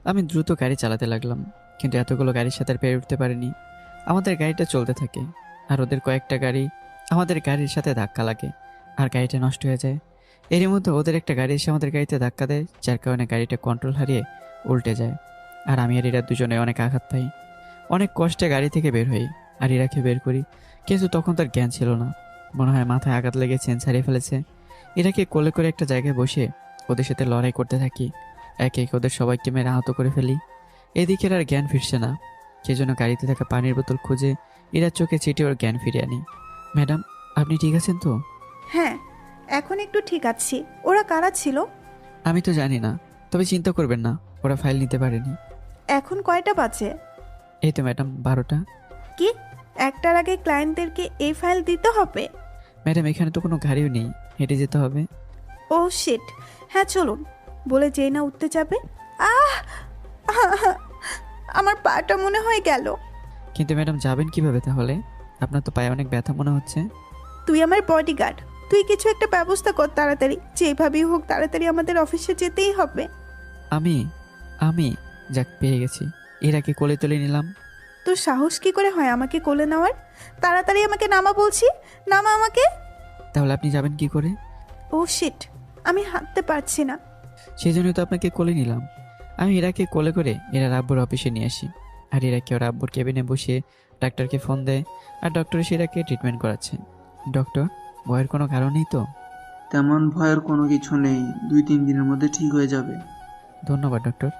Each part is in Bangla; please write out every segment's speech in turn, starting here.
আমি দ্রুত গাড়ি চালাতে লাগলাম, কিন্তু এতগুলো গাড়ির সাথে আর পেরে উঠতে পারিনি। আমাদের গাড়িটা চলতে থাকে, আর ওদের কয়েকটা গাড়ি আমাদের গাড়ির সাথে ধাক্কা লাগে, আর গাড়িটা নষ্ট হয়ে যায়। এরই মধ্যে ওদের একটা গাড়ি এসে আমাদের গাড়িতে ধাক্কা দেয়, যার কারণে গাড়িটা কন্ট্রোল হারিয়ে উল্টে যায়। আর আমি আর ইরা দুজনে অনেক আঘাত পাই। অনেক কষ্টে গাড়ি থেকে বের হই, আর ইরাকে বের করি, কিন্তু তখন তার জ্ঞান ছিল না। মনে হয় মাথায় আঘাত লেগে চেঞ্জ হারিয়ে ফেলেছে। ইরাকে কোলে করে একটা জায়গায় বসে ওদের সাথে লড়াই করতে থাকি, একে একে ওদের সবাইকে মেরে আহত করে ফেলি। এদিকে আর জ্ঞান ফিরছে না, সেজন্য গাড়িতে থাকা পানির বোতল খুঁজে ইরার চোখে ছিটিয়ে ওর জ্ঞান ফিরিয়ে আনি। ম্যাডাম, আপনি ঠিক আছেন তো? হ্যাঁ, এখন একটু ঠিক আছি। ওরা কারা ছিল? আমি তো জানি না, তবে চিন্তা করবেন না, ওরা ফাইল নিতে পারেনি। এখন কয়টা বাজে? এই তো ম্যাডাম, 12টা। কি, একটার আগে ক্লায়েন্টদেরকে এই ফাইল দিতে হবে? ম্যাডাম, এখানে তো কোনো গাড়িও নেই, হেঁটে যেতে হবে। ও শিট। হ্যাঁ চলুন, বলে যেই না উঠতে যাবে, আহ আমার পাটা মনে হয় গেল। কিন্তু ম্যাডাম, যাবেন কিভাবে তাহলে? আপনার তো পায়ে অনেক ব্যথা মনে হচ্ছে। তুই আমার বডিগার্ড, তুই কিছু একটা ব্যবস্থা কর তাড়াতাড়ি, যেভাবেই হোক তাড়াতাড়ি আমাদের অফিসে যেতেই হবে। আমি আমি যাক, পেয়ে গেছি। ইরাকে কোলে তুলে নিলাম। তোর সাহস কি করে হয় আমাকে কোলে নেওয়ার? তাড়াতাড়ি আমাকে নামা বলছি, নামা আমাকে। তাহলে আপনি যাবেন কি করে? ও শিট, আমি হাঁটতে পারছি না। সেই জন্যই তো আপনাকে কোলে নিলাম। আমি ইরাকে কোলে করে এরা আব্বুর অফিসে নিয়ে আসি, আর ইরাকে ওর আব্বুর কেবিনে বসিয়ে ডাক্তারকে ফোন দেয়, আর ডক্টর এসে ইরাকে ট্রিটমেন্ট করাচ্ছে। ডক্টর, ভয়ের কোনো কারণ নেই তো? তেমন ভয়ের কোনো কিছু নেই, 2-3 দিনের মধ্যে ঠিক হয়ে যাবে। ধন্যবাদ ডক্টর,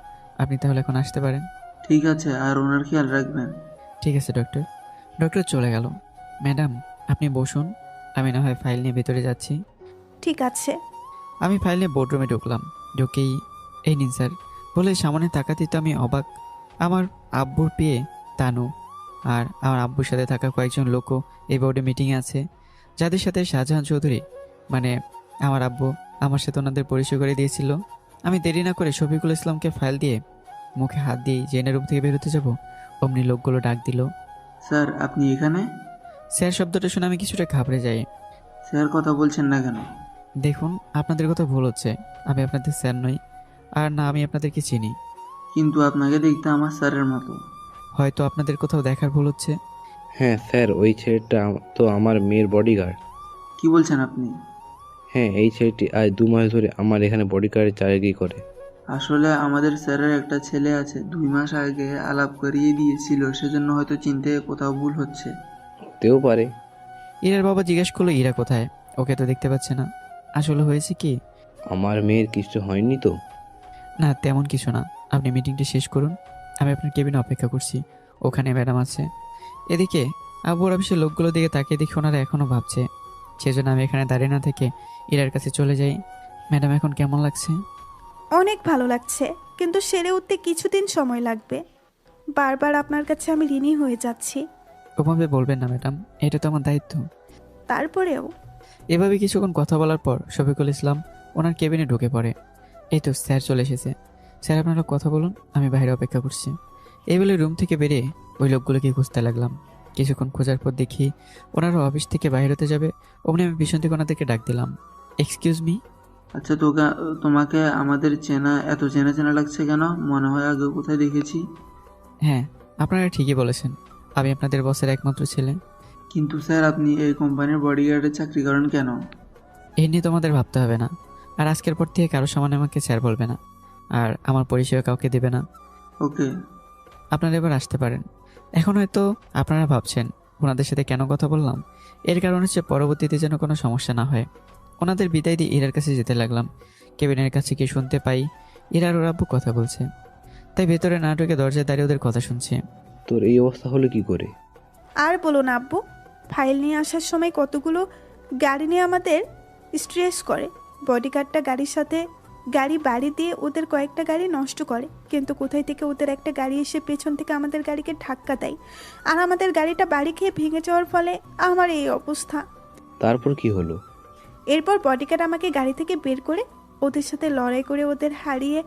আপনি তাহলে এখন আসতে পারেন। ঠিক আছে, আর ওনার খেয়াল রাখবেন। ঠিক আছে ডক্টর। ডক্টর চলে গেল। ম্যাডাম, আপনি বসুন, আমি না হয় ফাইল নিয়ে ভেতরে যাচ্ছি। ঠিক আছে। আমি ফাইল নিয়ে বোর্ডরুমে ঢুকলাম। ঢুকেই, এই নিন স্যার বলে সামনে তাকাতেই তো আমি অবাক। আমার আব্বুর পেয়ে তানু আর আমার আব্বুর সাথে থাকা কয়েকজন লোকও এই বোর্ডে মিটিংয়ে আছে, যাদের সাথে শাহজাহান চৌধুরী মানে আমার আব্বু আমার সাথে ওনাদের পরিচয় করে দিয়েছিল। আমি দেরি না করে শফিকুল ইসলামকে ফাইল দিয়ে মুখে হাত দিয়ে জেনের রুম থেকে বেরোতে যাব, অমনি লোকগুলো ডাক দিল। স্যার, আপনি এখানে? স্যার শব্দটা শুনে আমি কিছুটা ঘাবড়ে যাই। স্যার কথা বলছেন না কেন? দেখুন, আপনাদের কথা ভুল হচ্ছে, আমি আপনাদের স্যার নই, আর না আমি আপনাদেরকে চিনি। কিন্তু আপনাকে দেখতে আমার স্যারের মতো। হয়তো আপনাদের কোথাও দেখার ভুল হচ্ছে। হ্যাঁ স্যার, ওই ছেলেটা তো আমার মেয়ের বডিগার্ড। কি বলছেন আপনি? হ্যাঁ, এই ছেলেটি আজ 2 মাস ধরে আমার এখানে বডিগার্ডের চাকরি করে। আসলে আমাদের স্যারের একটা ছেলে আছে, 2 মাস আগে আলাপ করিয়ে দিয়েছিল, সেজন্য হয়তো চিনতে কোথাও ভুল হচ্ছে। হতেও পারে। ইরার বাবা জিজ্ঞেস করলো ইরা কোথায়, ওকে তো দেখতে পাচ্ছে না। আসলে হয়েছে কি, আমার মেয়ের কিছু হয়নি তো? না তেমন কিছু না, আপনি মিটিংটা শেষ করুন, আমি আপনার কেবিনে অপেক্ষা করছি, ওখানে ম্যাডাম আছে। এদিকে আব্বুর অফিসের লোকগুলো দিকে তাকিয়ে দেখি ওনারা এখনও ভাবছে, সেজন্য আমি এখানে দাঁড়িয়ে না থেকে ইরার কাছে চলে যাই। ম্যাডাম, এখন কেমন লাগছে? অনেক ভালো লাগছে, কিন্তু সেরে উঠতে কিছুদিন সময় লাগবে। বারবার আপনার কাছে আমি ঋণী হয়ে যাচ্ছি। ওভাবে বলবেন না ম্যাডাম, এটা তো আমার দায়িত্ব। তারপরেও এভাবে কিছুক্ষণ কথা বলার পর শফিকুল ইসলাম ওনার কেবিনে ঢুকে পড়ে। এই তো স্যার চলে এসেছে। স্যার, আপনারা কথা বলুন, আমি বাইরে অপেক্ষা করছি। এই বলে রুম থেকে বেরিয়ে ওই লোকগুলোকে খুঁজতে লাগলাম। কিছুক্ষণ খোঁজার পর দেখি ওনারা অফিস থেকে বাইরে হতে যাবে, অমনি আমি পিছন থেকে ওনাদেরকে ডাক দিলাম, এক্সকিউজ মি। আচ্ছা, তোমাকে আমাদের এত চেনা চেনা লাগছে কেন? মনে হয় আগে কোথায় দেখেছি। হ্যাঁ, আপনারা ঠিকই বলেছেন, আমি আপনাদের বসের একমাত্র ছেলে। কিন্তু স্যার, আপনি এই কোম্পানির বডিগার্ডে চাকরি করেন কেন? এই নিয়ে তোমাদের ভাবতে হবে না, আর আজকের পর থেকে কারো সামনে আমাকে স্যার বলবে না, আর আমার পরিচয় কাউকে দেবে না। ওকে। আপনারা এবার আসতে পারেন। এখন হয়তো আপনারা ভাবছেন ওনাদের সাথে কেন কথা বললাম, এর কারণ হচ্ছে পরবর্তীতে যেন কোনো সমস্যা না হয়। ওনাদের বিদায় দিয়ে ইরার কাছে যেতে লাগলাম। কেবিনের কাছে গিয়ে শুনতে পাই ইরার ওর আব্বু কথা বলছে, তাই ভেতরে না ঢুকে দরজায় দাঁড়িয়ে ওদের কথা শুনছে। তোর এই অবস্থা হলো কি করে? আর বলো না আব্বু, ফাইল নিয়ে আসার সময় কতগুলো গাড়ি নিয়ে আমাদের স্ট্রেস করে। বডিগার্ডটা গাড়ির সাথে গাড়ি বাড়ি দিয়ে ওদের কয়েকটা গাড়ি নষ্ট করে, কিন্তু কোথায় থেকে ওদের একটা গাড়ি এসে পেছন থেকে আমাদের গাড়িকে ধাক্কা দেয়, আর আমাদের গাড়িটা বাড়ি খেয়ে ভেঙে যাওয়ার ফলে আমার এই অবস্থা। তারপর কি হলো? এরপর বডিগার্ড আমাকে গাড়ি থেকে বের করে ওদের সাথে লড়াই করে ওদের হারিয়ে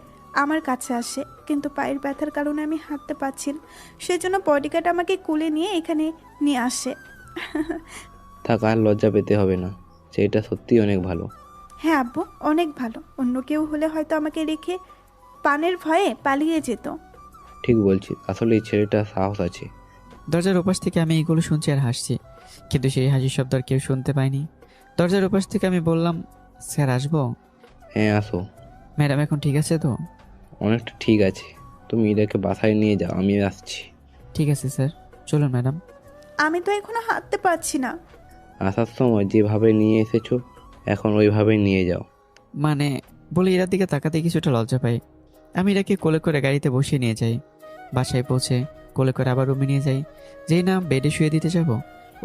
আমার কাছে আসে, কিন্তু পায়ের ব্যথার কারণে আমি হাঁটতে পারছি না, সেজন্য বডিগার্ড আমাকে কুলে নিয়ে এখানে নিয়ে আসে। থাক, আর লজ্জা পেতে হবে না, সেটা সত্যি অনেক ভালো। হ্যাঁ আব্বু, অনেক ভালো। অন্য কেউ হলে হয়তো আমাকে রেখে পানের ভয়ে পালিয়ে যেত। ঠিক বলছি, আসলে এই ছেলেটা সাহস আছে। দরজার ওপাশ থেকে আমি এগুলো শুনছি আর হাসছি, কিন্তু সেই হাসির শব্দ আর কেউ শুনতে পায়নি। দরজার ওপাশ থেকে আমি বললাম, স্যার আসবো? হ্যাঁ আসো। ম্যাডাম এখন ঠিক আছে তো? অনেকটা ঠিক আছে, তুমি ইরাকে বাসায় নিয়ে যাও, আমি আসছি। ঠিক আছে স্যার, চলুন ম্যাডাম। আমি তো এখনো হাঁটতে পারছি না। আসার সময় যেভাবে নিয়ে এসেছো এখন ওইভাবেই নিয়ে যাও। মানে, বলে ইরার দিকে তাকাতে কিছুটা লজ্জা পাই। আমি ইরাকে কোলে করে গাড়িতে বসিয়ে নিয়ে যাই। বাসায় পৌঁছে কোলে করে আবার রুমে নিয়ে যাই। যেই না বেডে শুয়ে দিতে যাব,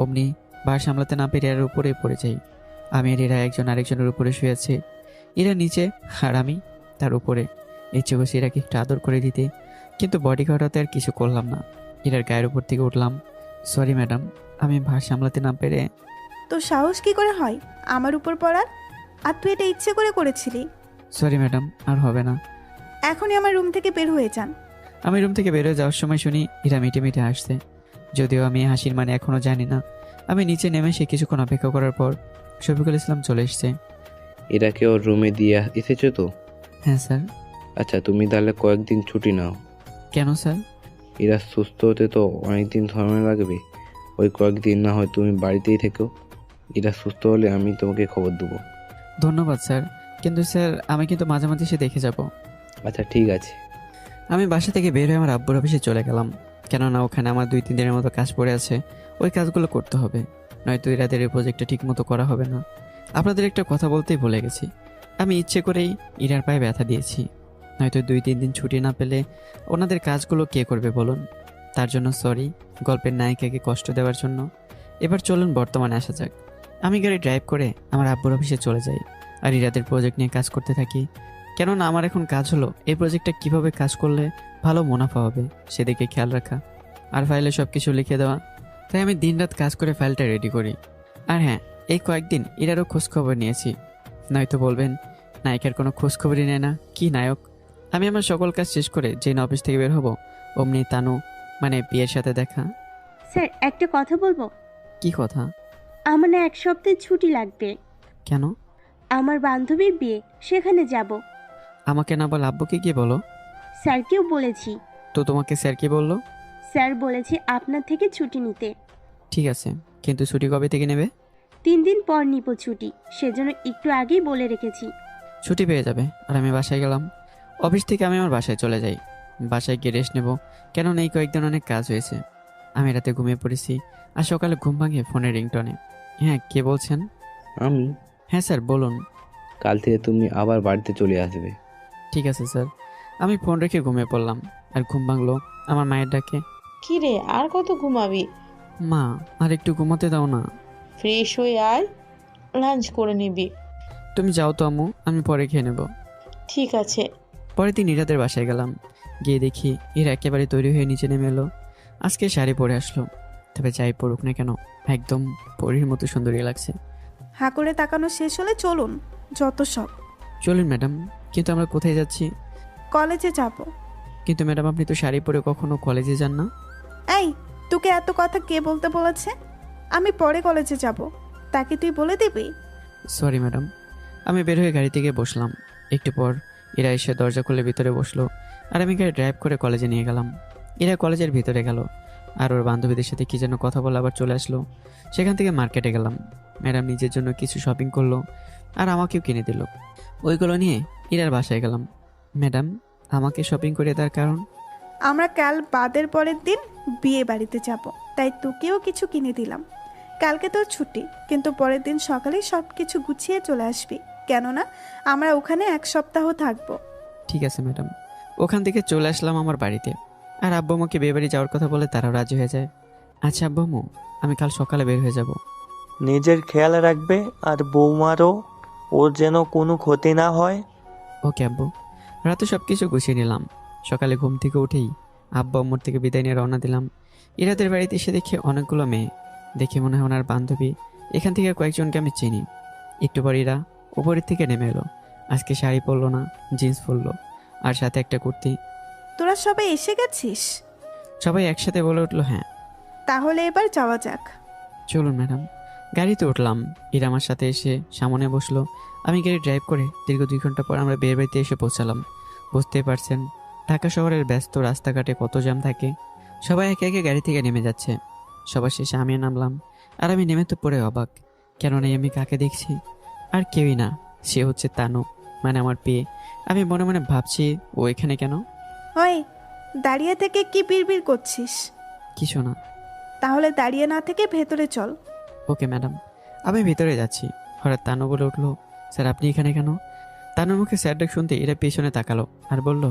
অমনি বার সামলাতে না পেরে ইরার উপরে পড়ে যাই। আমি আর ইরা একজন আরেকজনের উপরে শুয়ে আছে। ইরা নিচে আর আমি তার উপরে। ইচ্ছে করছে ইরাকে একটু আদর করে দিতে, কিন্তু বডি ঘটাতে আর কিছু করলাম না। ইরার গায়ের উপর থেকে উঠলাম। সরি ম্যাডাম, আমি ভার সামলাতে না পেরে। তো সাহস কি করে হয় আমার উপর পড়ার? আর তুই এটা ইচ্ছে করে করেছিলি? সরি ম্যাডাম, আর হবে না। এখনই আমার রুম থেকে বের হয়ে যান। আমি রুম থেকে বেরোয় যাওয়ার সময় শুনি ইরা মিটে মিটে হাসছে, যদিও আমি এই হাসির মানে এখনও জানি না। আমি নিচে নেমে সে কিছুক্ষণ অপেক্ষা করার পর শফিকুল ইসলাম চলে এসছে। ইরাকে ওর রুমে দিয়ে এসেছো তো? হ্যাঁ স্যার। আচ্ছা, তুমি তাহলে কয়েকদিন ছুটি নাও। কেন স্যার? এরা সুস্থ হতে তো অনেকদিন সময় লাগবে, ওই কয়েকদিন না হয় তুমি বাড়িতেই থেকো। এরা সুস্থ হলে আমি তোমাকে খবর দেবো। ধন্যবাদ স্যার, কিন্তু স্যার আমি কিন্তু মাঝে মাঝে সে দেখে যাব। আচ্ছা ঠিক আছে। আমি বাসা থেকে বের হয়ে আমার আব্বুর অফিসে চলে গেলাম, কেননা ওখানে আমার 2-3 দিনের মতো কাজ পড়ে আছে। ওই কাজগুলো করতে হবে, নয়তো এই রাতের এই প্রজেক্টটা ঠিক মতো করা হবে না। আপনাদের একটা কথা বলতেই ভুলে গেছি, আমি ইচ্ছে করেই ইরার পায়ে ব্যথা দিয়েছি, নয়তো 2-3 দিন ছুটি না পেলে ওনাদের কাজগুলো কে করবে বলুন। তার জন্য সরি, গল্পের নায়িকাকে কষ্ট দেওয়ার জন্য। এবার চলুন বর্তমানে আসা যাক। আমি গাড়ি ড্রাইভ করে আমার আব্বুর অফিসে চলে যাই আর ইরাদের প্রজেক্ট নিয়ে কাজ করতে থাকি। কেননা আমার এখন কাজ হলো এই প্রজেক্টটা কিভাবে কাজ করলে ভালো মুনাফা হবে সেদিকে খেয়াল রাখা, আর ফাইলে সব কিছু লিখে দেওয়া। তাই আমি দিনরাত কাজ করে ফাইলটা রেডি করি। আর হ্যাঁ, এই কয়েকদিন ইরারও খোঁজখবর নিয়েছি, নয়তো বলবেন নায়িকার কোনো খোঁজখবরই নেয় না, কি নায়ক। আমি আমার সকল কাজ শেষ করে যেই না অফিস থেকে বের হব, অমনি তানু মানে বিয়ের সাথে দেখা। স্যার একটা কথা বলবো? কি কথা? আমার না 1 সপ্তাহ ছুটি লাগবে। কেন? আমার বান্ধবীর বিয়ে, সেখানে যাব। আমাকে না বল আব্বুকে গিয়ে বলো। স্যারকেও বলেছি। তো তোমাকে স্যার কি বললো? স্যার বলেছে আপনার থেকে ছুটি নিতে। ঠিক আছে, কিন্তু ছুটি কবে থেকে নেবে? 3 দিন পর নিব ছুটি, সেজন্য একটু আগেই বলে রেখেছি। ছুটি পেয়ে যাবে। আর আমি বাসায় গেলাম। অফিস থেকে আমি আমার বাসায় চলে যাই। বাসায় গিয়ে রেস্ট নেব, কেননা এই কয়েকদিন অনেক কাজ হয়েছে। আমি রাতে ঘুমিয়ে পড়েছি আর সকালে ঘুম ভাঙে ফোনের রিংটনে। হ্যাঁ, কে বলছেন? আমি। হ্যাঁ স্যার, বলুন। কাল থেকে তুমি আবার বাড়িতে চলে আসবে। ঠিক আছে স্যার। আমি ফোন রেখে ঘুমিয়ে পড়লাম আর ঘুম ভাঙলো আমার মায়ের ডাকে। কি রে, আর কত ঘুমাবি? মা, আর একটু ঘুমাতে দাও না। ফ্রেশ হয়ে আয়, লাঞ্চ করে নিবি। তুমি যাও তো আম্মু, আমি পরে খেয়ে নেব। ঠিক আছে। পরের দিন ইরাদের বাসায় গেলাম। গিয়ে দেখি এরা একেবারে তৈরি হয়ে নিচে নেমে এলো। আজকে শাড়ি পরে আসলো, তবে যাই পড়ুক না কেন একদম পরীর মতো সুন্দরী লাগছে। হাঁ করে তাকানো শেষ হলে চলুন, যত সব। চলুন ম্যাডাম, কিন্তু আমরা কোথায় যাচ্ছি? কলেজে যাব। কিন্তু ম্যাডাম আপনি তো শাড়ি পরে কখনো কলেজে যান না। এই, তোকে এত কথা কে বলতে বলেছে? আমি পরে কলেজে যাব, তাকে তুই বলে দিবি? Sorry madam. আমি বের হয়ে গাড়ি থেকে বসলাম। একটু পর এরা এসে দরজা খুলে ভিতরে বসলো আর আমি গাড়ি ড্রাইভ করে কলেজে নিয়ে গেলাম। এরা কলেজের ভিতরে গেল আর ওর বান্ধবীদের সাথে কি যেন কথা বলে আবার চলে আসলো। সেখান থেকে মার্কেটে গেলাম। ম্যাডাম নিজের জন্য কিছু শপিং করলো আর আমাকেও কিনে দিল। ওইগুলো নিয়ে ইরার বাসায় গেলাম। ম্যাডাম, আমাকে শপিং করে দেওয়ার কারণ? আমরা কাল বাদের পরের দিন বিয়ে বাড়িতে যাব, তাই তোকেও কিছু কিনে দিলাম। কালকে তোর ছুটি, কিন্তু পরের দিন সকালেই সব কিছু গুছিয়ে চলে আসবি, কেননা আমরা ওখানে 1 সপ্তাহ থাকবো। ঠিক আছে ম্যাডাম। ওখান থেকে চলে আসলাম আমার বাড়িতে আর আব্বু আমাকে বিয়ে বাড়ি যাওয়ার কথা বলে তারাও রাজি হয়ে যায়। আচ্ছা আব্বু আম্মু, আমি কাল সকালে বের হয়ে যাব। নিজের খেয়াল রাখবে আর বৌমারও, ওর যেন কোনো ক্ষতি না হয়। ওকে আব্বু। রাতে সব কিছু গুছিয়ে নিলাম। সকালে ঘুম থেকে উঠেই আব্বু আম্মুর থেকে বিদায় নিয়ে রওনা দিলাম। ইরাদের বাড়িতে এসে দেখি অনেকগুলো মেয়ে। দেখে মনে হয় ওনার বান্ধবী। এখান থেকে কয়েকজনকে আমি চিনি। একটু পর ইরা উপরের থেকে নেমে এলো। আজকে শাড়ি পরলো না, জিন্স পরলো আর সাথে একটা কুর্তি। তোরা সবাই এসে গেছিস? সবাই একসাথে বলে উঠলো হ্যাঁ। তাহলে এবার যাওয়া যাক। চলুন ম্যাডাম। গাড়িতে উঠলাম। ইরা আমার সাথে এসে সামনে বসলো। আমি গাড়ি ড্রাইভ করে দীর্ঘ 2 ঘন্টা পর আমরা বিয়ের বাড়িতে এসে পৌঁছালাম। বুঝতেই পারছেন ঢাকা শহরের ব্যস্ত রাস্তাঘাটে কত জ্যাম থাকে। সবাই একে একে গাড়ি থেকে নেমে যাচ্ছে। সবার শেষে আমি নামলাম। আর আমি নেমে তো পড়ে অবাক, কেননা আমি কাকে দেখছি? আর কেউই না, সে হচ্ছে তানু, মানে আমার পেয়ে। আমি মনে মনে ভাবছি ও এখানে কেন? ওই, দাঁড়িয়ে থেকে কি বিড়বিড় করছিস? কিছু না। তাহলে দাঁড়িয়ে না থেকে ভেতরে চল। Okay madam. আমি ভিতরে যাচ্ছি। হঠাৎ তানু বলে উঠলো, স্যার আপনি এখানে কেন? তানুর মুখে স্যার ডাক শুনতে এরা পেছনে তাকালো আর বলল,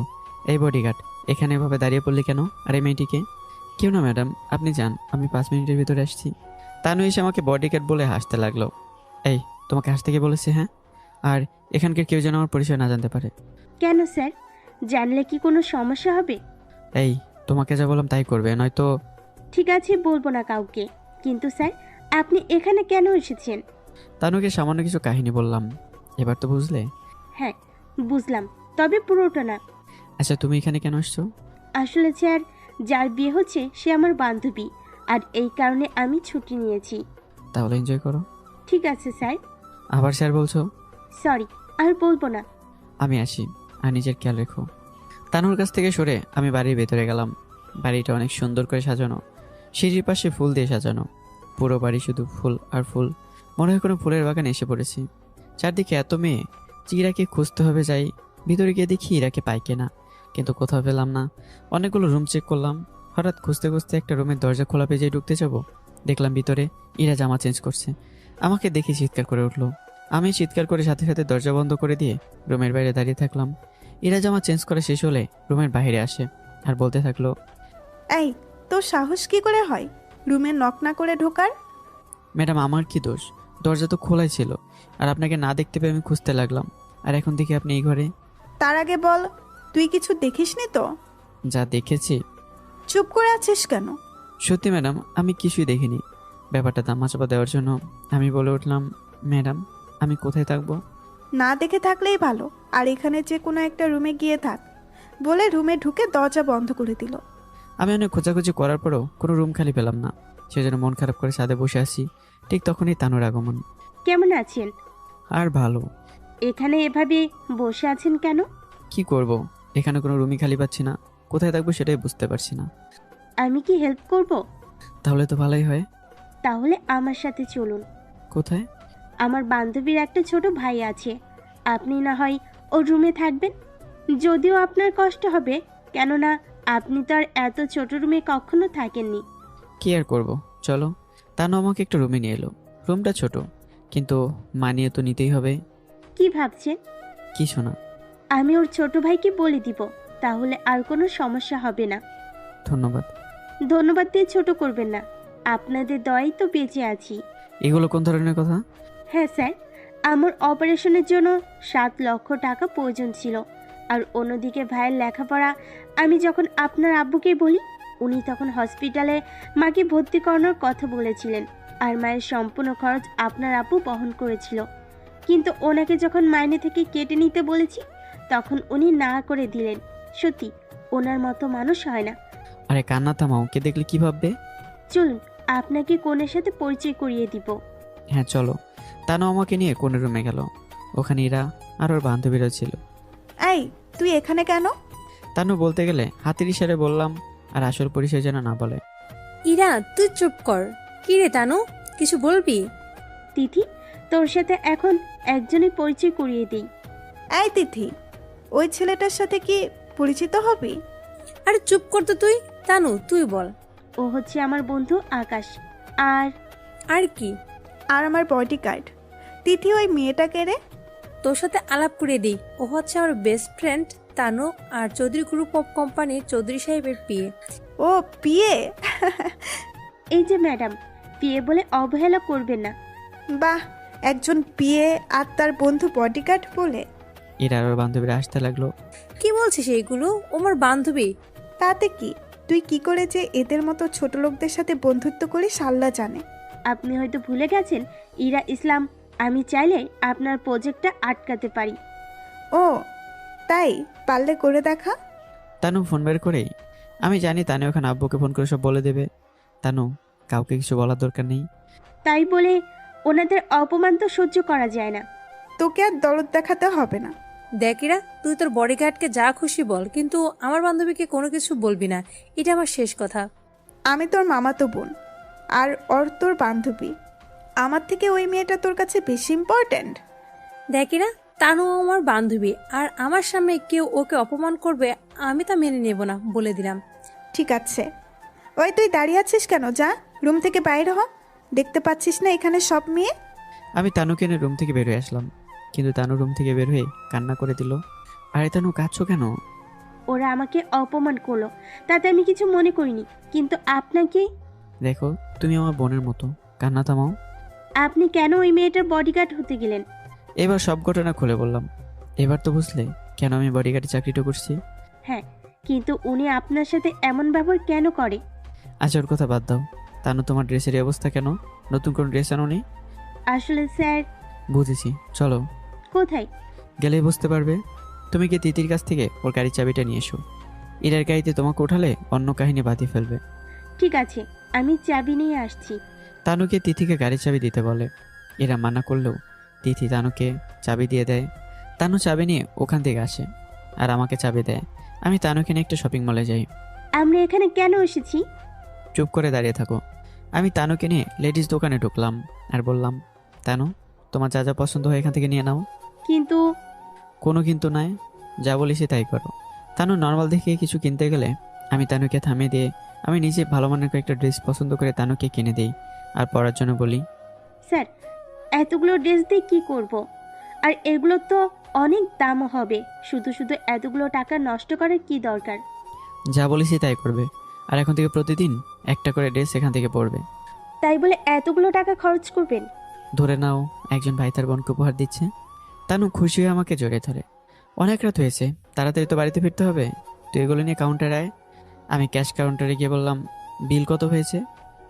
এই বডিগার্ড, এখানে এভাবে দাঁড়িয়ে পড়লি কেন? আর এই মেয়েটিকে? কেউ না ম্যাডাম, আপনি যান, আমি 5 মিনিটের ভিতরে আসছি। তানু এসে আমাকে বডিগার্ড বলে হাসতে লাগলো। এই, তোমাকে হাসতে কে বলেছে? হ্যাঁ, আর এখানকার কেউ যেন আমার পরিচয় না জানতে পারে। কেন স্যার, জানলে কি কোনো সমস্যা হবে? এই, তোমাকে যা বললাম তাই করবে, নয়তো। ঠিক আছে, বলবো না কাউকে। কিন্তু স্যার, আপনি এখানে কেন এসেছেন? তানুকে সামান্য কিছু কাহিনী বললাম। এবার তো বুঝলে? হ্যাঁ, বুঝলাম, তবে পুরোটা না। আচ্ছা, তুমি এখানে কেন আসছো? আসলে স্যার, যার বিয়ে হচ্ছে সে আমার বান্ধবী, আর এই কারণে আমি ছুটি নিয়েছি। তাহলে এনজয় করো। ঠিক আছে স্যার। আবার স্যার বলছো? সরি, আর বলবো না। আমি আসি, আর নিজের খেয়াল রেখো। তানুর কাছ থেকে সরে আমি বাড়ির ভেতরে গেলাম। বাড়িটা অনেক সুন্দর করে সাজানো, সিঁড়ির পাশে ফুল দিয়ে সাজানো। পুরো বাড়ি শুধু ফুল আর ফুল, মনে হয় কোনো ফুলের বাগানে এসে পড়েছি। চারদিকে এত মেয়ে যে ইরাকে খুঁজতে হবে যাই। ভিতরে গিয়ে দেখি ইরাকে পাই কিনা, কিন্তু কোথাও পেলাম না। অনেকগুলো রুম চেক করলাম। হঠাৎ খুঁজতে খুঁজতে একটা রুমের দরজা খোলা পেয়ে ঢুকতে যাব, দেখলাম ভিতরে ইরা জামা চেঞ্জ করছে। আমাকে দেখে চিৎকার করে উঠলো। আমি চিৎকার করে সাথে সাথে দরজা বন্ধ করে দিয়ে রুমের বাইরে দাঁড়িয়ে থাকলাম। ইরা জামা চেঞ্জ করা শেষ হলে রুমের বাইরে আসে আর বলতে থাকলো, এই, তোর সাহস কি করে হয় রুমে নক না করে ঢোকার? ম্যাডাম আমার কি দোষ? দরজা তো খোলাই ছিল, আর আপনাকে না দেখতে পেয়ে আমি খুঁজতে লাগলাম, আর এখন দেখি আপনি এই ঘরে। তার আগে বল, তুই কিছু দেখিসনি তো? যা দেখেছি। চুপ করে আছিস কেন? সত্যি ম্যাডাম, আমি কিছুই দেখিনি। ব্যাপারটা দামাচাপা দেওয়ার জন্য আমি বলে উঠলাম, ম্যাডাম আমি কোথায় থাকবো? না দেখে থাকলেই ভালো, আর এখানে যে কোনো একটা রুমে গিয়ে থাক, বলে রুমে ঢুকে দরজা বন্ধ করে দিল। আমি অনেক খোঁজাখুঁজি করার পরেও কোনো রুম খালি পেলাম না। সেজন্য মন খারাপ করে ছাদে বসে আছি। ঠিক তখনই তানুর আগমন। কেমন আছেন? আর ভালো। এখানে এভাবে বসে আছেন কেন? কি করব, এখানে কোনো রুমই খালি পাচ্ছি না। কোথায় থাকবো সেটাই বুঝতে পারছি না। আমি কি হেল্প করব? তাহলে তো ভালোই হয়। তাহলে আমার সাথে চলুন। কোথায়? আমার বান্ধবীর একটা ছোট ভাই আছে, আপনি না হয় ওর রুমে থাকবেন। যদিও আপনার কষ্ট হবে, কেননা আপনি তো আর এত ছোট রুমে কখনো থাকেননি। কি আর করব, চলো। তানু আমাকে একটা রুমে নিয়ে এলো। রুমটা ছোট, কিন্তু মানিয়ে তো নিতেই হবে। কি ভাবছেন? কিছু না। আমি ওর ছোট ভাইকে বলে দিব, তাহলে আর কোনো সমস্যা হবে না। ধন্যবাদ। ধন্যবাদ দিয়ে ছোট করবেন না, আপনাদের দয়াই তো বেঁচে আছি। এগুলো কোন ধরনের কথা? হ্যাঁ স্যার, আমার অপারেশনের জন্য 7 লক্ষ টাকা প্রয়োজন ছিল। আর অন্যদিকে ভাইয়ের লেখাপড়া আমি যখন আপনার আব্বুকে বলি, উনি তখন হসপিটালে মাকে ভর্তি করানোর কথা বলেছিলেন, আর মায়ের সম্পূর্ণ খরচ আপনার আব্বু বহন করেছিল। কিন্তু ওনাকে যখন মাইনে থেকে কেটে নিতে বলেছি, তখন উনি না করে দিলেন। সত্যি, ওনার মতো মানুষ হয় না। আরে কান্না থামাও, কে দেখলে কি ভাববে? চলুন, আপনাকে কোনের সাথে পরিচয় করিয়ে দিব। হ্যাঁ চলো। তানু আমাকে নিয়ে কোন রুমে গেল। ওখানে ইরা আর ওর বান্ধবীরা ছিল। এই, তুই এখানে কেন? তানু বলতে গেলে হাতের ইশারে বললাম, আর আসল পরিচয় যেন না বলে। ইরা, তুই চুপ কর। কি রে তানু, কিছু বলবি? তিথি, তোর সাথে এখন একজনই পরিচয় করিয়ে দিই। এই তিথি, ওই ছেলেটার সাথে কি পরিচিত হবি? আরে চুপ কর তো তুই। তানু তুই বল। ও হচ্ছে আমার বন্ধু আকাশ। আর আর কি? আর আমার বডিগার্ড। তিথি, ওই মেয়েটাকে রে? তোর সাথে আলাপ করে দিই, ও হচ্ছে আমার বেস্ট ফ্রেন্ড তানু, আর চৌধুরী গ্রুপ অফ কোম্পানির চৌধুরী সাহেবের পিএ। ও পিয়ে? এই যে ম্যাডাম, বিয়ে বলে অবহেলা করবেন না। বাহ, একজন পিয়ে আর তার বন্ধু বডিগার্ড বলে? ইরা আর ওর বান্ধবীরা আসতে লাগলো। কি বলছিস এইগুলো? ও আমার বান্ধবী। তাতে কি, তুই কি করে যে এদের মতো ছোট লোকদের সাথে বন্ধুত্ব করিস আল্লাহ জানে। আপনি হয়তো ভুলে গেছেন, ইরা ইসলাম। আমি চাইলে আপনার প্রজেক্টটা আটকাতে পারি। ও তাই, পারলে করে দেখা। তানু ফোন বের করেই, আমি জানি তানু এখন আব্বুকে ফোন করে সব বলে দেবে। তানু, কাউকে কিছু বলার দরকার নেই। তাই বলে ওনাদের অপমান তো সহ্য করা যায় না। তোকে আর দরদ দেখাতে হবে না, দেখিরা, তুই তোর বডিগার্ডকে যা খুশি বল, কিন্তু আমার বান্ধবীকে কোনো কিছু বলবি না। এটা আমার শেষ কথা। আমি তোর মামাতো বোন, আর ওর তোর বান্ধবী। আমার থেকে ওই মেয়েটা তোর কাছে বেশি ইম্পর্ট্যান্ট? দেখিরা, তানু আমার বান্ধবী, আর আমার সামনে কেউ ওকে অপমান করবে আমি তা মেনে নেব না, বলে দিলাম। ঠিক আছে। ওই তুই দাঁড়িয়ে আছিস কেন? যা, রুম থেকে বাইরে হ। দেখতে পাচ্ছিস না এখানে সব মেয়ে? আমি তানুকে নিয়ে রুম থেকে বের হয়ে আসলাম, কিন্তু তানু রুম থেকে বের হয়ে কান্না করে দিল। আরে তানু, কাঁদছো কেন? ওরা আমাকে অপমান করলো, তাতে আমি কিছু মনে করিনি, কিন্তু আপনাকে। দেখো, তুমি আমার বোনের মতো, কান্না থামাও। আপনি কেন ওই মেয়েটার বডিগার্ড হতে গেলেন? এবার সব ঘটনা খুলে বললাম। এবার তো বুঝলে কেন আমি বডিগার্ডে চাকরিটা করছি। হ্যাঁ, কিন্তু উনি আপনার সাথে এমন ব্যবহার কেন করে? আচ্ছা, ওর কথা বাদ দাও। তানু, তোমার ড্রেসের এই অবস্থা কেন? নতুন কোন ড্রেস আনোনি? আসলে স্যার। বুঝেছি, চলো। কোথায়? গেলেই বুঝতে পারবে। তুমি কি তিতির কাছ থেকে ওর গাড়ির চাবিটা নিয়ে এসো। ইরার গাড়িতে তোমাকে উঠালে অন্য কাহিনী বাঁধিয়ে ফেলবে। ঠিক আছে, আমি চাবি নিয়ে আসছি। তানুকে তিথিকে গাড়ির চাবি দিতে বলে। এরা মানা করলেও তিথি তানুকে চাবি দিয়ে দেয়। তানু চাবি নিয়ে ওখান থেকে আসে আর আমাকে চাবি দেয়। আমি তানুকে নিয়ে একটা শপিং মলে যাই। আমরা এখানে কেন এসেছি? চুপ করে দাঁড়িয়ে থাকো। আমি তানুকে নিয়ে লেডিস দোকানে ঢুকলাম আর বললাম, তানু, তোমার যা যা পছন্দ হয় এখান থেকে নিয়ে নাও। কিন্তু কোনো কিন্তু নাই, যা বলিসি তাই করো। তানু নর্মাল দেখে কিছু কিনতে গেলে আমি তানুকে থামিয়ে দিয়ে আমি নিজে ভালো মানের কয়েকটা ড্রেস পছন্দ করে তানুকে কিনে দিই আর পরার জন্য বলি, স্যার, এতগুলো ড্রেস দিয়ে কি করব? আর এগুলো তো অনেক দামও হবে। শুধু শুধু এতগুলো টাকা নষ্ট করার কি দরকার? যা বলিসি তাই করবে। আর এখন থেকে প্রতিদিন একটা করে ড্রেস এখান থেকে পরবে। তাই বলে এতগুলো টাকা খরচ করবেন? ধরে নাও একজন ভাই তার বোনকে উপহার দিচ্ছে। তানু খুশি হয়ে আমাকে জড়িয়ে ধরে। অনেক রাত হয়েছে, তাড়াতাড়ি তো বাড়িতে ফিরতে হবে। তুই এগুলো নিয়ে কাউন্টারে আয়। আমি ক্যাশ কাউন্টারে গিয়ে বললাম, বিল কত হয়েছে?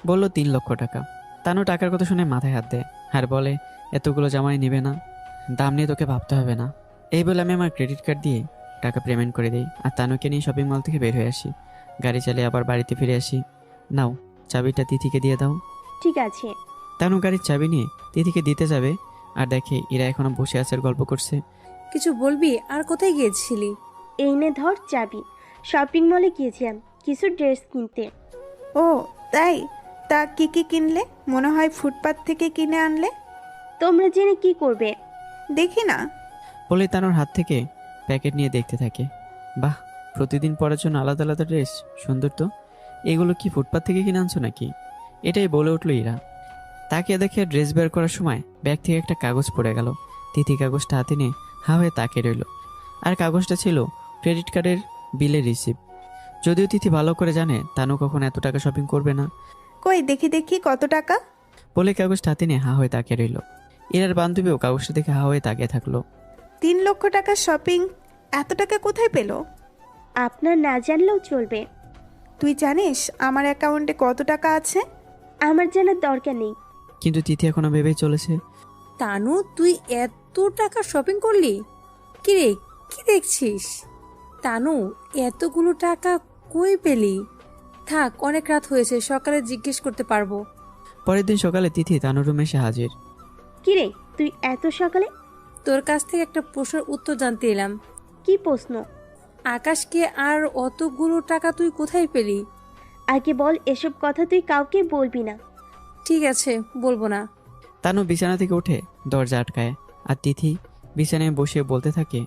বললো 3 লক্ষ টাকা। তানু টাকার কথা শুনে মাথায় হাত দেয় আর বলে, এতগুলো জামাই নেবে না, দাম নিয়ে তোকে ভাবতে হবে না। এই বলে আমি আমার ক্রেডিট কার্ড দিয়ে টাকা পেমেন্ট করে দিই আর তানুকে নিয়ে শপিং মল থেকে বের হয়ে আসি। গাড়ি চালিয়ে আবার বাড়িতে ফিরে আসি। নাও, চাবিটা তিথিকে দিয়ে দাও। ঠিক আছে। তানু গাড়ির চাবি নিয়ে তিথিকে দিতে যাবে আর দেখে এরা এখনো বসে আছে আর গল্প করছে। কিছু বলবি? আর কোথায় গিয়েছিলি? এই নে ধর চাবি। শপিং মলে গিয়েছিলাম কিছু ড্রেস কিনতে। ও তাই? তা কি কি কিনলে? মনে হয় ফুটপাত থেকে কিনে আনলে। তোমরা জেনে কি করবে? দেখি না। বলে তানুর হাত থেকে প্যাকেট নিয়ে দেখতে থাকে। বাহ, প্রতিদিন পরার জন্য আলাদা আলাদা ড্রেস, সুন্দর তো। এগুলো কি ফুটপাত থেকে কিনে আনছো নাকি? এটাই বলে উঠল ইরা। তাকে দেখে ড্রেস বের করার সময় ব্যাগ থেকে একটা কাগজ পড়ে গেল। তিথি কাগজটা হাতে নিয়ে হা হয়ে তাকে রইল। আর কাগজটা ছিল ক্রেডিট কার্ডের বিলের রিসিপ্ট। যদিও তিথি ভালো করে জানে তানু কখন এত টাকা শপিং করবে না। কই দেখি দেখি কত টাকা? বলে কাগজটা হাতে নিয়ে হা হয়ে তাকিয়ে রইল। ইরার বান্ধবীও কাগজটা দেখে হা হয়ে তাকিয়ে থাকলো। 3 লক্ষ টাকা শপিং, এত টাকা কোথায় পেলো? আপনার না জানলেও চলবে। তুই জানিস আমার অ্যাকাউন্টে কত টাকা আছে? আমার জানার দরকার নেই। কিন্তু তিথি এখনো ভেবেই চলেছে। তানু, তুই এত টাকা শপিং করলি? কিরে, কি দেখছিস? তানু, এতগুলো টাকা কই পেলি? থাক, অনেক রাত হয়েছে, সকালে জিজ্ঞেস করতে পারবো। পরের দিন সকালে তিথি তানুর রুমে এসে হাজির। কিরে, তুই এত সকালে? তোর কাছ থেকে একটা প্রশ্নের উত্তর জানতে এলাম। কি প্রশ্ন? আকাশকে আর অতগুলো টাকা তুই কোথায় পেলি? আগে বল, এসব কথা তুই কাউকে বলবি না। ঠিক আছে, বলবো না। তানু বিছানা থেকে উঠে দরজা আটকায় আর তিথি বিছানায় বসে বলতে থাকে,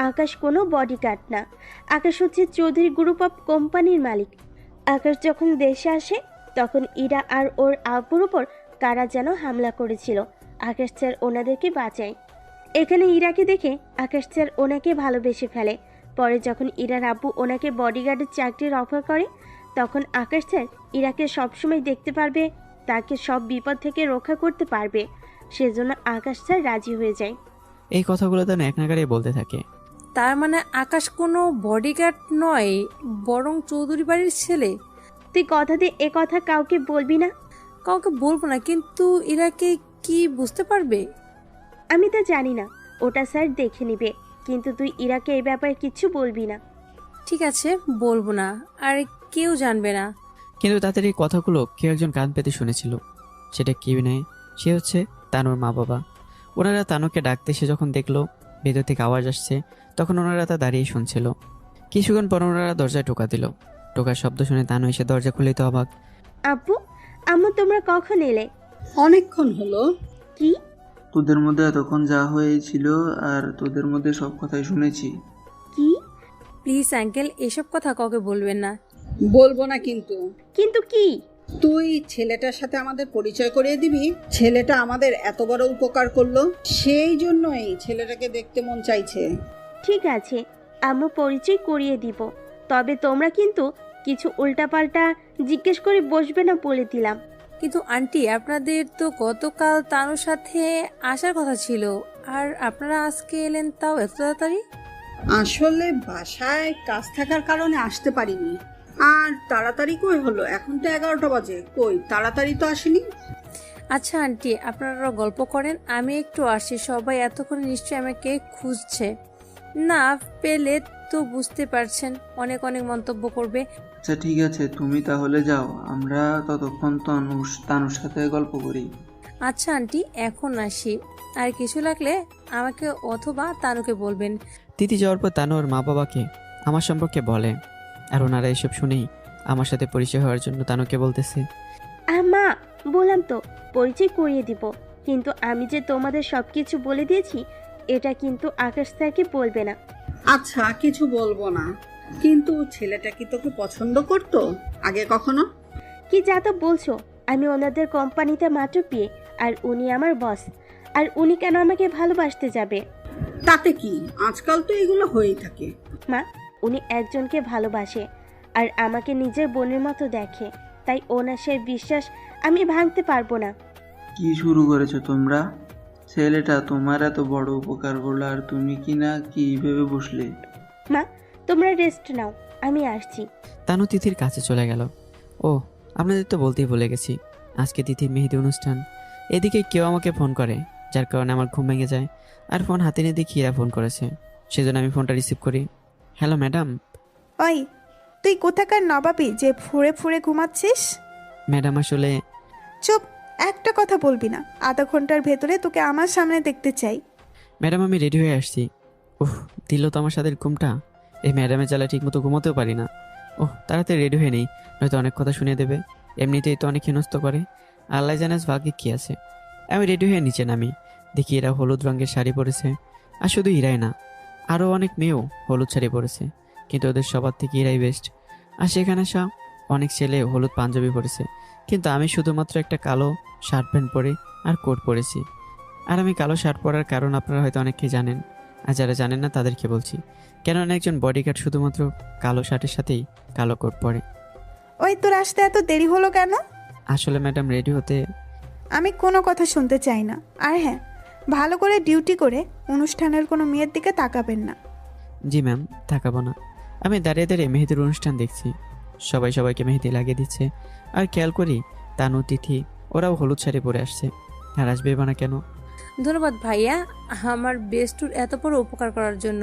আকাশ কোনো বডিগার্ড না। আকাশ হচ্ছে চৌধুরী গ্রুপ অফ কোম্পানির মালিক। আকাশ যখন দেশে আসে তখন ইরা আর ওর আব্বুর উপর কারা যেন হামলা করেছিল। আকাশ স্যার ওনাদেরকে বাঁচায়। এখানে ইরাকে দেখে আকাশ স্যার ওনাকে ভালোবেসে ফেলে। পরে যখন ইরার আব্বু ওনাকে বডিগার্ডের চাকরির অফার করে তখন আকাশ স্যার ইরাকে সবসময় দেখতে পারবে, তাকে সব বিপদ থেকে রক্ষা করতে পারবে, সেজন্য আকাশ স্যার রাজি হয়ে যায়। এই কথাগুলো তানু এক নাগাড়ে বলতে থাকে। তার মানে আকাশ কোনো বডিগার্ড নয়, বরং চৌধুরী বাড়ির ছেলে। তুই কথা দিয়ে এ কথা কাউকে বলবি না। কাউকে বলবো না, কিন্তু ইরাকে কি বুঝতে পারবে? আমি তা জানি না, ওটা স্যার দেখে নিবে, কিন্তু তুই ইরাকে এই ব্যাপারে কিচ্ছু বলবি না। ঠিক আছে, বলবো না, আর কেউ জানবে না। কিন্তু তাদের এই কথাগুলো কেউ একজন কান পেতে শুনেছিল। সেটা কেউ নেয়, সে হচ্ছে তানুর মা বাবা। ওনারা তানুকে ডাকতে সে যখন দেখলো ভেতর থেকে আওয়াজ আসছে। তখন ওনারা তা দাঁড়িয়ে শুনছিল। কিছুক্ষণ পর ওনারা দরজায় টোকা দিল। টোকার শব্দ শুনে তানু এসে দরজা খুলেই তো অবাক। আব্বু, আম্মু তোমরা কখন এলে? অনেকক্ষণ হলো। কি? তোদের মধ্যে এতক্ষণ যা হয়েছিল আর তোদের মধ্যে সব কথাই শুনেছি। কি? প্লিজ আঙ্কেল, এসব কথা কাউকে বলবেন না। বলবো না কিন্তু। কিন্তু কি? তুই ছেলেটার সাথে আমাদের পরিচয় করিয়ে দিবি। ছেলেটা আমাদের এত বড় উপকার করলো, সেই জন্যই ছেলেটাকে দেখতে মন চাইছে। ঠিক আছে, আম্মু পরিচয় করিয়ে দিব। তবে তোমরা কিন্তু কিছু উল্টাপাল্টা জিজ্ঞেস করে বসবে না বলে দিলাম। কিন্তু আন্টি, আপনাদের তো গতকাল তানুর সাথে আসার কথা ছিল, আর আপনারা আজকে এলেন, তাও এত তাড়াতাড়ি। আসলে বাসায় কাজ থাকার কারণে আসতে পারিনি। আর তাড়াতাড়ি কই হলো, এখন তো 11টা বাজে, কই তাড়াতাড়ি তো আসেনি। আচ্ছা আন্টি, আপনারা গল্প করেন, আমি একটু আসি। সবাই এতক্ষণ নিশ্চয়ই আমাকে খুঁজছে, না পেলে তো বুঝতে পারছেন অনেক অনেক মন্তব্য করবে। আচ্ছা ঠিক আছে, তুমি তাহলে যাও, আমরা ততক্ষণ তানুর সাথে গল্প করি। আচ্ছা আন্টি, এখন আসি। আর কিছু লাগলে আমাকে অথবা তানুকে বলবেন। তিথি যাওয়ার পর তানু ওর মা বাবাকে আমার সম্পর্কে বলে। আর ওনারা এসব শুনেই আমার সাথে পরিচয় হওয়ার জন্য তানুকে বলতেছে। মা, বললাম তো পরিচয় করিয়ে দিব, কিন্তু আমি যে তোমাদের সবকিছু বলে দিয়েছি এটা কিন্তু আকাশ স্যারকে বলবে না। আচ্ছা কিছু বলবো না, কিন্তু ছেলেটা কি তোকে পছন্দ করতো আগে কখনো? কি যা তো বলছো, আমি ওনাদের কোম্পানিতে মাত্র পেয়ে, আর উনি আমার বস, আর উনি কেন আমাকে ভালোবাসতে যাবে? তাতে কি, আজকাল তো এগুলো হয়েই থাকে। মা, উনি একজনকে ভালোবাসে আর আমাকে নিজের বোনের মতো দেখে, তাই ওনার সে বিশ্বাস আমি ভাঙতে পারবো না। কি শুরু করেছো তোমরা? ছেলেটা তোমার এত বড় উপকার করলো আর তুমি কি না কি ভেবে বসলে? মা, তোমরা রেস্ট নাও, আমি আসছি। তানু তিথির কাছে চলে গেল। ও, আপনাদের তো বলতেই ভুলে গেছি, আজকে তিথির মেহেদি অনুষ্ঠান। এদিকে কেউ আমাকে ফোন করে, যার কারণে আমার ঘুম ভেঙে যায়। আর ফোন হাতে নিয়ে দেখি এরা ফোন করেছে, সেজন্য আমি ফোনটা রিসিভ করি। Hello madam. ওই, তুই কোথাকার নবাবি যে ফুরে ফুরে ঘুমাচ্ছিস? ম্যাডাম আসলে চুপ, একটা কথা বলবি না। আধা ঘন্টার ভেতরে তোকে আমার সামনে দেখতে চাই। ম্যাডাম আমি রেডি হয়ে আসছি। ওহ, দিল তো আমার সাথে ঘুমটা। এই ম্যাডামের জ্বালা ঠিক মতো ঘুমোতেও পারি না। ওহ, তাড়াতাড়ি রেডি হয়ে নেই, নয়তো অনেক কথা শুনিয়ে দেবে। এমনিতেই তো অনেক হেনস্থ করে, আল্লাহ জানাস ভাগ্যে কী আছে। আমি রেডি হয়ে নিচে নামি, দেখি এরা হলুদ রঙের শাড়ি পরেছে। আর শুধু ইরাই না, আরও অনেক মেয়েও হলুদ শাড়ি পরেছে, কিন্তু ওদের সবার থেকে ইরাই বেস্ট। আর সেখানে সব অনেক ছেলে হলুদ পাঞ্জাবি পরেছে, কিন্তু আমি শুধুমাত্র একটা কালো শার্ট প্যান্ট পরে আর কোট পরেছি। আর আমি কালো শার্ট পরার কারণ আপনারা হয়তো অনেকেই জানেন, আর যারা জানেন না তাদেরকে বলছি। কেননা একজন বডিগার্ড শুধুমাত্র কালো শার্টের সাথেই কালো কোট পরে। ওই, তোর আসতে এত দেরি হলো কেন? আসলে ম্যাডাম রেডি হতে। আমি কোনো কথা শুনতে চাই না। আর হ্যাঁ, ভালো করে ডিউটি করে অনুষ্ঠানের কোনো মেয়ের দিকে তাকাবেন না। জি ম্যাম, তাকাবো না। আমি দাঁড়িয়ে দাঁড়িয়ে মেহেদির অনুষ্ঠান দেখছি, সবাই সবাইকে মেহেদি লাগিয়ে দিচ্ছে। আর খেয়াল করি তানু, তিথি ওরাও হলুদ শাড়ি পরে আসছে। আর আসবে না কেন? ধন্যবাদ ভাইয়া, আমার বেস্টুর এত বড় উপকার করার জন্য।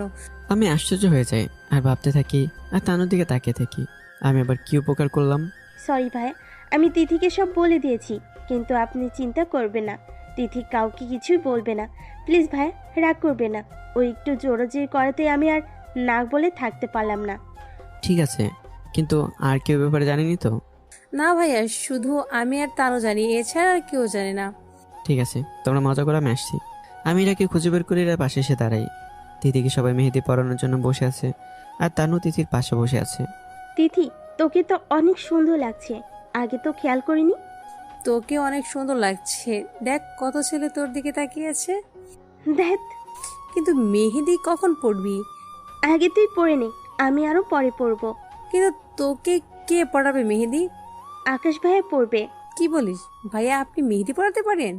আমি আশ্চর্য হয়ে যাই আর ভাবতে থাকি, আর তানুর দিকে তাকিয়ে থাকি, আমি আবার কি উপকার করলাম? সরি ভাইয়া, আমি তিথিকে সব বলে দিয়েছি, কিন্তু আপনি চিন্তা করবেন না, তিথি কাউকে কিছুই বলবে না। প্লিজ ভাইয়া, রাগ করবে না। ওই একটু জোরাজোরি করাতে আমি আর না বলে থাকতে পারলাম না। ঠিক আছে, কিন্তু আর কেউ ব্যাপারে জানেনি তো? না ভাইয়া, শুধু আমি আর তারও জানি, এছাড়া আর কেউ জানে না। ঠিক আছে, তোমরা মজা করে, আমি আসছি। আমি এরাকে খুঁজে বের করে এরা পাশে এসে দাঁড়াই। তিথিকে সবাই মেহেদি পরানোর জন্য বসে আছে, আর তানু তিথির পাশে বসে আছে। তিথি, তোকে তো অনেক সুন্দর লাগছে, আগে তো খেয়াল করিনি। তোকে অনেক সুন্দর লাগছে, দেখ কত ছেলে তোর দিকে তাকিয়ে আছে। দেখ, কিন্তু মেহেদি কখন পড়বি? আগে তুই পরে নে, আমি আরো পরে পরবো। কিন্তু তোকে কে পড়াবে মেহেদি? আকাশ ভাইয়া পরবে। কি বলিস ভাইয়া, আপনি মেহেদি পড়াতে পারেন?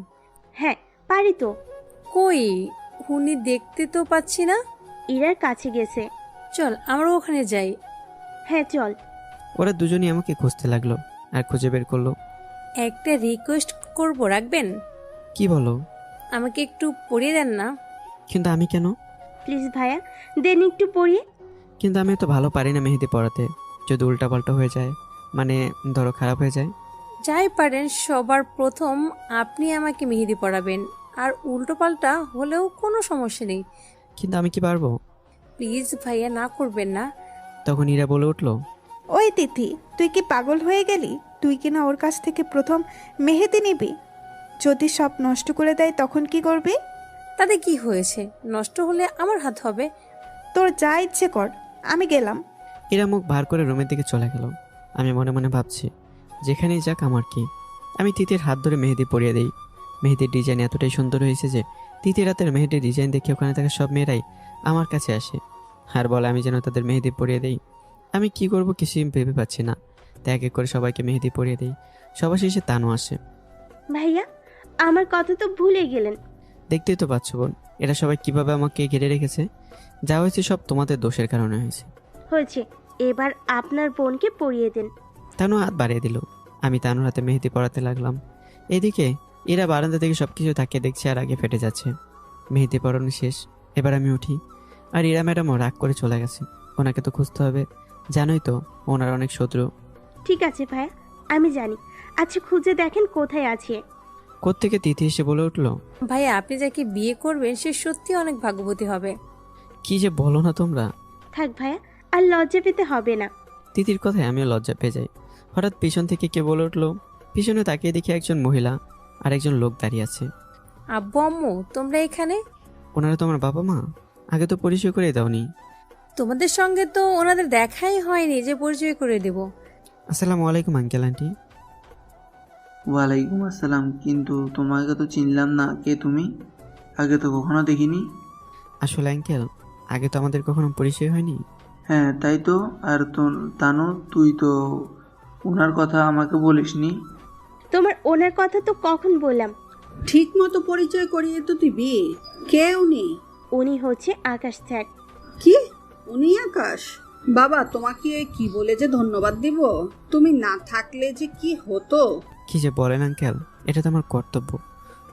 হ্যাঁ, পারি তো। কই, উনি দেখতে তো পাচ্ছি না। ইরার কাছে গেছে। চল আমরা ওখানে যাই। হ্যাঁ চল। ওরা দুজনই আমাকে খুঁজতে লাগলো আর খুঁজে বের করলো। একটা রিকোয়েস্ট করব, রাখবেন? কি বলো? আমাকে একটু পড়িয়ে দেন না। কিন্তু আমি কেন? প্লিজ ভাইয়া, দেন একটু পরিয়ে। কিন্তু আমি তো ভালো পারি না মেহেদি পড়াতে, যদি উল্টাপাল্টা হয়ে যায়, মানে ধরো খারাপ হয়ে যায়। যাই পারেন, সবার প্রথম আপনি আমাকে মেহেদি পড়াবেন, আর উল্টোপাল্টা হলেও কোনো সমস্যা নেই। কিন্তু আমি কি পারবো? প্লিজ ভাইয়া, না করবেন না। তখন ইরা বলে উঠলো, ওই তিথি, তুই কি পাগল হয়ে গেলি? তুই কিনা ওর কাছ থেকে প্রথম মেহেদি নিবি। যদি সব নষ্ট করে দেয় তখন কি করবি? তাতে কি হয়েছে? নষ্ট হলে আমার হাত হবে। তোর যা ইচ্ছে কর, আমি গেলাম। ইরা মুখ ভার করে রুমের দিকে চলে গেল। আমি মনে মনে ভাবছি, যেখানেই যাক আমার কি। আমি তিতির হাত ধরে মেহেদি পরিয়ে দিই। মেহেদির ডিজাইন এতটাই সুন্দর হয়েছে যে তিতির রাতের মেহেদির ডিজাইন দেখে ওখানে থাকা সব মেয়েরাই আমার কাছে আসে আর বলে আমি যেন তাদের মেহেদি পরিয়ে দিই। আমি কি করব কিছুই ভেবে পাচ্ছি না। তাই এক এক করে সবাইকে মেহেদি পরিয়ে দিই। সবার শেষে তানু আসে। ভাইয়া, আমার কথা তো ভুলে গেলেন। দেখতেই তো পাচ্ছ বোন, এরা সবাই কিভাবে আমাকে ঘিরে রেখেছে। যা হয়েছে সব তোমাদের দোষের কারণে হয়েছে। হয়েছে, এবার আপনার বোনকে পরিয়ে দিন। তানু হাত বাড়িয়ে দিল। আমি তানুর হাতে মেহেদি পরাতে লাগলাম। এদিকে এরা বারান্দা থেকে সবকিছু তাকিয়ে দেখছে আর আগে ফেটে যাচ্ছে। মেহেদি পরানো শেষ। এবার আমি উঠি। আর ইরা ম্যাডামও রাগ করে চলে গেছে। ওনাকে তো খুঁজতে হবে, জানোই তো ওনার অনেক শত্রু। ঠিক আছে ভাইয়া, আমি জানি। আচ্ছা, খুঁজে দেখেন কোথায় আছে। কোত্থেকে তিথি এসে বলে উঠলো, ভাইয়া, আপনি যাকে বিয়ে করবেন সে সত্যি অনেক ভাগ্যবতী হবে। কি যে বলো না তোমরা। থাক ভাইয়া, আর লজ্জা পেতে হবে না। তিথির কথায় আমিও লজ্জা পেয়ে যাই। হঠাৎ পিছন থেকে কে বলে উঠলো। পিছনে তাকিয়ে দেখি একজন মহিলা আর একজন লোক দাঁড়িয়ে আছে। আব্বু আম্মু, তোমরা এখানে? ওনারা তোমার বাবা মা? আগে তো পরিচয় করে দাওনি। তোমাদের সঙ্গে তো ওনাদের দেখাই হয়নি যে পরিচয় করে দেব। আসসালামু আলাইকুম আঙ্কেল আন্টি। ওয়ালাইকুম আসসালাম, কিন্তু তোমাকে তো চিনলাম না। কে তুমি? আগে তো কখনো দেখিনি। আসলে আঙ্কেল, আগে তো আমাদের কখনো পরিচয় হয়নি। হ্যাঁ তাই তো। আর তো তানু, তুই তো ওনার কথা আমাকে বলিসনি। তোমার ওনার কথা তো কখন বললাম। ঠিক মতো পরিচয় করিয়ে তো দিবি। কে উনি? উনি হচ্ছে আকাশ স্যার। কি? উনি আকাশ? বাবা, তোমাকে কি বলে যে ধন্যবাদ দিব। তুমি না থাকলে যে কি হতো। কি যে বলেন আঙ্কেল, এটা তো আমার কর্তব্য।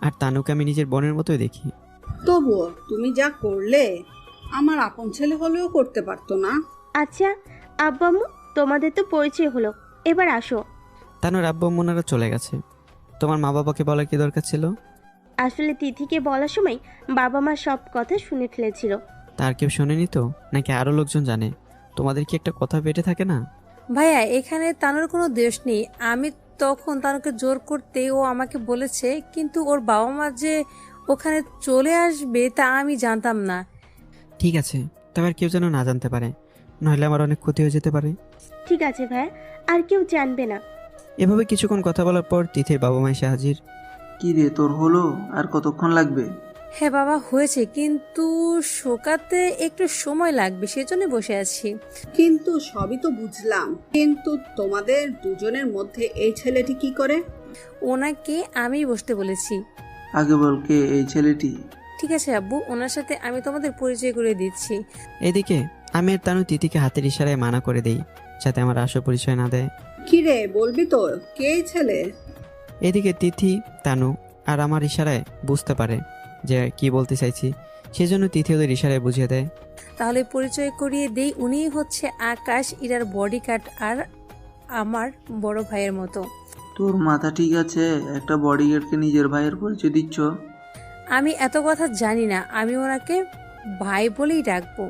আর তানুকে আমি নিজের বোনের মতোই দেখি। তবুও তুমি যা করলে আমার আপন ছেলে হলেও করতে পারতো না? আচ্ছা আব্বু আম্মু, তোমাদের তো পরিচয় হলো, এবার আসো। তানুর আব্বু আম্মুনারা চলে গেছে। তোমার মা বাবাকে বলার কি দরকার ছিল? আসলে তিথিকে বলার সময় বাবা মা সব কথা শুনে ফেলেছিল। তার কেউ শোনেনি তো, নাকি আরো লোকজন জানে? তোমাদের কি একটা কথা পেটে থাকে না? ভাইয়া, এখানে তানুর কোনো দোষ নেই। আমি তখন তানুকে জোর করতে ও আমাকে বলেছে, কিন্তু ওর বাবা মা যে ওখানে চলে আসবে তা আমি জানতাম না। ঠিক আছে, তবে আর কেউ যেন না জানতে পারে, নইলে আমার অনেক ক্ষতি হয়ে যেতে পারে। ঠিক আছে ভাইয়া, আর কেউ জানবে না। এভাবে কিছুক্ষণ কথা বলার পর তিথির বাবা মা এসে হাজির। কি রে, তোর হলো? আর কতক্ষণ লাগবে? হ্যাঁ বাবা, হয়েছে, কিন্তু শোকাতে একটু সময় লাগবে, সেজন্য বসে আছি। কিন্তু সবই তো বুঝলাম, কিন্তু তোমাদের দুজনের মধ্যে এই ছেলেটি কি করে? ওনাকে আমি বসতে বলেছি। আগে বল, কে এই ছেলেটি? ঠিক আছে আব্বু, ওনার সাথে আমি তোমাদের পরিচয় করে দিচ্ছি। এদিকে আমি আর তানু তিথিকে হাতের ইশারায় মানা করে দেই, যাতে আমার আসল পরিচয় না দেয়। কি রে, বলবি তো কে এই ছেলে? এদিকে তিথি, তানু আর আমার ইশারায় বুঝতে পারে যে কি বলতে চাইছি, সেজন্য তিথি ওদের ইশারায় বুঝিয়ে দেয়। তাহলে পরিচয় করিয়ে দেই, উনিই হচ্ছে আকাশ, ইরার বডিগার্ড আর আমার বড় ভাইয়ের মতো। তোর মাথা ঠিক আছে? একটা বডিগার্ডকে নিজের ভাইয়ের পরিচয় দিচ্ছ? আমি এত কথা জানি না, আমি ওনাকে ভাই বলেই ডাকবো।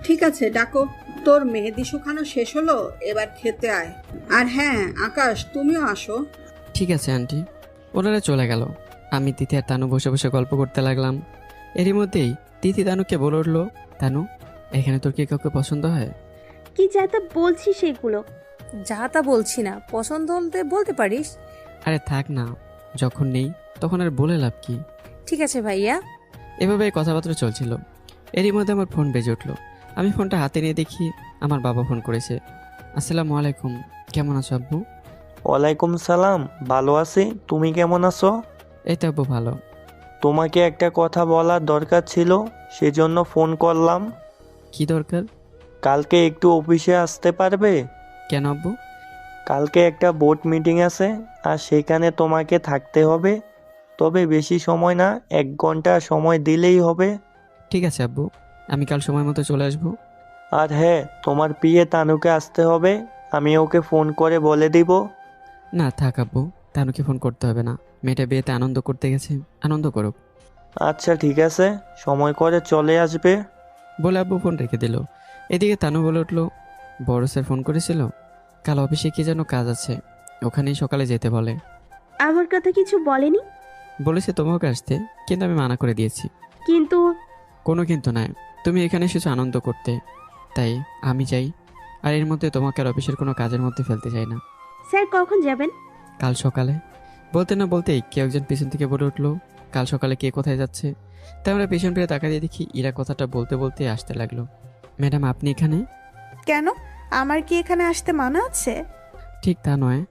ঠিক আছে, ডাকো। তোর মেহেদি শুকানো শেষ হলো, এবার খেতে আয়। আর হ্যাঁ আকাশ, তুমিও আসো। ঠিক আছে আন্টি। ওনারা চলে গেল। আমি তিথি আর তানু বসে বসে গল্প করতে লাগলাম। এরই মধ্যেই তিথি তানুকে বলে উঠলো, তানু, এখানে তোর কি কাউকে পছন্দ হয়? কি যা তা বলছি সেগুলো। যা তা বলছি না, পছন্দ হতে বলতে পারিস। আরে থাক না, যখন নেই তখন আর বলে লাভ কি। ঠিক আছে ভাইয়া। এভাবে কথাবার্তা চলছিল। এরই মধ্যে আমার ফোন বেজে উঠলো। আমি ফোনটা হাতে নিয়ে দেখি আমার বাবা ফোন করেছে। আসসালামু আলাইকুম, কেমন আছো আব্বু? ওয়ালাইকুম সালাম, ভালো আছি। তুমি কেমন আছো? এই তো আব্বু, ভালো। তোমাকে একটা কথা বলার দরকার ছিল, সেজন্য ফোন করলাম। কি দরকার? কালকে একটু অফিসে আসতে পারবে? কেন আব্বু? কালকে একটা বোর্ড মিটিং আছে, আর সেখানে তোমাকে থাকতে হবে। তবে বেশি সময় না, 1 ঘন্টা সময় দিলেই হবে। ঠিক আছে আব্বু, আমি কাল সময় মতো চলে আসবো। আর হ্যাঁ, তোমার পিয়ে তানুকে আসতে হবে, আমি ওকে ফোন করে বলে দিব। না থাক আব্বু, তানুকে ফোন করতে হবে না। মেয়েটা বিয়েতে আনন্দ করতে গেছে, আনন্দ করুক। আচ্ছা ঠিক আছে, সময় করে চলে আসবে। বলে আব্বু ফোন রেখে দিল। এদিকে তানু বলে উঠলো, বড় স্যার ফোন করেছিল, কাল অফিসে কি যেন কাজ আছে, ওখানেই সকালে যেতে বলে। আমার কথা কিছু বলেনি? বলেছে তোমাকে আসতে, কিন্তু আমি মানা করে দিয়েছি। কিন্তু কোনো কিন্তু নাই, তুমি এখানে এসেছো আনন্দ করতে, তাই আমি যাই। আর এর মধ্যে তোমাকে আর অফিসের কোনো কাজের মধ্যে ফেলতে চাই না। স্যার কখন যাবেন? কাল সকালে। বলতে না বলতেই কেউ একজন পিছন থেকে বলে উঠলো, কাল সকালে কে কোথায় যাচ্ছে? তাই আমরা পিছন ফিরে তাকা দিয়ে দেখি ইরা কথাটা বলতে বলতে আসতে লাগলো। ম্যাডাম আপনি এখানে? কেন, আমার কি এখানে আসতে মানা আছে? ঠিক তা নয়।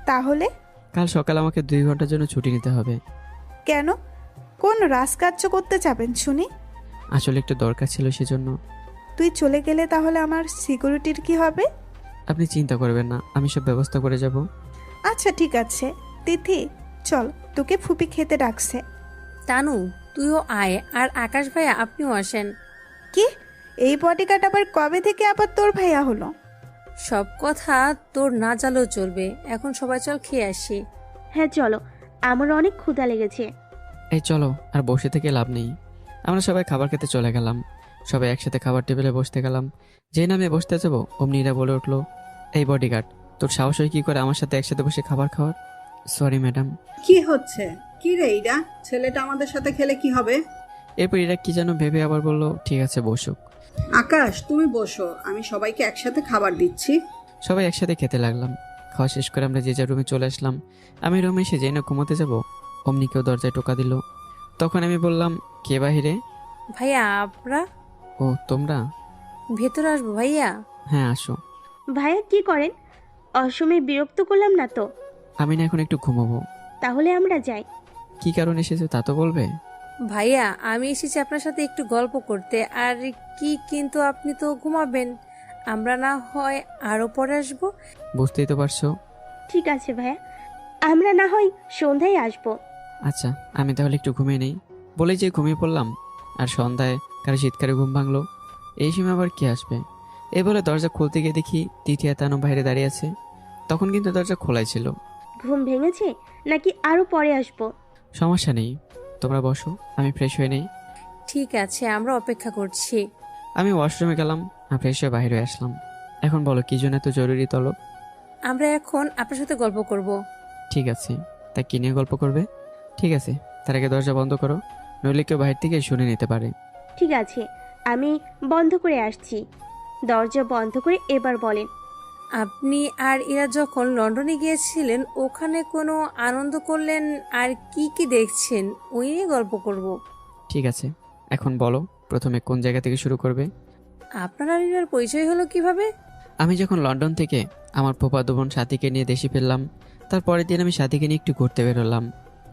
তাহলে? কাল সকালে আমাকে 2 ঘন্টার জন্য ছুটি নিতে হবে। কেন, কোন রাজকার্য করতে যাবেন শুনি? আসলে একটু দরকার ছিল সেজন্য। তুই চলে গেলে তাহলে আমার সিকিউরিটির কি হবে? আপনি চিন্তা করবেন না, আমি সব ব্যবস্থা করে যাব। আচ্ছা ঠিক আছে। তিথি চল, তোকে ফুপি খেতে ডাকছে। তানু, তুইও আয়, আর আকাশ ভাইয়া আপনিও আসেন। কি, এই বডিগার্ড আবার কবে থেকে আবার তোর ভাইয়া হলো? সব কথা তোর না জানলেও চলবে, এখন সবাই চল খেয়ে আসি। হ্যাঁ চলো, আমার অনেক ক্ষুধা লেগেছে। এই চলো, আর বসে থেকে লাভ নেই। আমরা সবাই খাবার খেতে চলে গেলাম। সবাই একসাথে খাবার টেবিলে বসতে গেলাম। যেই নামে বসতে যাবো অমনি ইরা বলে উঠলো, এই বডিগার্ড, তোর সাহস হয় কি করে আমার সাথে একসাথে বসে খাবার খাওয়ার? Sorry madam. কি হচ্ছে? কি রে ইরা, ছেলেটা আমাদের সাথে খেলে কি হবে? এরপর ইরা কি যেন ভেবে আবার বললো, ঠিক আছে বসুক। আকাশ তুমি বসো, আমি সবাইকে একসাথে খাবার দিচ্ছি। সবাই একসাথে খেতে লাগলাম। খাওয়া শেষ করে আমরা যে যার রুমে চলে আসলাম। আমি রুমে এসে যেই না ঘুমোতে যাবো অমনি কেউ দরজায় টোকা দিল। তখন আমি বললাম, কে বাহিরে? ভাইয়া আমরা ও তোমরা? ভেতরে আসবো ভাইয়া? হ্যাঁ আসো। ভাইয়া কি করেন? অসময়ে বিরক্ত করলাম না তো? আমি না এখন একটু ঘুমাবো। তাহলে আমরা যাই। কি কারণ এসেছো তা তো বলবে। ভাইয়া আমি এসেছি আপনার সাথে একটু গল্প করতে, আর কি, কিন্তু আপনি তো ঘুমাবেন, আমরা না হয় আরো পরে আসবো। বুঝতেই তো পারছো। ঠিক আছে ভাইয়া, আমরা না হয় সন্ধ্যায় আসবো। আচ্ছা আমি তাহলে একটু ঘুমিয়ে নেই বলে যে ঘুমিয়ে পড়লাম। আর সন্ধ্যায় কারো শীতকারে ঘুম ভাঙলো। এই সময় আবার কে আসবে? এই বলে দরজা খুলতে গিয়ে দেখি তিথি আর তানু বাইরে দাঁড়িয়ে আছে। তখন কিন্তু দরজা খোলাই ছিল। ঘুম ভেঙেছে নাকি আরো পরে আসবো? সমস্যা নেই, তোমরা বসো, আমি ফ্রেশ হয়ে নেই। ঠিক আছে, আমরা অপেক্ষা করছি। আমি ওয়াশরুমে গেলাম আর ফ্রেশ হয়ে বাইরে আসলাম। এখন বলো কি জন্য এত জরুরি তলব? আমরা এখন আপনার সাথে গল্প করব। ঠিক আছে, তা কি নিয়ে গল্প করবে? ঠিক আছে, তার আগে দরজা বন্ধ করো, নইলে কেউ বাইরে থেকে শুনে নিতে পারে। ঠিক আছে, আমি বন্ধ করে আসছি। দরজা বন্ধ করে এবার বলেন। আপনি আর এরা যখন লন্ডনে গিয়েছিলেন ওখানে কোনো আনন্দ করলেন আর কি কি দেখছেন ওই নিয়ে গল্প করব। ঠিক আছে, এখন বলো প্রথমে কোন জায়গা থেকে শুরু করবে? আপনার আর এরার পরিচয় হলো কিভাবে? আমি যখন লন্ডন থেকে আমার ফুফাতো বোন সাথীকে নিয়ে দেশে ফিরলাম, তার পরের দিন আমি সাথীকে নিয়ে একটু ঘুরতে বেরোলাম।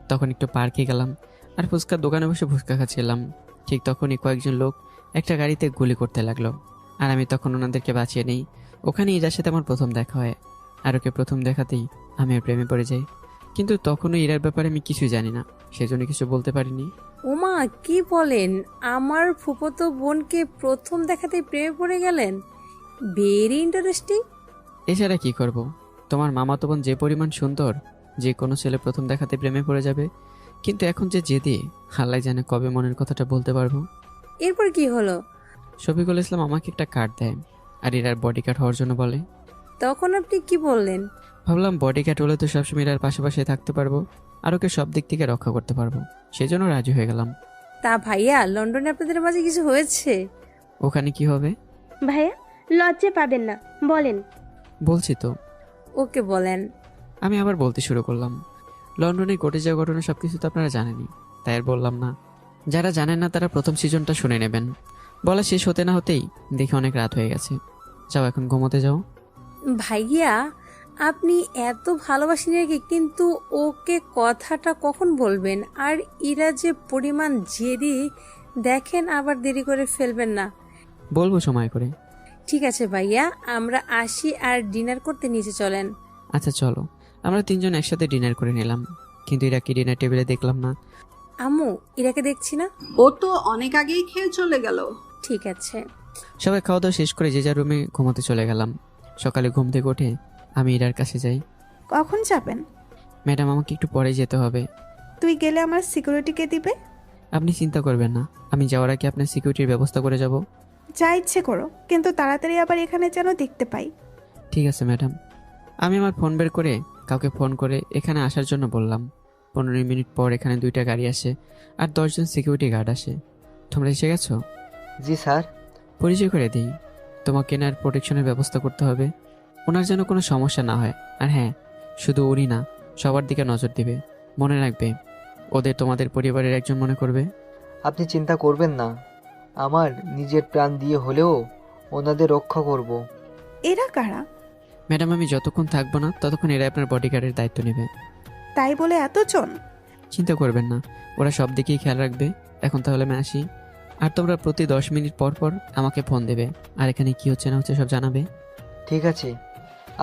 তখন একটু পার্কে গেলাম আর ফুচকার দোকানে বসে ফুচকা খাচ্ছিলাম। ঠিক তখনই কয়েকজন লোক একটা গাড়িতে গুলি করতে লাগলো, আর আমি তখন ওনাদেরকে বাঁচিয়ে নেই। ওখানে ইরার সাথে আমার প্রথম দেখা হয়, আর ওকে প্রথম দেখাতেই আমি ওর প্রেমে পড়ে যাই। কিন্তু তখনও ইরার ব্যাপারে আমি কিছুই জানি না, সেজন্য কিছু বলতে পারিনি। ওমা কি বলেন, আমার ফুফাতো বোনকে প্রথম দেখাতেই প্রেমে পড়ে গেলেন? Very interesting. এছাড়া কি করব? তোমার মামাতো বোন যে পরিমাণ সুন্দর, যে কোনো ছেলে প্রথম দেখাতে প্রেমে পড়ে যাবে। কিন্তু এখন যে জেদি, আল্লাহ জানে কবে মনের কথাটা বলতে পারবো। এরপর কি হলো? শফিকুল ইসলাম আমাকে একটা কার্ড দেয় আর ইরার বডি গার্ড হওয়ার জন্য বলে। তখন আপনি কি বললেন? ভাবলাম বডি গার্ড হলে তো সবসময় ইরার পাশাপাশি থাকতে পারবো আর ওকে সব দিক থেকে রক্ষা করতে পারবো, সেজন্য রাজি হয়ে গেলাম। তা ভাইয়া, লন্ডনে আপনাদের মাঝে কিছু হয়েছে? ওখানে কি হবে? ভাইয়া লজ্জা পাবেন না, বলেন। বলছি তো। ওকে বলেন। আমি আবার বলতে শুরু করলাম। লন্ডনে ঘটে যাওয়া ঘটনা সবকিছু তো আপনারা জানেনই, তাই আর বললাম না। যারা জানেন না তারা প্রথম সিজনটা শুনে নেবেন। বলা শেষ হতে না হতেই দেখে অনেক রাত হয়ে গেছে। যাও এখন ঘুমোতে যাও। ভাইয়া আপনি এত ভালোবাসেন নাকি, কিন্তু ওকে কথাটা কখন বলবেন? আর ইরা যে পরিমাণ জেদি, দেখেন আবার দেরি করে ফেলবেন না। বলবো সময় করে। ঠিক আছে ভাইয়া, আমরা আসি, আর ডিনার করতে নিচে চলেন। আচ্ছা চলো। আমরা তিনজন একসাথে ডিনার করে নিলাম, কিন্তু ইরাকে ডিনার টেবিলে দেখলাম না। আম্মু, ইরাকে দেখছি না। ও তো অনেক আগেই খেয়ে চলে গেল। ঠিক আছে। সবাই খাওয়া দাওয়া শেষ করে যে যার রুমে ঘুমোতে চলে গেলাম। সকালে ঘুম থেকে উঠে আমি ইরার কাছে যাই। কখন যাবেন? ম্যাডাম আমাকে একটু পরে যেতে হবে। তুই গেলে আমার সিকিউরিটি কে দিবে? আপনি চিন্তা করবেন না, আমি যাওয়ার আগে আপনার সিকিউরিটির ব্যবস্থা করে যাব। যা ইচ্ছে করো, কিন্তু তাড়াতাড়ি আবার এখানে যেন দেখতে পাই। ঠিক আছে ম্যাডাম। আমি আমার ফোন বের করে কাউকে ফোন করে এখানে আসার জন্য বললাম। 15 মিনিট পর এখানে 2টা গাড়ি আসে আর 10 জন সিকিউরিটি গার্ড আসে। তোমরা এসে গেছো? জি স্যার। পরিচয় করে দিই। তোমাকে এনার প্রোটেকশনের ব্যবস্থা করতে হবে, ওনার যেন কোনো সমস্যা না হয়। আর হ্যাঁ, শুধু উনি না, সবার দিকে নজর দিবে। মনে রাখবে, ওদের তোমাদের পরিবারের একজন মনে করবে। আপনি চিন্তা করবেন না, আমার নিজের প্রাণ দিয়ে হলেও ওনাদের রক্ষা করব। এরা কারা? ম্যাডাম, আমি যতক্ষণ থাকবো না ততক্ষণ এরা আপনার বডিগার্ডের দায়িত্ব নেবে। তাই বলে এতজন? চিন্তা করবেন না, ওরা সব দিকেই খেয়াল রাখবে। এখন তাহলে আমি আসি। আর তোমরা প্রতি 10 মিনিট পর পর আমাকে ফোন দেবে, আর এখানে কি হচ্ছে না হচ্ছে সব জানাবে। ঠিক আছে,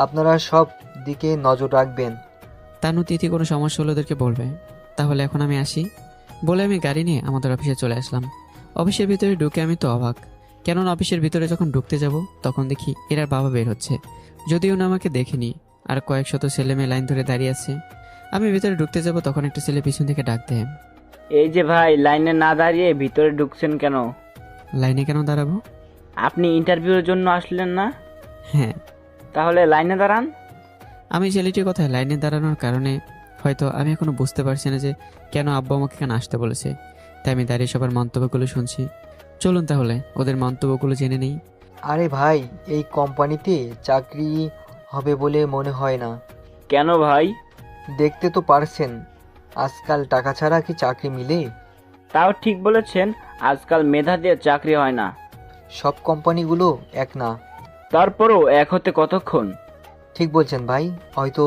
আপনারা সব দিকে নজর রাখবেন। তানু, তিথি কোনো সমস্যা হলে ওদেরকে বলবে। তাহলে এখন আমি আসি বলে আমি গাড়ি নিয়ে আমাদের অফিসে চলে আসলাম। অফিসের ভিতরে ঢুকে আমি তো অবাক, কেননা অফিসের ভিতরে যখন ঢুকতে যাব তখন দেখি এরার বাবা বের হচ্ছে। যদিও না আমাকে দেখেনি, আর কয়েক শত ছেলে মেয়ে লাইন ধরে দাঁড়িয়ে আছে। আমি ভিতরে ঢুকতে যাব তখন একটা ছেলে পিছন থেকে ডাক দেয়, এই যে ভাই, লাইনে না দাঁড়িয়ে ভিতরে ঢুকছেন কেন? লাইনে কেন দাঁড়াবো? আপনি ইন্টারভিউর জন্য আসলেন না? হ্যাঁ। তাহলে লাইনে দাঁড়ান। আমি ছেলেটির কথায় লাইনে দাঁড়ানোর কারণে হয়তো আমি এখনো বুঝতে পারছি না যে কেন আব্বু আমাকে এখানে আসতে বলেছে। তাই আমি দাঁড়িয়ে সবার মন্তব্যগুলো শুনছি। চলুন তাহলে ওদের মন্তব্যগুলো জেনে নেই। আরে ভাই, এই কোম্পানিতে চাকরি হবে বলে মনে হয় না। কেন ভাই? দেখতে তো পারছেন, আজকাল টাকা ছাড়া কি চাকরি মিলে? তাও ঠিক বলেছেন, আজকাল মেধা দিয়ে চাকরি হয় না। সব কোম্পানিগুলো এক না। তারপরও এক হতে কতক্ষণ? ঠিক বলছেন ভাই, হয়তো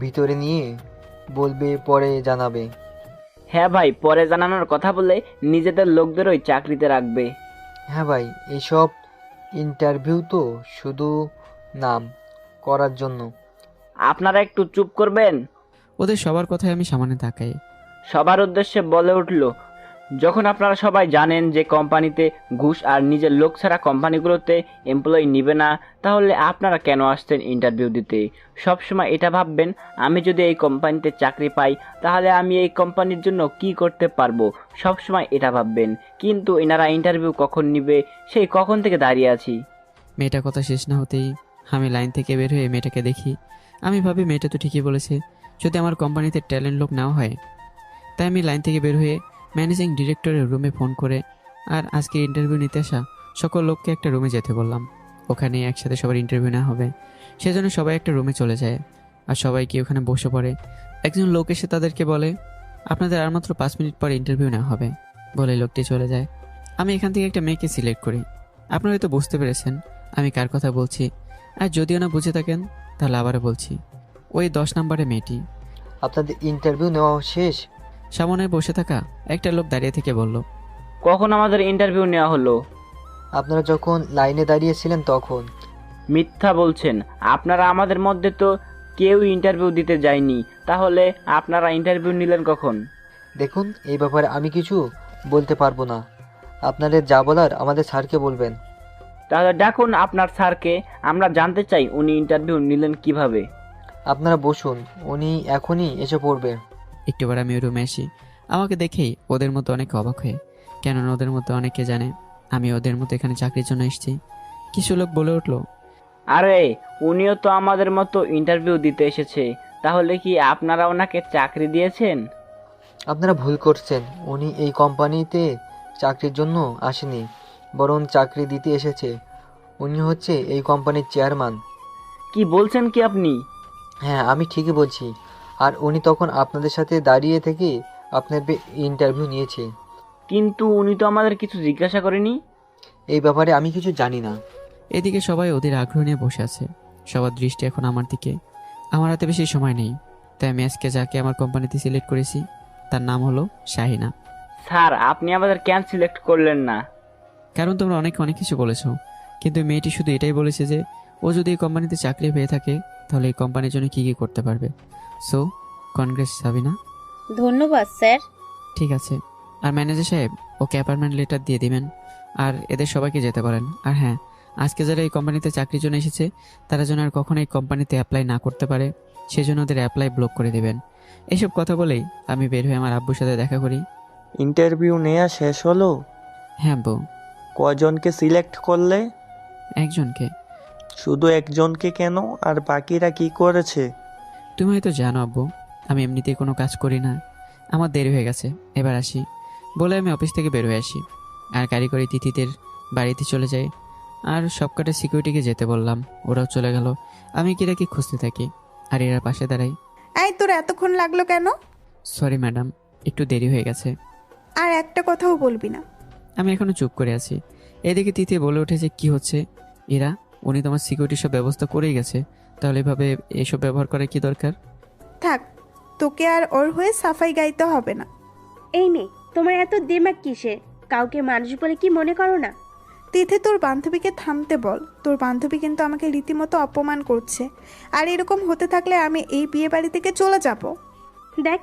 ভিতরে নিয়ে বলবে, পরে জানাবে। হ্যাঁ ভাই, পরে জানানোর কথা বলে নিজেদের লোকদেরই চাকরিতে রাখবে। হ্যাঁ ভাই, এইসব ইন্টারভিউ তো শুধু নাম করার জন্য। আপনারা একটু চুপ করবেন? ওদের সবার কথায় আমি সামনে তাকাই। সবার উদ্দেশ্যে বলে উঠল, যখন আপনারা সবাই জানেন যে কোম্পানিতে ঘুষ আর নিজের লোক ছাড়া কোম্পানিগুলোতে এমপ্লয়ি নিবে না, তাহলে আপনারা কেন আসছেন ইন্টারভিউ দিতে? সবসময় এটা ভাববেন, আমি যদি এই কোম্পানিতে চাকরি পাই তাহলে আমি এই কোম্পানির জন্য কি করতে পারবো, সবসময় এটা ভাববেন। কিন্তু এনারা ইন্টারভিউ কখন নিবে সেই কখন থেকে দাঁড়িয়ে আছি। মেয়েটা কথা শেষ না হতেই আমি লাইন থেকে বের হয়ে মেয়েটাকে দেখি। আমি ভাবি মেয়েটা তো ঠিকই বলেছে, যদি আমার কোম্পানিতে ট্যালেন্ট লোক নেওয়া হয়। তাই আমি লাইন থেকে বের হয়ে ম্যানেজিং ডিরেক্টরের রুমে ফোন করে আর আজকে ইন্টারভিউ নিতে আসা সকল লোককে একটা রুমে যেতে বললাম। ওখানে একসাথে সবার ইন্টারভিউ নেওয়া হবে, সেজন্য সবাই একটা রুমে চলে যায় আর সবাই গিয়ে ওখানে বসে পড়ে। একজন লোক এসে তাদেরকে বলে, আপনাদের আর মাত্র 5 মিনিট পর ইন্টারভিউ নেওয়া হবে বলে লোকটি চলে যায়। আমি এখান থেকে একটা মেয়েকে সিলেক্ট করি। আপনারা হয়তো বুঝতে পেরেছেন আমি কার কথা বলছি, আর যদিও না বুঝে থাকেন তাহলে আবারও বলছি, ওই 10 নম্বরের মেয়েটি। আপনাদের ইন্টারভিউ নেওয়া শেষ? সামনে বসে থাকা একটা লোক দাঁড়িয়ে থেকে বলল, কখন আমাদের ইন্টারভিউ নেওয়া হলো? আপনারা যখন লাইনে দাঁড়িয়েছিলেন তখন। মিথ্যা বলছেন, আপনারা আমাদের মধ্যে তো কেউ ইন্টারভিউ দিতে যায়নি, তাহলে আপনারা ইন্টারভিউ নিলেন কখন? দেখুন, এই ব্যাপারে আমি কিছু বলতে পারবো না। আপনাদের যা বলার আমাদের স্যারকে বলবেন। তাহলে ডাকুন আপনার স্যারকে, আমরা জানতে চাই উনি ইন্টারভিউ নিলেন কিভাবে। আপনারা বসুন, উনি এখনই এসে পড়বে। একটুবার আমি রুমে আসি। আমাকে দেখেই ওদের মতো অনেকে অবাক হয়ে, কেননা ওদের মতো অনেকে জানে আমি ওদের মতো এখানে চাকরির জন্য এসেছি। কিছু লোক বলে উঠলো, আরে উনিও তো আমাদের মতো ইন্টারভিউ দিতে এসেছে, তাহলে কি আপনারা ওনাকে চাকরি দিয়েছেন? আপনারা ভুল করছেন, উনি এই কোম্পানিতে চাকরির জন্য আসেনি, বরং চাকরি দিতে এসেছে। উনি হচ্ছে এই কোম্পানির চেয়ারম্যান। কি বলছেন কি আপনি? হ্যাঁ, আমি ঠিকই বলছি। আর উনি তখন আপনাদের সাথে দাঁড়িয়ে থেকে আপনার ইন্টারভিউ নিয়েছে। কিন্তু উনি তো আমাদের কিছু জিজ্ঞাসা করেনি। এই ব্যাপারে আমি কিছু জানি না। এদিকে সবাই ওদের আগ্রহ নিয়ে বসে আছে। সবার দৃষ্টি এখন আমার দিকে। আমার হাতে বেশি সময় নেই, তাই আমি আজকে যাকে আমার কোম্পানিতে সিলেক্ট করেছি তার নাম হলো শাহিনা। স্যার, আপনি আমাদের কেন সিলেক্ট করলেন না? কারণ তোমরা অনেক কিছু বলেছো, কিন্তু মেয়েটি শুধু এটাই বলেছে যে ও যদি এই কোম্পানিতে চাকরি পেয়ে থাকে তাহলে এই কোম্পানির জন্য কী কী করতে পারবে। So congress Sabina. ধন্যবাদ স্যার। ঠিক আছে, আর ম্যানেজার সাহেব ওকে অ্যাপয়েন্টমেন্ট লেটার দিয়ে দিবেন আর এদের সবাইকে যেতে পারেন। আর হ্যাঁ, আজকে যারা এই কোম্পানিতে চাকরির জন্য এসেছে তারা যেন আর কখনো এই কোম্পানিতে অ্যাপ্লাই না করতে পারে, সেজন্য ওদের অ্যাপ্লাই ব্লক করে দেবেন। এইসব কথা বলেই আমি বের হয়ে আমার আব্বুর সাথে দেখা করি। ইন্টারভিউ নেওয়া শেষ হলো? হ্যাঁ আব্বু। কয়জনকে সিলেক্ট করলে? একজনকে। শুধু একজনকে কেন? আর বাকিরা কি করেছে? তুমি হয়তো জানো আব্বু, আমি এমনিতেই কোনো কাজ করি না। আমার দেরি হয়ে গেছে, এবার আসি বলে আমি অফিস থেকে বের হয়ে আসি আর গাড়ি করে তিথিদের বাড়িতে চলে যাই। আর সবকটা সিকিউরিটিকে যেতে বললাম, ওরাও চলে গেল। আমি কিরাকে খুঁজতে থাকি আর এরা পাশে দাঁড়াই। এই তোর এতক্ষণ লাগলো কেন? সরি ম্যাডাম, একটু দেরি হয়ে গেছে। আর একটা কথাও বলবি না। আমি এখনো চুপ করে আছি। এদিকে তিথি বলে উঠেছে, কি হচ্ছে এরা? উনি তোমার সিকিউরিটি সব ব্যবস্থা করেই গেছে, তাহলে এভাবে এসব ব্যবহার করার কি দরকার? থাক, তোকে আর ওর হয়ে সাফাই গাইতে হবে না। এই মেয়ে, তোমার এত দেমাগ কিসে? কাউকে মানুষ বলে কি মনে করো না? তিথি, তোর বান্ধবীকে থামতে বল। তোর বান্ধবী কিন্তু আমাকে রীতিমতো অপমান করছে, আর এরকম হতে থাকলে আমি এই বিয়ে বাড়ি থেকে চলে যাব। দেখ,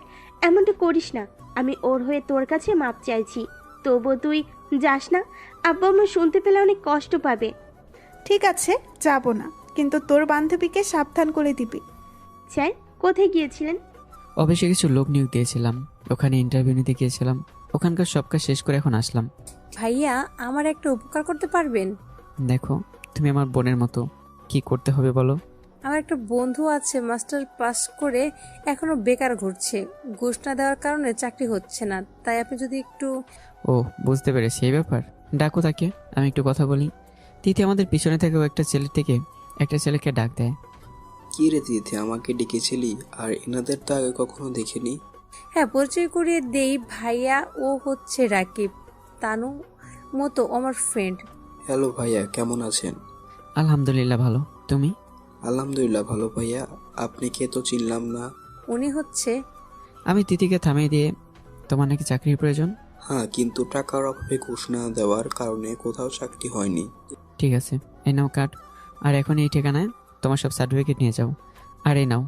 এমনটা করিস না। আমি ওর হয়ে তোর কাছে মাপ চাইছি, তবুও তুই যাস না। আব্বু আমার শুনতে পেলে অনেক কষ্ট পাবে। ঠিক আছে, যাব না, কিন্তু তোর বান্ধবীকে সাবধান করে দিবি। স্যার, কোথায় গিয়েছিলেন? অফিসে কিছু লোক নিয়োগ দিয়েছিলাম, ওখানে ইন্টারভিউ নিতে গিয়েছিলাম। ওখানকার সব কাজ শেষ করে এখন আসলাম। ভাইয়া, আমার একটা উপকার করতে পারবেন? দেখো, তুমি আমার বোনের মতো, কি করতে হবে বলো? আমার একটা বন্ধু আছে, মাস্টার পাস করে এখনো বেকার ঘুরছে। ঘুষ না দেওয়ার কারণে চাকরি হচ্ছে না, তাই আপনি যদি একটু... ও, বুঝতে পেরেছি এই ব্যাপার। ডাকো তাকে, আমি একটু কথা বলি। তিথি আমাদের পিছনে থেকেও একটা ছেলেকে ডাক দেয়। কি রে তিথি, আমাকে ডেকেছিলি? আর এনাদের তো আগে কখনো দেখিনি। হ্যাঁ, পরিচয় করিয়ে দেই ভাইয়া, ও হচ্ছে রাকিব, তানু মতো আমার ফ্রেন্ড। হ্যালো ভাইয়া, কেমন আছেন? আলহামদুলিল্লাহ ভালো, তুমি? আলহামদুলিল্লাহ ভালো ভাইয়া। আপনি কে তো চিনলাম না। উনি হচ্ছে... আমি তিথিকে থামিয়ে দিয়ে, তোমার নাকি চাকরির প্রয়োজন? হ্যাঁ, কিন্তু টাকার অভাবে ঘুষ না দেওয়ার কারণে কোথাও চাকরি হয়নি। ঠিক আছে, এই নাও কার্ড, আর এখন এই ঠিকানায় তোমার সব সার্টিফিকেট নিয়ে যাও। আর এই নাও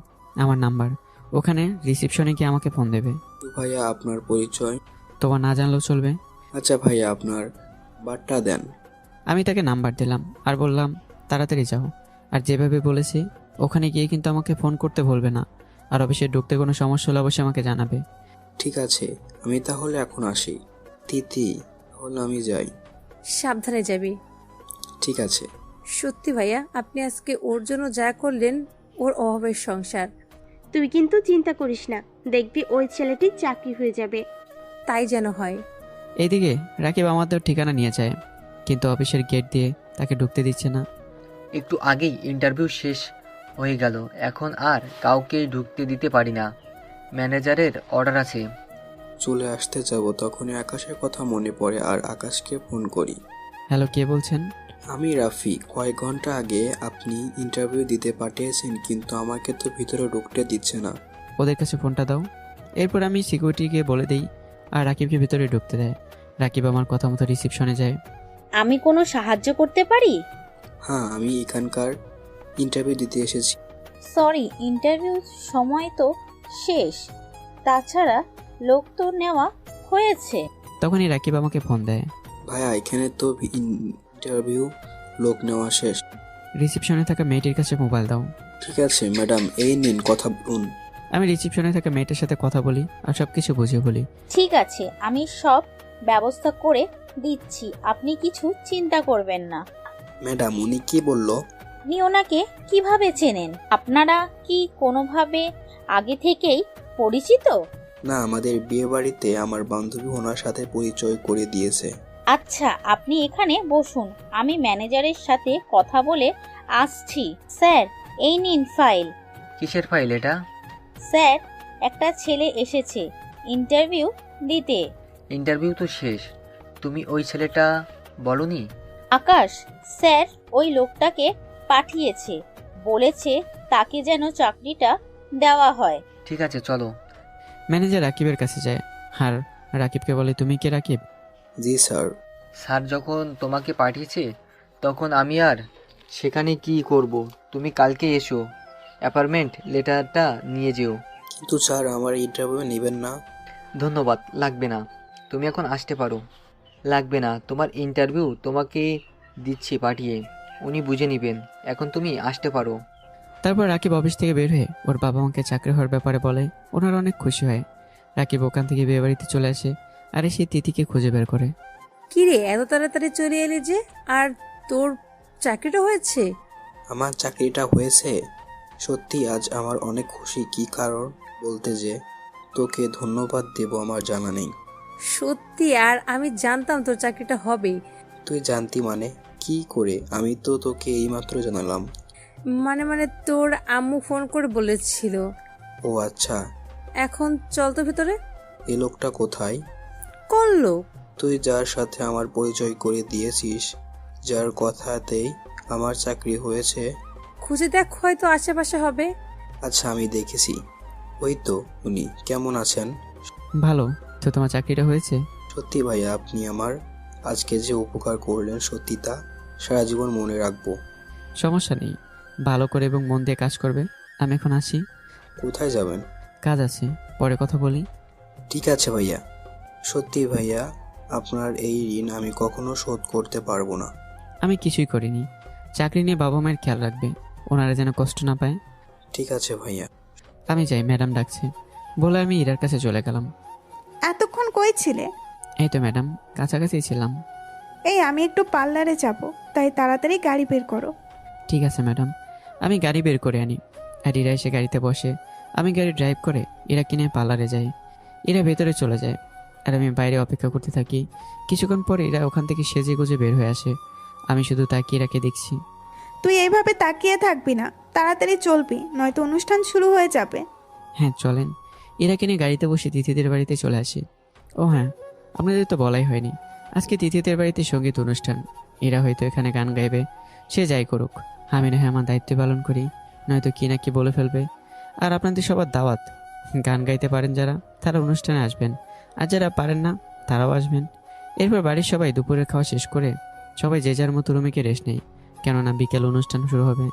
আমার নাম্বার, ওখানে রিসেপশনে গিয়ে আমাকে ফোন দেবে। ভাইয়া, আপনার পরিচয়? তোমার না জানলেও চলবে। আচ্ছা ভাইয়া, আপনার বারটা দেন। আমি তাকে নাম্বার দিলাম আর বললাম, তাড়াতাড়ি যাও। আর যেভাবে বলেছি ওখানে গিয়ে কিন্তু আমাকে ফোন করতে ভুলবে না। আর অফিসে ঢুকতে কোনো সমস্যা হলে অবশ্যই আমাকে জানাবে। ঠিক আছে, আমি তাহলে এখন আসি। তিথি, তাহলে আমি যাই। সাবধানে যাবি। ঠিক আছে। সত্যি ভাইয়া, আপনি আজকে ওর জন্য যা করলেন, ওর অভাবের সংসার। তুই কিন্তু চিন্তা করিস না, দেখবি ওই ছেলেটির চাকরি হয়ে যাবে। তাই যেন হয়। এইদিকে রাকিব আমাদের ঠিকানা নিয়ে যায়, কিন্তু অফিসের গেট দিয়ে তাকে ঢুকতে দিচ্ছে না। একটু আগেই ইন্টারভিউ শেষ হয়ে গেল, এখন আর কাউকেই ঢুকতে দিতে পারি না। ম্যানেজারের অর্ডার আছে। চলে আসতে যাব, তখনই আকাশের কথা মনে পড়ে আর আকাশকে ফোন করি। হ্যালো, কে বলছেন? আমি রাফি। কয়েক ঘন্টা আগে আপনি ইন্টারভিউ দিতে পাঠিয়েছেন, কিন্তু আমাকে তো ভিতরে ঢুকতে দিচ্ছে না। ওদের কাছে ফোনটা দাও। এরপর আমি সিকিউরিটিকে বলে দিই আর রাকিবকে ভিতরে ঢুকতে দেয়। রাকিব আমার কথা মতো রিসেপশনে যায়। আমি কোনো সাহায্য করতে পারি? হ্যাঁ, আমি এখানকার ইন্টারভিউ দিতে এসেছি। সরি, ইন্টারভিউ সময় তো শেষ, তাছাড়া লোক তো নেওয়া হয়েছে। তখনই রাকিব আমাকে ফোন দেয়। ভাইয়া, এখানে তো ইন্টারভিউ লোক নেওয়া শেষ। রিসেপশনে থাকা মেয়েটির কাছে মোবাইল দাও। ঠিক আছে ম্যাডাম, এই নিন, কথা বলুন। আমি রিসেপশনে থাকা মেয়েটার সাথে কথা বলি আর সব কিছু বুঝিয়ে বলি। ঠিক আছে, আমি সব ব্যবস্থা করে দিচ্ছি, আপনি কিছু চিন্তা করবেন না। ম্যাডাম, উনি কি বলল? আপনি ওনাকে কিভাবে চেনেন? আপনারা কি কোনোভাবে আগে থেকেই পরিচিত? না, আমাদের বিয়ে বাড়িতে আমার বান্ধবী ওনার সাথে পরিচয় করে দিয়েছে। আচ্ছা, আপনি এখানে বসুন, আমি ম্যানেজারের সাথে কথা বলে আসছি। স্যার, এই নিন ফাইল। কিসের ফাইল এটা? স্যার, একটা ছেলে এসেছে ইন্টারভিউ দিতে। ইন্টারভিউ তো শেষ, তুমি ওই ছেলেটা বলনি? আকাশ স্যার ওই লোকটাকে পাঠিয়েছে, বলেছে তাকে যেন চাকরিটা দেওয়া হয়। ঠিক আছে, চলো। ম্যানেজার রাকিবের কাছে যায় আর রাকিবকে বলে, তুমি কে রাকিব? জি স্যার। স্যার যখন তোমাকে পাঠিয়েছে তখন আমি আর সেখানে কি করব? তুমি কালকে এসো, অ্যাপয়েন্টমেন্ট লেটারটা নিয়ে যেও। কিন্তু স্যার, আমার ইন্টারভিউ নেবেন না? ধন্যবাদ, লাগবে না, তুমি এখন আসতে পারো। লাগবে না, তোমার ইন্টারভিউ তোমাকে দিচ্ছি পাঠিয়ে, উনি বুঝে নেবেন, এখন তুমি আসতে পারো। তারপর রাকিব অফিস থেকে বের হয়ে ওর বাবা মাকে চাকরি হওয়ার ব্যাপারে বলে। ওনারা অনেক খুশি হয়। রাকিব ওখান থেকে বিয়ে বাড়িতে চলে আসে আর এসে তিথিকে খুঁজে বের করে। কি রে, এত তাড়াতাড়ি চলে এলি যে? আর তোর চাকরিটা হয়েছে? আমার চাকরিটা হয়েছে, সত্যি আজ আমার অনেক খুশি। কি কারণ বলতে যে তোকে ধন্যবাদ দেব আমার জানা নেই। সত্যি? আর আমি জানতাম তোর চাকরিটা হবে। তুই জানতি মানে? কি করে? আমি তো তোকে এইমাত্র জানালাম। মানে তোর আম্মু ফোন করে বলেছিল। ও আচ্ছা। এখন চল তো ভিতরে। এ লোকটা কোথায়? কোন লোক? তুই যার সাথে আমার পরিচয় করে দিয়েছিস, যার কথাতেই আমার চাকরি হয়েছে। খুঁজে দেখ, হয়তো আশেপাশে হবে। আচ্ছা, আমি দেখেছি। ওই তো উনি। কেমন আছেন? ভালো। তো তোমার চাকরিটা হয়েছে? সত্যি ভাইয়া, আপনি আমার আজকে যে উপকার করলেন, সত্যি তা সারা জীবন মনে রাখবো। সমস্যা নেই, ভালো করে এবং মন দিয়ে কাজ করবে। আমি এখন আসি। কোথায় যাবেন? কাজ আছে, পরে কথা বলি। ঠিক আছে ভাইয়া। সত্যি ভাইয়া, আপনার এই ঋণ আমি কখনো শোধ করতে পারবো না। আমি কিছুই করিনি। চাকরি নিয়ে বাবা মায়ের খেয়াল রাখবে, ওনারা যেন কষ্ট না পায়। ঠিক আছে ভাইয়া। আমি যাই, ম্যাডাম ডাকছে বলে আমি ইরার কাছে চলে গেলাম। এতক্ষণ কই ছিলে? এই তো ম্যাডাম, কাছাকাছি ছিলাম। এই আমি একটু পার্লারে যাব, তাই তাড়াতাড়ি গাড়ি বের করো। ঠিক আছে ম্যাডাম, আমি গাড়ি বের করে আনি। আর ইরা এসে গাড়িতে বসে, আমি গাড়ি ড্রাইভ করে ইরা কিনে পার্লারে যাই। ইরা ভেতরে চলে যায় আর আমি বাইরে অপেক্ষা করতে থাকি। কিছুক্ষণ পরে ইরা ওখান থেকে সেজে গুজে বের হয়ে আসে। আমি শুধু তাকিয়ে ইরাকে দেখছি। তুই এইভাবে তাকিয়ে থাকবি না, তাড়াতাড়ি চলবি, নয়তো অনুষ্ঠান শুরু হয়ে যাবে। হ্যাঁ চলেন। ইরা কিনে গাড়িতে বসে তিথিদের বাড়িতে চলে আসি। ও হ্যাঁ, আপনাদের তো বলাই হয়নি, আজকে তিথিদের বাড়িতে সঙ্গীত অনুষ্ঠান। এরা হয়তো এখানে গান গাইবে। সে যাই করুক, আমি না হয় আমার দায়িত্ব পালন করি, নয়তো কি না কি বলে ফেলবে। আর আপনাদের সবার দাওয়াত, গান গাইতে পারেন যারা তারা অনুষ্ঠানে আসবেন, আর যারা পারেন না তারাও আসবেন। এরপর বাড়ির সবাই দুপুরের খাওয়া শেষ করে সবাই যে যার মতো রুমে গিয়ে রেস্ট নেই, কেননা বিকেল অনুষ্ঠান শুরু হবে।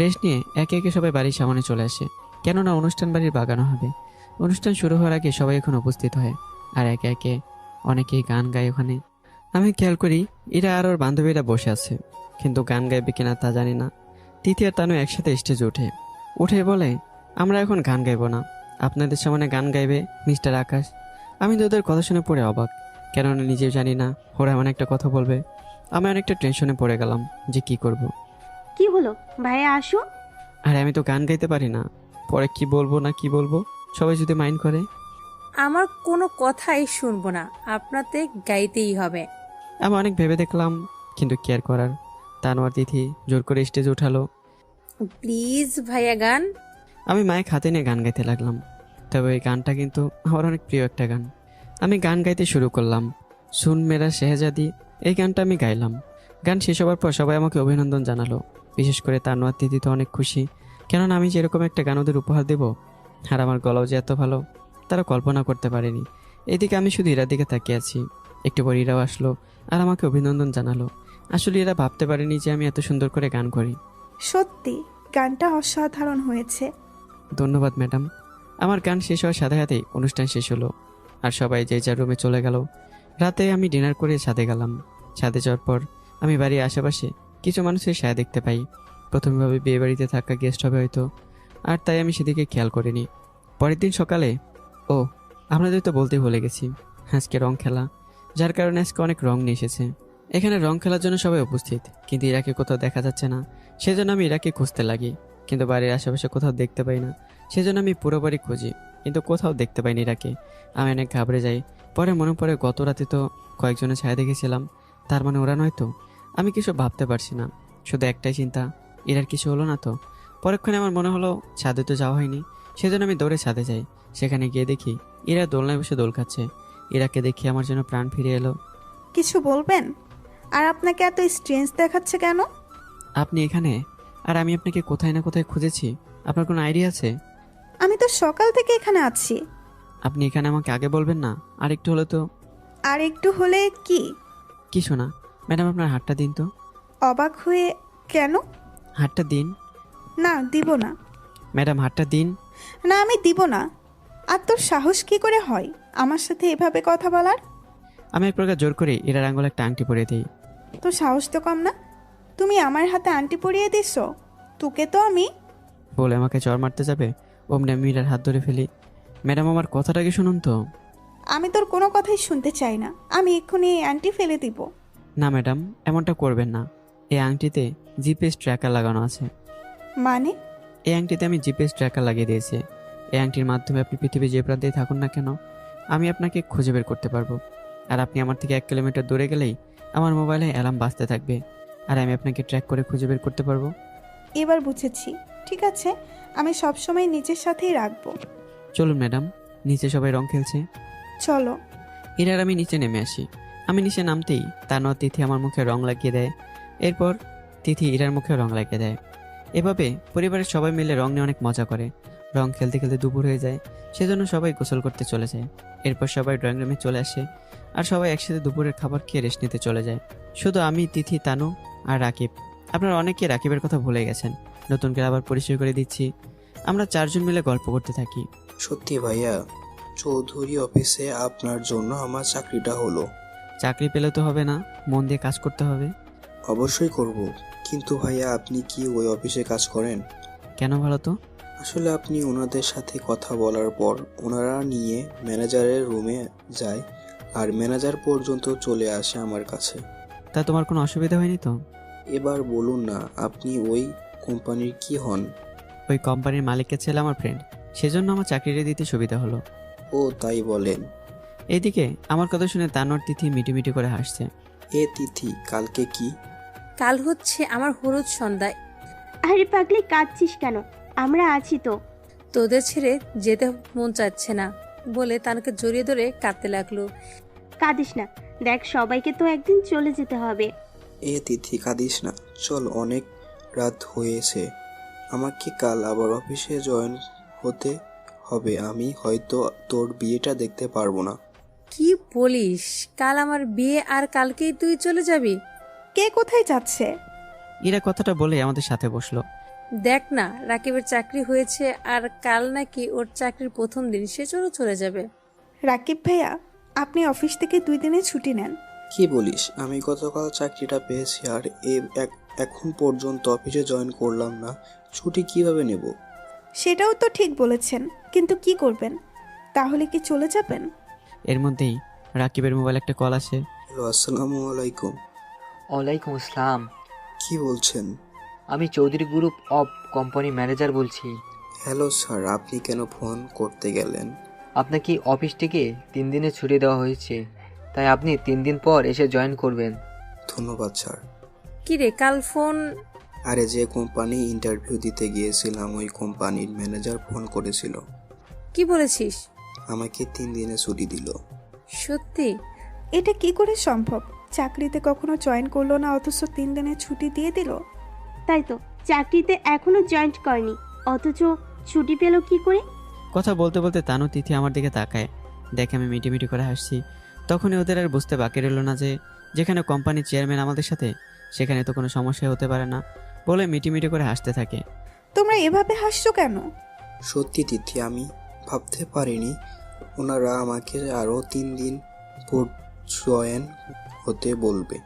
রেস্ট নিয়ে একে একে সবাই বাড়ির সামনে চলে আসে, কেননা অনুষ্ঠান বাড়ির বাগানো হবে। অনুষ্ঠান শুরু হওয়ার আগে সবাই এখন উপস্থিত হয় আর একে একে অনেকেই গান গায় ওখানে। আমি খেয়াল করি এরা আর ওর বান্ধবীরা বসে আছে, কিন্তু গান গাইবে কিনা তা জানি না। তিথি আর তানু একসাথে স্টেজে উঠে বলে, আমরা এখন গান গাইবো না, আপনাদের সামনে গান গাইবে মিস্টার আকাশ। আমি তো ওদের কথা শুনে পড়ে অবাক, কেননা নিজেও জানি না ওরা এমন একটা কথা বলবে। আমি অনেকটা টেনশনে পড়ে গেলাম যে কি করব। কি হলো ভাইয়া, আসো। আর আমি তো গান গাইতে পারি না, পরে কি বলবো না কি বলবো সবাই যদি মাইন্ড করে। আমার কোনো কথাই শুনবো না, আপনাতে গাইতেই হবে। আমি অনেক ভেবে দেখলাম, কিন্তু কেয়ার করার। তানু আর তিথি জোর করে স্টেজে উঠালো। প্লিজ ভাইয়া গান। আমি মাইক হাতে নিয়ে গান গাইতে লাগলাম। তবে এই গানটা কিন্তু আমার অনেক প্রিয় একটা গান। আমি গান গাইতে শুরু করলাম, সুন মেরা শেহজাদি। এই গানটা আমি গাইলাম। গান শেষ হওয়ার পর সবাই আমাকে অভিনন্দন জানালো। বিশেষ করে তানু আর তিথি তো অনেক খুশি, কেননা আমি যেরকম একটা গান ওদের উপহার দেব, আর আমার গলাও যে এত ভালো তারা কল্পনা করতে পারেনি। এদিকে আমি শুধু ইরার দিকে তাকিয়ে আছি। একটু পর ইরাও আসলো আর আমাকে অভিনন্দন জানালো। আসলে এরা ভাবতে পারেনি যে আমি এত সুন্দর করে গান করি। সত্যি গানটা অসাধারণ হয়েছে। ধন্যবাদ ম্যাডাম। আমার গান শেষ হওয়ার সাথে সাথেই অনুষ্ঠান শেষ হলো আর সবাই যে যার রুমে চলে গেল। রাতে আমি ডিনার করে ছাদে গেলাম। ছাদে যাওয়ার পর আমি বাড়ির আশেপাশে কিছু মানুষের ছায়া দেখতে পাই। প্রথমে ভাবে বিয়ে বাড়িতে থাকা গেস্ট হবে হয়তো, আর তাই আমি সেদিকে খেয়াল করিনি। পরের দিন সকালে, ও আপনাদের তো বলতেই ভুলে গেছি, আজকে রং খেলা, যার কারণে আজকে অনেক রং নিয়ে এসেছে। এখানে রং খেলার জন্য সবাই উপস্থিত, কিন্তু ইরাকে কোথাও দেখা যাচ্ছে না। সেজন্য আমি ইরাকে খুঁজতে লাগি, কিন্তু বাড়ির আশেপাশে কোথাও দেখতে পাই না। সেজন্য আমি পুরো বাড়ি খুঁজি, কিন্তু কোথাও দেখতে পাইনি ইরাকে। আমি অনেক ঘাবড়ে যাই। পরে মনে পড়ে গত রাতে তো কয়েকজনের ছায়া দেখেছিলাম, তার মানে ওরা নয় তো। আমি কিছু ভাবতে পারছি না, শুধু একটাই চিন্তা, ইরার কিছু হলো না তো। পরক্ষণে আমার মনে হলো ছাদে তো যাওয়া হয়নি, সেজন্য আমি দৌড়ে ছাদে যাই। সেখানে গিয়ে দেখি ইরা দোলনায় বসে দোল খাচ্ছে। ইরাকে দেখি আমার যেন প্রাণ ফিরে এলো। কিছু বলবেন? আর আপনাকে এত স্ট্রেঞ্জ দেখাচ্ছে কেন? আপনি এখানে, আর আমি আপনাকে কোথায় না কোথায় খুঁজেছি। আপনার কোনো আইডিয়া আছে? আমি তো সকাল থেকে এখানে আছি। আপনি এখানে আমাকে আগে বলবেন না? আর একটু হলে তো। আর একটু হলে কি? কিছু না ম্যাডাম, আপনার হাতটা দিন তো। অবাক হয়ে, কেন? হাতটা দিন। না, দিব না। ম্যাডাম হাতটা দিন। না, আমি দিব না। আর তোর সাহস কি করে হয় আমার সাথে এভাবে কথা বলার? আমি এক প্রকার জোর করে ইরার আঙুলে একটা আংটি পরিয়ে দিই। তোর সাহস তো কম না, তুমি আমার হাতে আংটি পরিয়ে দিস? তোকে তো আমি। বলে আমাকে চড় মারতে যাবে, অমনি আমি ইরার হাত ধরে ফেলি। ম্যাডাম আমার কথাটাকে শুনুন তো। আমি তোর কোনো কথাই শুনতে চাই না। আমি এক্ষুনি এই আংটি ফেলে দিব। না ম্যাডাম, এমনটা করবেন না। এই আংটিতে জিপিএস ট্র্যাকার লাগানো আছে। মানে? এই আংটিতে আমি জিপিএস ট্র্যাকার লাগিয়ে দিয়েছি। এই আংটির মাধ্যমে আপনি পৃথিবীর যে প্রান্তেই থাকুন না কেন, আমি আপনাকে খুঁজে বের করতে পারবো। আর আপনি আমার থেকে 1 কিলোমিটার দূরে গেলেই আমার মোবাইলে অ্যালার্ম বাজতে থাকবে, আর আমি আপনাকে ট্র্যাক করে খুঁজে বের করতে পারবো। এবার বুঝেছি। ঠিক আছে, আমি সবসময় নিজের সাথেই রাখবো। চলুন ম্যাডাম, নিচে সবাই রং খেলছে। চলো। এরার আমি নিচে নেমে আসি। আমি নিচে নামতেই তানোয়া তিথি আমার মুখে রং লাগিয়ে দেয়। এরপর তিথি ইরার মুখে রং লাগিয়ে দেয়। এভাবে পরিবারের সবাই মিলে রং নিয়ে অনেক মজা করে। রং খেলতে খেলতে দুপুর হয়ে যায়, সেজন্য সবাই গোসল করতে চলে যায়। এরপর সবাই ড্রয়িং রুমে চলে আসে, আর সবাই একসাথে দুপুরের খাবার খেয়ে রেস্ট নিতে চলে যায়। শুধু আমি, তিথি, তানু আর রাকিব। আপনারা অনেকে রাকিবের কথা ভুলে গেছেন, নতুন করে আবার পরিচয় করে দিচ্ছি। আমরা 4 জন মিলে গল্প করতে থাকি। সত্যি ভাইয়া, চৌধুরী অফিসে আপনার জন্য আমার চাকরিটা হলো। চাকরি পেলে তো হবে না, মন দিয়ে কাজ করতে হবে। অবশ্যই করব, কিন্তু ভাইয়া আপনি কি ওই অফিসে কাজ করেন? কেন ভালো তো? আসলে আপনি ওনাদের সাথে কথা বলার পর ওনারা নিয়ে ম্যানেজারের রুমে যায়, আর ম্যানেজার পর্যন্ত চলে আসে আমার কাছে। তা তোমার কোনো অসুবিধা হয়নি তো? এবার বলুন না, আপনি ওই কোম্পানির কি হন? ওই কোম্পানির মালিকের ছেলে আমার ফ্রেন্ড, সেজন্য আমার চাকরিটা দিতে সুবিধা হলো। ও তাই বলেন। এইদিকে আমার কথা শুনে তানোর তিথি মিটিমিটি করে হাসছে। এ তিথি, কালকে কি? কাল হচ্ছে আমার হলুদ সন্ধ্যায়। আরে পাগলি, কাঁদছিস কেন? আমরা আছি তো। তোদের ছেড়ে যেতে মন চাচ্ছে না বলে তানকে জড়িয়ে ধরে কাঁদতে লাগলো। কাঁদিস না, দেখ সবাইকে তো একদিন চলে যেতে হবে। এ তিথি, কাঁদিস না, চল, অনেক রাত হয়েছে। আমাকে কাল আবার অফিসে জয়েন হতে হবে। আমি হয়তো তোর বিয়েটা দেখতে পারবো না। কি বলিস? কাল আমার বিয়ে আর কালকেই তুই চলে যাবি? কে কোথায় যাচ্ছে? এরা কথাটা বলে আমাদের সাথে বসলো। দেখ না, রাকিবের চাকরি হয়েছে আর কাল নাকি ওর চাকরির প্রথম দিন, সে চলে যাবে। রাকিব ভাইয়া, আপনি অফিস থেকে 2 দিনের ছুটি নেন। কি বলিস? আমি গতকাল চাকরিটা পেয়েছি আর এখন পর্যন্ত অফিসে জয়েন করলাম না, ছুটি কিভাবে নেব? সেটাও তো ঠিক বলেছেন, কিন্তু কি করবেন? তাহলে কি চলে যাবেন? এর মধ্যেই রাকিবের মোবাইল একটা কল আসে। হ্যালো, আসসালামু আলাইকুম। ওয়ালাইকুম আসসালাম। কি বলছেন? আমি Chowdhury group of company manager বলছি। হ্যালো স্যার, আপনি কেন ফোন করতে গেলেন? আপনাকে অফিস থেকে 3 দিনের ছুটি দেওয়া হয়েছে, তাই আপনি 3 দিন পর এসে জয়েন করবেন। ধন্যবাদ স্যার। কি রে, কাল ফোন? আরে, যে কোম্পানি ইন্টারভিউ দিতে গিয়েছিলাম ওই কোম্পানির ম্যানেজার ফোন করেছিল। কি বলেছিস? আমাকে 3 দিনের ছুটি দিল। সত্যি? এটা কি করে সম্ভব? চাকরিতে কখনো জয়েন করলো না, অথচ 3 দিনের ছুটি দিয়ে দিল। তাই তো, চাকরিতে এখনো জয়েন্ট করেনি, অথচ ছুটি পেল কি করে? কথা বলতে বলতে তানু তিথি আমার দিকে তাকায়, দেখে আমি মিটিমিটি করে হাসছি। তখনই ওদের আর বুঝতে বাকি রইল না যে যেখানে কোম্পানির চেয়ারম্যান আমাদের সাথে, সেখানে তো কোনো সমস্যা হতে পারে না বলে মিটিমিটি করে হাসতে থাকে। তোমরা এভাবে হাসছো কেন? সত্যি তিথি, আমি ভাবতে পারিনি ওনারা আমাকে আরও 3 দিন পর জয়েন হতে বলবে।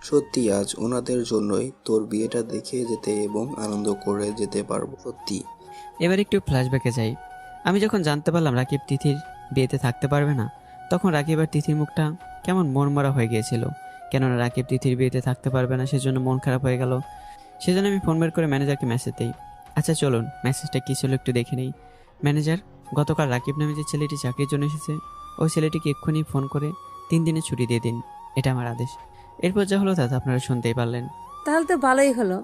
সত্যি আজ ওনাদের জন্যই তোর বিয়েটা দেখে যেতে এবং আনন্দ করে যেতে পারবো। সত্যি। এবার একটু ফ্ল্যাশব্যাকে যাই। আমি যখন জানতে পারলাম রাকিব তিথির বিয়েতে থাকতে পারবে না, তখন রাকিব আর তিথির মুখটা কেমন মনমরা হয়ে গিয়েছিল। কেননা রাকিব তিথির বিয়েতে থাকতে পারবে না, সেজন্য মন খারাপ হয়ে গেল। সেজন্য আমি ফোন বের করে ম্যানেজারকে মেসেজ দিই। আচ্ছা চলুন, মেসেজটা কী ছিল একটু দেখে নেই। ম্যানেজার, গতকাল রাকিব নামে যে ছেলেটি চাকরির জন্য এসেছে, ওই ছেলেটিকে এক্ষুনি ফোন করে 3 দিনের ছুটি দিয়ে দিন, এটা আমার আদেশ। এরপর যা হলো তা আপনারা শুনতেই পারলেন। তাহলে তো ভালোই হলো,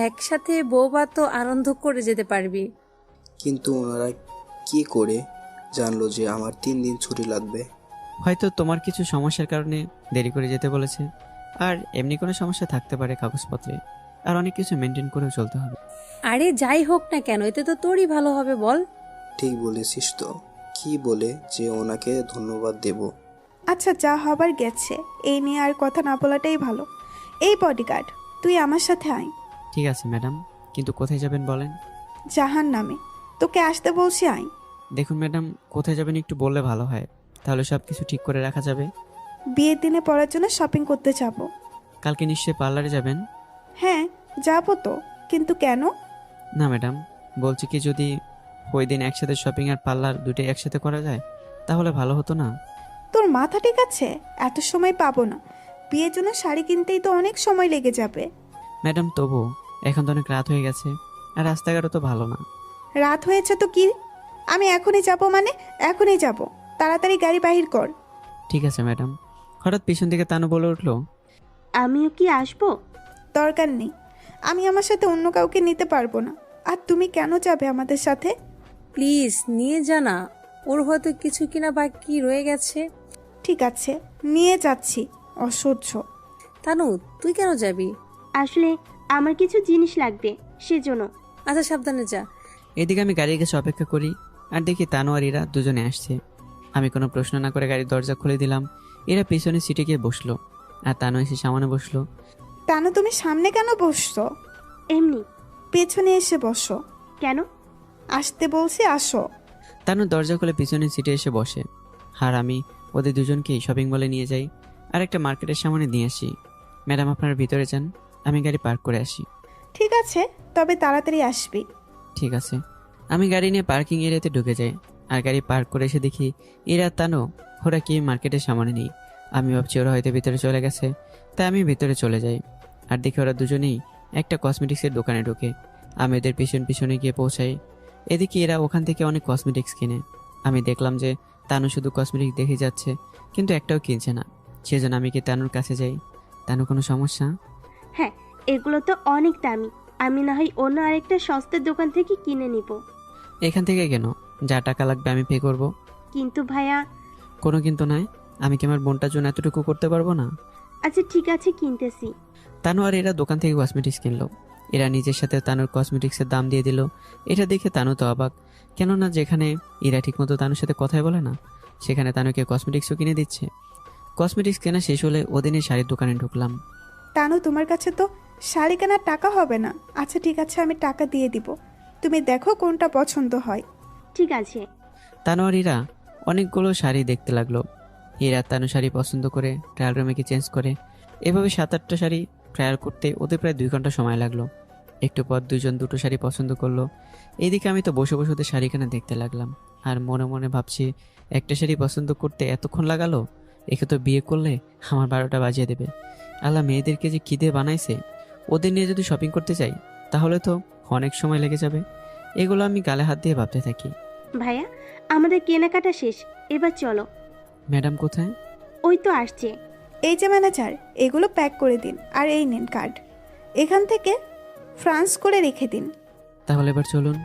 একসাথে বউবা তো আনন্দ করে যেতে পারবি। কিন্তু ওনারা কি করে জানলো যে আমার 3 দিন ছুটি লাগবে? হয়তো তোমার কিছু সমস্যার কারণে দেরি করে যেতে বলেছে, আর এমনি কোনো সমস্যা থাকতে পারে কাগজপত্রে, আর অনেক কিছু মেনটেন করেও চলতে হবে। আরে যাই হোক না কেন, এতে তো তোরই ভালো হবে, বল। ঠিক বলেছিস তো। কি বলে যে ওনাকে ধন্যবাদ দেব? আচ্ছা, যা হবার গেছে, এই নিয়ে আর কথা না বলাটাই ভালো। এই বডিগার্ড, তুই আমার সাথে আয়। ঠিক আছে ম্যাডাম, কিন্তু কোথায় যাবেন বলেন? জাহান নামে, তোকে আসতে বলছি, আয়। দেখুন ম্যাডাম, কোথায় যাবেন একটু বললে ভালো হয়, তাহলে সব কিছু ঠিক করে রাখা যাবে। বিয়ের দিনে পড়ার জন্য শপিং করতে যাব। কালকে নিশ্চয়ই পার্লারে যাবেন? হ্যাঁ যাবো তো, কিন্তু কেন? না ম্যাডাম, বলছি কি, যদি ওই দিন একসাথে শপিং আর পার্লার দুটোই একসাথে করা যায় তাহলে ভালো হতো না। তোর মাথা ঠিক আছে? এত সময় পাবো না। বিয়ের জন্য শাড়ি কিনতেই তো অনেক সময় লেগে যাবে। ম্যাডাম তবু এখন তো অনেক রাত হয়ে গেছে, আর রাস্তাঘাটও তো ভালো না। রাত হয়েছে তো কি? আমি এখনই যাব, মানে এখনই যাব। তাড়াতাড়ি গাড়ি বাহির কর। ঠিক আছে ম্যাডাম। হঠাৎ পিছন থেকে তানু বলে উঠলো, আমিও কি আসবো? দরকার নেই, আমি আমার সাথে অন্য কাউকে নিতে পারবো না। আর তুমি কেন যাবে আমাদের সাথে? প্লিজ নিয়ে জানা, ওর হয়তো কিছু কিনা বাকি রয়ে গেছে। ঠিক আছে, নিয়ে যাচ্ছি। অসহ্য। তানু, তুই কেন যাবি? আসলে আমার কিছু জিনিস লাগবে, সেজন্য। আচ্ছা, সাবধানে যা। এদিকে আমি গাড়ির কাছে অপেক্ষা করি, আর দেখি তানু আর ইরা দুজনে আসছে। আমি কোনো প্রশ্ন না করে গাড়ির দরজা খুলে দিলাম। এরা পিছনে সিটে গিয়ে বসলো, আর তানু এসে সামনে বসলো। তানু, তুমি সামনে কেন বসছো? এমনি। পেছনে এসে বসো। কেন? আসতে বলছি, আসো। তানু দরজা খুলে পিছনের সিটে এসে বসে, আর আমি ওদের দুজনকেই শপিং মলে নিয়ে যাই আর একটা মার্কেটের সামনে নিয়ে আসি। ম্যাডাম আপনারা ভিতরে যান, আমি গাড়ি পার্ক করে আসি। ঠিক আছে, তবে তাড়াতাড়ি আসবি। ঠিক আছে। আমি গাড়ি নিয়ে পার্কিং এরিয়াতে ঢুকে যাই, আর গাড়ি পার্ক করে এসে দেখি এরা তানু ওরা কি মার্কেটের সামনে নেই। আমি ভাবছি ওরা হয়তো ভিতরে চলে গেছে, তাই আমি ভিতরে চলে যাই, আর দেখি ওরা দুজনেই একটা কসমেটিক্সের দোকানে ঢোকে। আমি ওদের পিছনে গিয়ে পৌঁছাই। এদিকে এরা ওখান থেকে অনেক কসমেটিক্স কিনে। আমি দেখলাম যে তানু শুধু কসমেটিক্স দেখে যাচ্ছে, কিন্তু একটাও কিনছে না। সেজন্য আমি কি তানুর কাছে যাই। তানু, কোনো সমস্যা? হ্যাঁ, এগুলো তো অনেক দামি, আমি না হয় অন্য আরেকটা সস্তার দোকান থেকে কিনে নিব। এখান থেকে কেন? যা টাকা লাগবে আমি পে করব। কিন্তু ভাইয়া। কোনো কিন্তু নাই। আমি কি আমার বোনটার জন্য এতটুকু করতে পারবো না? আচ্ছা ঠিক আছে, কিনতেছি। তানু আর এরা দোকান থেকে কসমেটিক্স কিনলো। এরা নিজের সাথে তানুর কসমেটিক্সের দাম দিয়ে দিল। এটা দেখে তানু তো অবাক, কেননা যেখানে এরা ঠিকমতো তানুর সাথে কথাই বলে না, সেখানে তানুকে কসমেটিক্সও কিনে দিচ্ছে। কসমেটিক্স কেনা শেষ হলে ওদিনের শাড়ির দোকানে ঢুকলাম। তানু, তোমার কাছে তো শাড়ি কেনার টাকা হবে না। আচ্ছা ঠিক আছে, আমি টাকা দিয়ে দিব, তুমি দেখো কোনটা পছন্দ হয়। ঠিক আছে। তানু আর এরা অনেকগুলো শাড়ি দেখতে লাগলো। এরা তানু শাড়ি পছন্দ করে ট্রায়াল রুমে গিয়ে চেঞ্জ করে। এভাবে 7-8টা শাড়ি ট্রায়াল করতে ওদের প্রায় 2 ঘন্টা সময় লাগলো। একটু পর দুজন দুটো শাড়ি পছন্দ করলো। এইদিকে আমি তো বসে বসে ওদের শাড়ি কেনা দেখতে লাগলাম, আর মনে মনে ভাবছি একটা শাড়ি পছন্দ করতে এতক্ষণ লাগালো, একে তো বিয়ে করলে আমার 12টা বাজিয়ে দেবে। আল্লাহ, মেয়েদেরকে যে খিদে বানাইছে। ওদের নিয়ে যদি শপিং করতে চাই তাহলে তো অনেক সময় লেগে যাবে। এগুলো আমি গালে হাত দিয়ে ভাবতে থাকি। ভাইয়া, আমাদের কেনাকাটা শেষ, এবার চলো। ম্যাডাম কোথায়? ওই তো আসছে। এই যে ম্যানেজার, এগুলো প্যাক করে দিন, আর এই নিন কার্ড, এখান থেকে ফ্রান্স করে রেখে দিন। তাহলে এবার চলুন।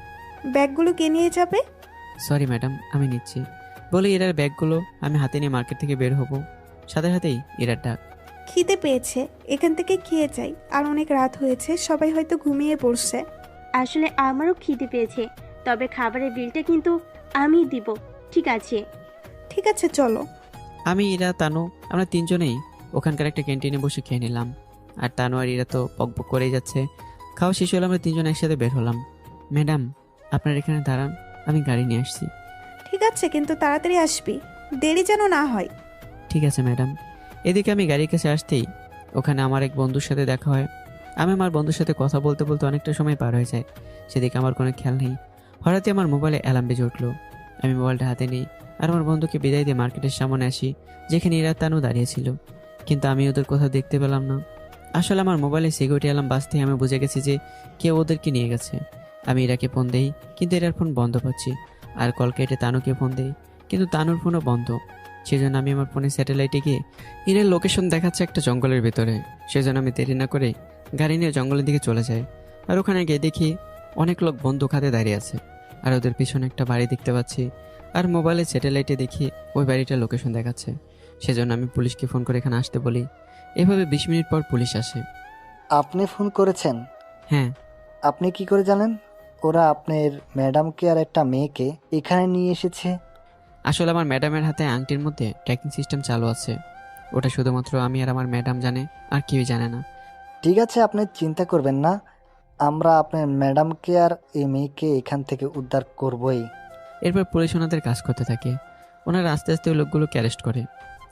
ব্যাগগুলো কে নিয়ে যাবে? সরি ম্যাডাম, আমি নিচ্ছি। বলে এরার ব্যাগগুলো আমি হাতে নিয়ে মার্কেট থেকে বের হব, সাথে সাথেই এরার ডাক। খিদে পেয়েছে, এখান থেকে খেয়ে যাই, আর অনেক রাত হয়েছে, সবাই হয়তো ঘুমিয়ে পড়ছে। আসলে আমারও খিদে পেয়েছে, তবে খাবারের বিলটা কিন্তু আমি দিব। ঠিক আছে? ঠিক আছে, চলো। আমি, ইরা, তানু আমরা তিনজনেই ওখানকার একটা ক্যান্টিনে বসে খেয়ে নিলাম। আর তানু আর ইরা তো পকপক করেই যাচ্ছে। খাওয়া শেষ হলে আমরা তিনজন একসাথে বের হলাম। ম্যাডাম, আপনার এখানে দাঁড়ান, আমি গাড়ি নিয়ে আসছি। ঠিক আছে, কিন্তু তাড়াতাড়ি আসবি, দেরি যেন না হয়। ঠিক আছে ম্যাডাম। এদিকে আমি গাড়ির কাছে আসতেই ওখানে আমার এক বন্ধুর সাথে দেখা হয়। আমি আমার বন্ধুর সাথে কথা বলতে বলতে অনেকটা সময় পার হয়ে যায়, সেদিকে আমার কোনো খেয়াল নেই। হঠাৎই আমার মোবাইলে অ্যালার্ম বেজে উঠলো। আমি মোবাইলটা হাতে নিই আর আমার বন্ধুকে বিদায় দিয়ে মার্কেটের সামনে আসি, যেখানে ইরা তানু দাঁড়িয়েছিল। কিন্তু আমি ওদের কোথাও দেখতে পেলাম না। আসলে আমার মোবাইলে সিকিউরিটি অ্যালার্ম বাজতেই আমি বুঝে গেছি যে কেউ ওদেরকে নিয়ে গেছে। আমি ইরাকে ফোন দেই, কিন্তু এরার ফোন বন্ধ পাচ্ছি। আর কল কেটে তানুকে ফোন দেই, কিন্তু তানুর ফোনও বন্ধ। সেজন্য আমি আমার ফোনে স্যাটেলাইটে গিয়ে ইরার লোকেশন দেখাচ্ছে একটা জঙ্গলের ভেতরে। সেজন্য আমি দেরি না করে গাড়ি নিয়ে জঙ্গলের দিকে চলে যাই। আর ওখানে গিয়ে দেখি অনেক লোক বন্দুক হাতে দাঁড়িয়ে আছে, আর ওদের পিছনে একটা বাড়ি দেখতে পাচ্ছি। আর মোবাইলে স্যাটেলাইটে দেখি ওই বাড়িটার লোকেশন দেখাচ্ছে। সেজন্য আমি পুলিশকে ফোন করে এখানে আসতে বলি। এভাবে 20 মিনিট পর পুলিশ আসে। আপনি ফোন করেছেন? হ্যাঁ। আপনি কি করে জানেন ওরা আপনার ম্যাডামকে আর একটা মেয়েকে এখানে নিয়ে এসেছে? আসলে আমার ম্যাডামের হাতে আংটির মধ্যে ট্র্যাকিং সিস্টেম চালু আছে। ওটা শুধুমাত্র আমি আর আমার ম্যাডাম জানে, আর কেউই জানে না। ঠিক আছে, আপনি চিন্তা করবেন না, আমরা আপনার ম্যাডামকে আর এই মেয়েকে এখান থেকে উদ্ধার করবই। এরপর পুলিশ ওনাদের কাজ করতে থাকে। ওনারা আস্তে আস্তে ওই লোকগুলোকে অ্যারেস্ট করে,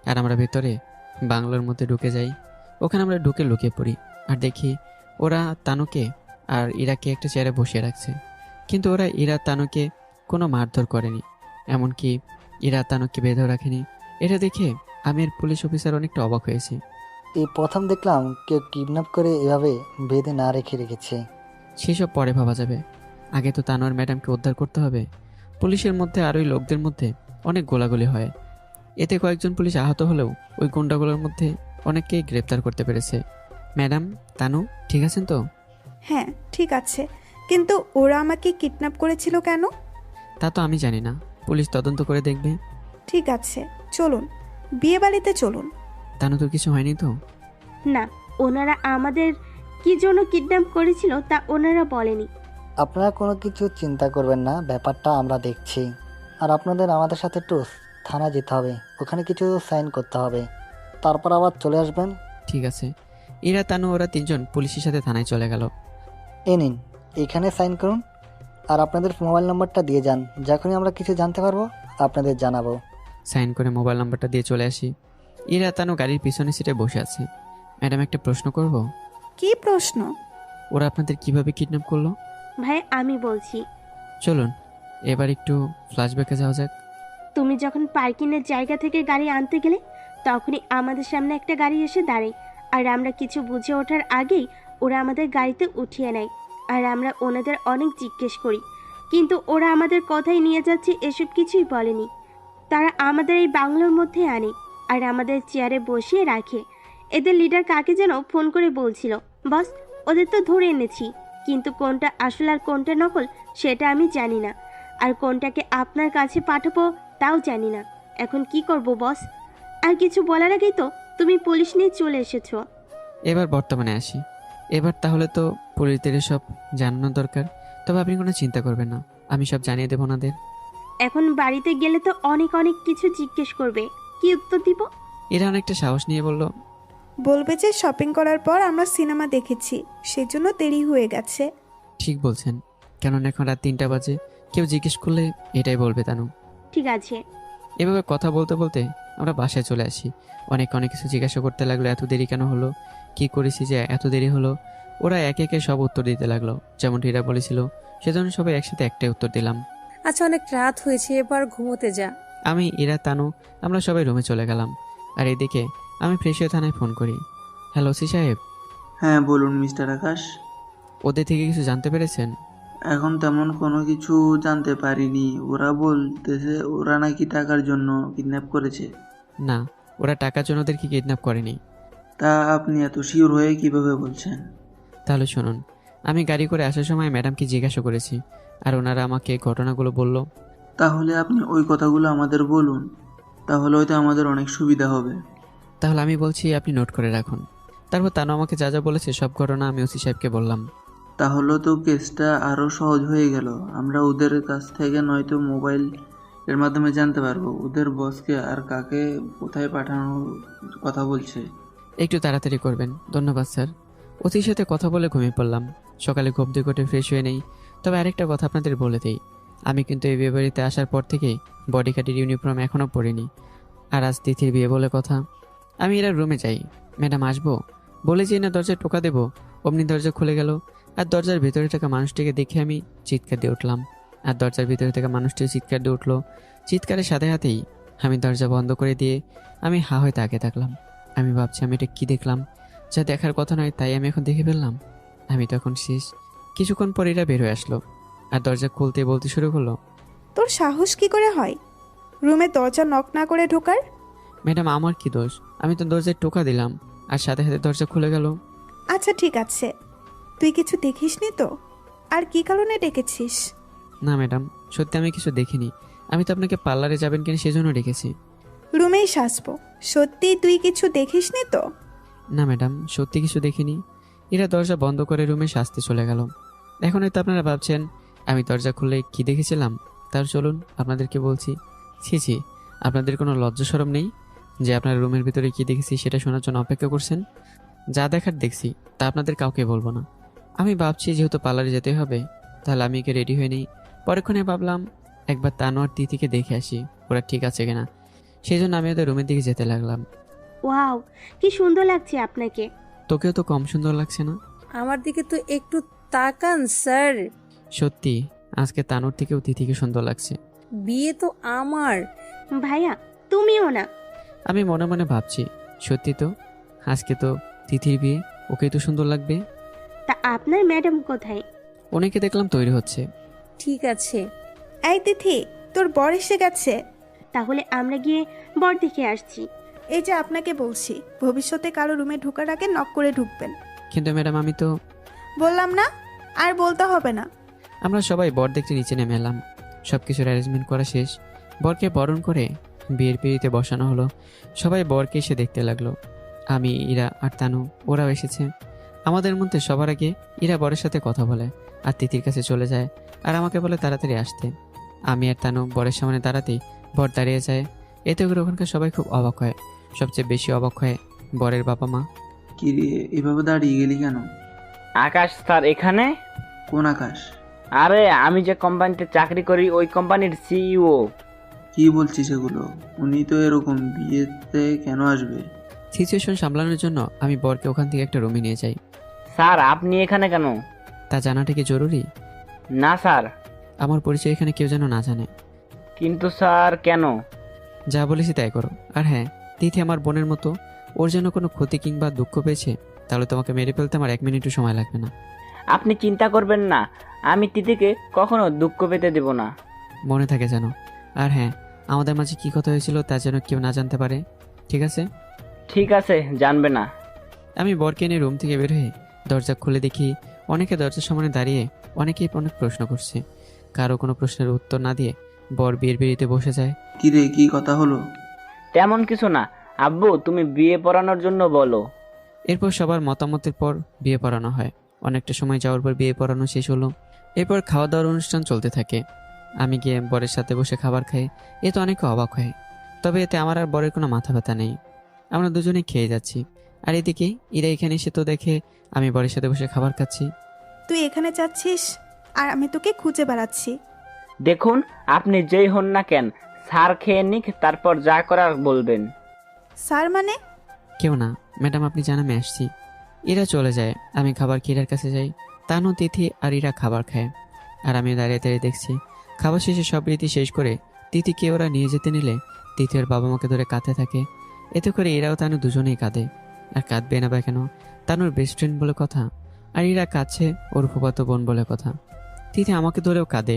আর আমরা ভেতরে বাংলোর মধ্যে ঢুকে যাই। ওখানে আমরা ঢুকে লুকিয়ে পড়ি, আর দেখি ওরা তানুকে আর ইরাকে একটা চেয়ারে বসিয়ে রাখছে। কিন্তু ওরা ইরা তানুকে কোনো মারধর করেনি, এমনকি ইরা তানুকে বেঁধেও রাখেনি। এটা দেখে আমি আর পুলিশ অফিসার অনেকটা অবাক হয়েছি। এই প্রথম দেখলাম কেউ কিডন্যাপ করে এভাবে বেঁধে না রেখেছে। সেসব পরে ভাবা যাবে, আগে তো তানোয়ার ম্যাডামকে উদ্ধার করতে হবে। পুলিশের মধ্যে আর ওই লোকদের মধ্যে অনেক গোলাগুলি হয়, এতে কয়েকজন পুলিশ আহত হলেও ওই গুন্ডাগুলোর মধ্যে অনেককেই গ্রেপ্তার করতে পেরেছে। ম্যাডাম, তানু ঠিক আছেন তো? হ্যাঁ ঠিক আছে, কিন্তু ওরা আমাকে কিডন্যাপ করেছিল কেন? তা তো আমি জানি না, পুলিশ তদন্ত করে দেখবে। ঠিক আছে চলুন, বিয়ে বাড়িতে চলুন। তানু তো কিছু হয়নি তো? না, ওনারা আমাদের কি জন্য কিডন্যাপ করেছিল তা ওনারা বলেনি। আপনারা কোনো কিছু চিন্তা করবেন না, ব্যাপারটা আমরা দেখছি। আর আপনাদের আমাদের সাথে একটু থানা যেতে হবে, ওখানে কিছু সাইন করতে হবে, তারপর আবার চলে আসবেন। ঠিক আছে। এরা, তানু, ওরা তিনজন পুলিশের সাথে থানায় চলে গেল। এ নিন, এখানে সাইন করুন আর আপনাদের মোবাইল নাম্বারটা দিয়ে যান, যখনই আমরা কিছু জানতে পারবো আপনাদের জানাবো। সাইন করে মোবাইল নাম্বারটা দিয়ে চলে আসি। এরা, তানু গাড়ির পিছনের সিটে বসে আছে। ম্যাডাম, একটা প্রশ্ন করব? কি প্রশ্ন? ওরা আপনাদের কিভাবে কিডন্যাপ করলো? ভাই আমি বলছি। চলুন এবার একটু ফ্ল্যাশব্যাকে যাওয়া যাক। তুমি যখন পার্কিংয়ের জায়গা থেকে গাড়ি আনতে গেলে তখনই আমাদের সামনে একটা গাড়ি এসে দাঁড়ায়, আর আমরা কিছু বুঝে ওঠার আগেই ওরা আমাদের গাড়িতে উঠিয়ে নেয়। আর আমরা ওনাদের অনেক জিজ্ঞেস করি, কিন্তু ওরা আমাদের কোথায় নিয়ে যাচ্ছে এসব কিছুই বলেনি। তারা আমাদের এই বাংলোর মধ্যে আনে আর আমাদের চেয়ারে বসিয়ে রাখে। এদের লিডার কাকে যেন ফোন করে বলছিল, বস ওদের তো ধরে এনেছি, কিন্তু কোনটা আসল আর কোনটা নকল সেটা আমি জানি না, আর কোনটাকে আপনার কাছে পাঠাবো তাও জানি না। এখন কি করব বস? আর কিছু বলার আগেই তো তুমি পুলিশ নিয়ে চলে এসেছো। এবার বর্তমানে আসি। এবার তাহলে তো পুলিশদের সব জানানো দরকার, তবে আপনি কোনো চিন্তা করবেন না, আমি সব জানিয়ে দেবো ওনাদের। এখন বাড়িতে গেলে তো অনেক অনেক কিছু জিজ্ঞেস করবে, কি উত্তর দিব? এরা অনেকটা সাহস নিয়ে বলল, বলবে যে শপিং করার পর আমরা সিনেমা দেখেছি, সেজন্য দেরি হয়ে গেছে। ঠিক বলছেন, কেননা এখন রাত 3টা বাজে, কেউ জিজ্ঞেস করলে এটাই বলবে তানু। ঠিক আছে। এভাবে কথা বলতে বলতে আমরা বাসায় চলে আসি। অনেক কিছু জিজ্ঞাসা করতে লাগলো, এত দেরি কেন হলো, কি করেছি যে এত দেরি হলো। ওরা একে একে সব উত্তর দিতে লাগলো, যেমন হীরা বলেছিল, সেজন্য সবাই একসাথে একটাই উত্তর দিলাম। আচ্ছা, অনেক রাত হয়েছে, এবার ঘুমোতে যা। আমি, এরা, তানু আমরা সবাই রুমে চলে গেলাম। আর এদিকে আমি ফ্রেশ হয়ে থানায় ফোন করি। হ্যালো সি সাহেব। হ্যাঁ বলুন মিস্টার আকাশ। ওদের থেকে কিছু জানতে পেরেছেন? এখন তেমন কোনো কিছু জানতে পারিনি, ওরা বলতেছে ওরা নাকি টাকার জন্য কিডন্যাপ করেছে। না, ওরা টাকার জন্য ওদেরকে কিডন্যাপ করেনি। তা আপনি এত শিওর হয়ে কিভাবে বলছেন? তাহলে শুনুন, আমি গাড়ি করে আসার সময় ম্যাডামকে জিজ্ঞাসা করেছি, আর ওনারা আমাকে ঘটনাগুলো বলল। তাহলে আপনি ওই কথাগুলো আমাদের বলুন, তাহলে হয়তো আমাদের অনেক সুবিধা হবে। তাহলে আমি বলছি আপনি নোট করে রাখুন। তারপর তানু আমাকে যা যা বলেছে সব ঘটনা আমি ওসি সাহেবকে বললাম। তাহলে তো কেসটা আরও সহজ হয়ে গেল। আমরা ওদের কাছ থেকে নয়তো মোবাইল এর মাধ্যমে জানতে পারবো ওদের বসকে আর কাকে কোথায় পাঠানোর কথা বলছে। একটু তাড়াতাড়ি করবেন। ধন্যবাদ স্যার। ওসির সাথে কথা বলে ঘুমিয়ে পড়লাম। সকালে ঘুম থেকে উঠে ফ্রেশ হয়ে নেই। তবে আরেকটা কথা আপনাদের বলে দিই, আমি কিন্তু এই বিয়ে বাড়িতে আসার পর থেকেই বডিগার্ডের ইউনিফর্ম এখনও পরিনি। আর আজ তিথির বিয়ে বলে কথা। আমি এরা রুমে যাই। ম্যাডাম আসবো বলে যে না দরজায় টোকা দেবো, অমনি দরজা খুলে গেল। আর দরজার ভিতরে থাকা মানুষটিকে দেখে আমি চিৎকার দিয়ে উঠলাম। আর দরজার ভিতরে থাকা মানুষটিও চিৎকার দিয়ে উঠলো। চিৎকারের সাথে হাতেই আমি দরজা বন্ধ করে দিয়ে আমি হা হয়ে তাকিয়ে থাকলাম। আমি ভাবছি আমি এটা কী দেখলাম, যা দেখার কথা নয় তাই আমি এখন দেখে ফেললাম। আমি তখন শেষ। কিছুক্ষণ পর এরা বের হয়ে আসলো আর দরজা খুলতে বলতে শুরু করলো, তোর সাহস কি করে হয় রুমে দরজা নক না করে ঢোকার? ম্যাডাম আমার কি দোষ, আমি তো দরজায় টোকা দিলাম আর সাথে সাথে দরজা খুলে গেল। আচ্ছা ঠিক আছে, তুই কিছু দেখিসনি তো? আর কি কারণে ডেকেছিস? না ম্যাডাম, সত্যি আমি কিছু দেখিনি। আমি তো আপনাকে পার্লারে যাবেন কিনা সেজন্য ডেকেছি। রুমেই সাজবো, সত্যি তুই কিছু দেখিসনি তো? না ম্যাডাম, সত্যি কিছু দেখিনি। এরা দরজা বন্ধ করে রুমে সাজতে চলে গেল। এখন হয়তো আপনারা ভাবছেন আমি দরজা খুলে কি দেখেছিলাম। তার চলুন আপনাদেরকে বলছি। ছি, আপনাদের কোনো লজ্জা শরম নেই যে আপনার রুমের ভিতরে কি দেখেছি সেটা শোনার জন্য অপেক্ষা করছেন? যা দেখার দেখছি তা আপনাদের কাউকে বলবো না। আমি ভাবছি যেহেতু পার্লারে যেতে হবে তাহলে আমি একে রেডি হয়ে নিই। পরেক্ষণে ভাবলাম একবার তানোয়ার তিথিকে দেখে আসি ওরা ঠিক আছে কিনা। সেই জন্য আমি ওদের রুমের দিকে যেতে লাগলাম। ওয়াও, কি সুন্দর লাগছে আপনাকে। তোকেও তো কম সুন্দর লাগছে না? আমার দিকে তো একটু তাকান স্যার। সত্যি আজকে তানোর থেকেও তিথিকে সুন্দর লাগছে। বিয়ে তো আমার। ভাইয়া তুমিও না। আমি মনে মনে ভাবছি, সত্যি তো, আজকে তো তিথির বিয়ে, ওকে তো সুন্দর লাগবে। তা আপনার ম্যাডাম কোথায়? অনেকে দেখলাম তৈরি হচ্ছে। ঠিক আছে। এই তিথি, তোর বর এসে গেছে। তাহলে আমরা গিয়ে বর দেখে আসছি। এই যে আপনাকে বলছি, ভবিষ্যতে কারো রুমে ঢোকার আগে নক করে ঢুকবেন। কিন্তু ম্যাডাম আমি তো। বললাম না, আর বলতে হবে না। আমরা সবাই বর দেখতে নিচে নেমে এলাম। সব কিছুর অ্যারেঞ্জমেন্ট করা শেষ। বরকে বরণ করে বিয়ের পিঁড়িতে বসানো হলো। সবাই বরকে এসে দেখতে লাগলো। আমি, ইরা আর তানু, ওরাও এসেছে। আমাদের মধ্যে সবার আগে ইরা বরের সাথে কথা বলে আর তিথির কাছে চলে যায়, আর আমাকে বলে তাড়াতাড়ি আসতে। আমি আর তানু বরের সামনে দাঁড়াতেই বর দাঁড়িয়ে যায়। এতে করে ওখানকার সবাই খুব অবাক হয়। সবচেয়ে বেশি অবাক হয় বরের বাবা মা। কি রে, এভাবে দাঁড়িয়ে গেলি কেন? আকাশ স্যার এখানে? কোন আকাশ? আরে আমি যে কোম্পানিতে চাকরি করি ওই কোম্পানির সিইও। কি বলছিস এগুলো? উনি তো এরকম বিয়েতে কেন আসবে? সিচুয়েশন সামলানোর জন্য আমি বরকে ওখান থেকে একটা রুমে নিয়ে যাই। স্যার আপনি এখানে কেন? তা জানাটা কি জরুরি? না স্যার। আমার পরিচয় এখানে কেউ যেন না জানে। কিন্তু স্যার কেন? যা বলেছি তাই করো। আর হ্যাঁ, তিথি আমার বোনের মতো, ওর জন্য কোনো ক্ষতি কিংবা দুঃখ পেয়েছে তাহলে তোমাকে মেরে ফেলতে আমার 1 মিনিটও সময় লাগবে না। আপনি চিন্তা করবেন না, আমি তিথিকে কখনো দুঃখ পেতে দেব না। মনে থাকে যেন। আর হ্যাঁ, আমাদের মাঝে কি কথা হয়েছিল তা যেন কেউ না জানতে পারে, ঠিক আছে? ঠিক আছে, জানবে না। আমি বরকে এনে রুম থেকে বের হয়ে দরজা খুলে দেখি অনেকে দরজার সামনে দাঁড়িয়ে অনেকেই অনেক প্রশ্ন করছে। কারো কোনো প্রশ্নের উত্তর না দিয়ে বর বিয়ের বিড়িতে বসে যায়। কি রে, কি কথা হলো? তেমন কিছু না আব্বু, তুমি বিয়ে পড়ানোর জন্য বলো। এরপর সবার মতামতের পর বিয়ে পড়ানো হয়। অনেকটা সময় যাওয়ার পর বিয়ে পড়ানো শেষ হলো। এরপর খাওয়া দাওয়ার অনুষ্ঠান চলতে থাকে। আমি গিয়ে বরের সাথে বসে খাবার খাই। এ তো অনেকে অবাক হয়, তবে এতে আমার আর বরের কোনো মাথা ব্যথা নেই। আমরা দুজনেই খেয়ে যাচ্ছি। আর এদিকে ইরা এখানে এসে তো দেখে আমি বরের সাথে বসে খাবার খাচ্ছি। তুই এখানে যাচ্ছিস আর আমি তোকে খুঁজে বেড়াচ্ছি। দেখুন, আপনি যেই হন না কেন, স্যার খেয়ে নিক, তারপর যা করার বলবেন। স্যার মানে? কেউ না ম্যাডাম, আপনি জান আমি আসছি। ইরা চলে যায়। আমি খাবার খেয়ে ইরার কাছে যাই। তানু, তিথি আর ইরা খাবার খায় আর আমি দাঁড়িয়ে দাঁড়িয়ে দেখছি। খাবার শেষে সব রীতি শেষ করে তিথিকে ওরা নিয়ে যেতে নিলে তিথি ওর বাবা মাকে ধরে কাঁদতে থাকে। এতে করে ইরাও তানু দুজনেই কাঁদে। আর কাঁদবে না বা কেন? তানুর বেস্ট ফ্রেন্ড বলে কথা, আর ইরা কাঁদছে ওর ফুফাতো বোন বলে কথা। তিথি আমাকে ধরেও কাঁদে।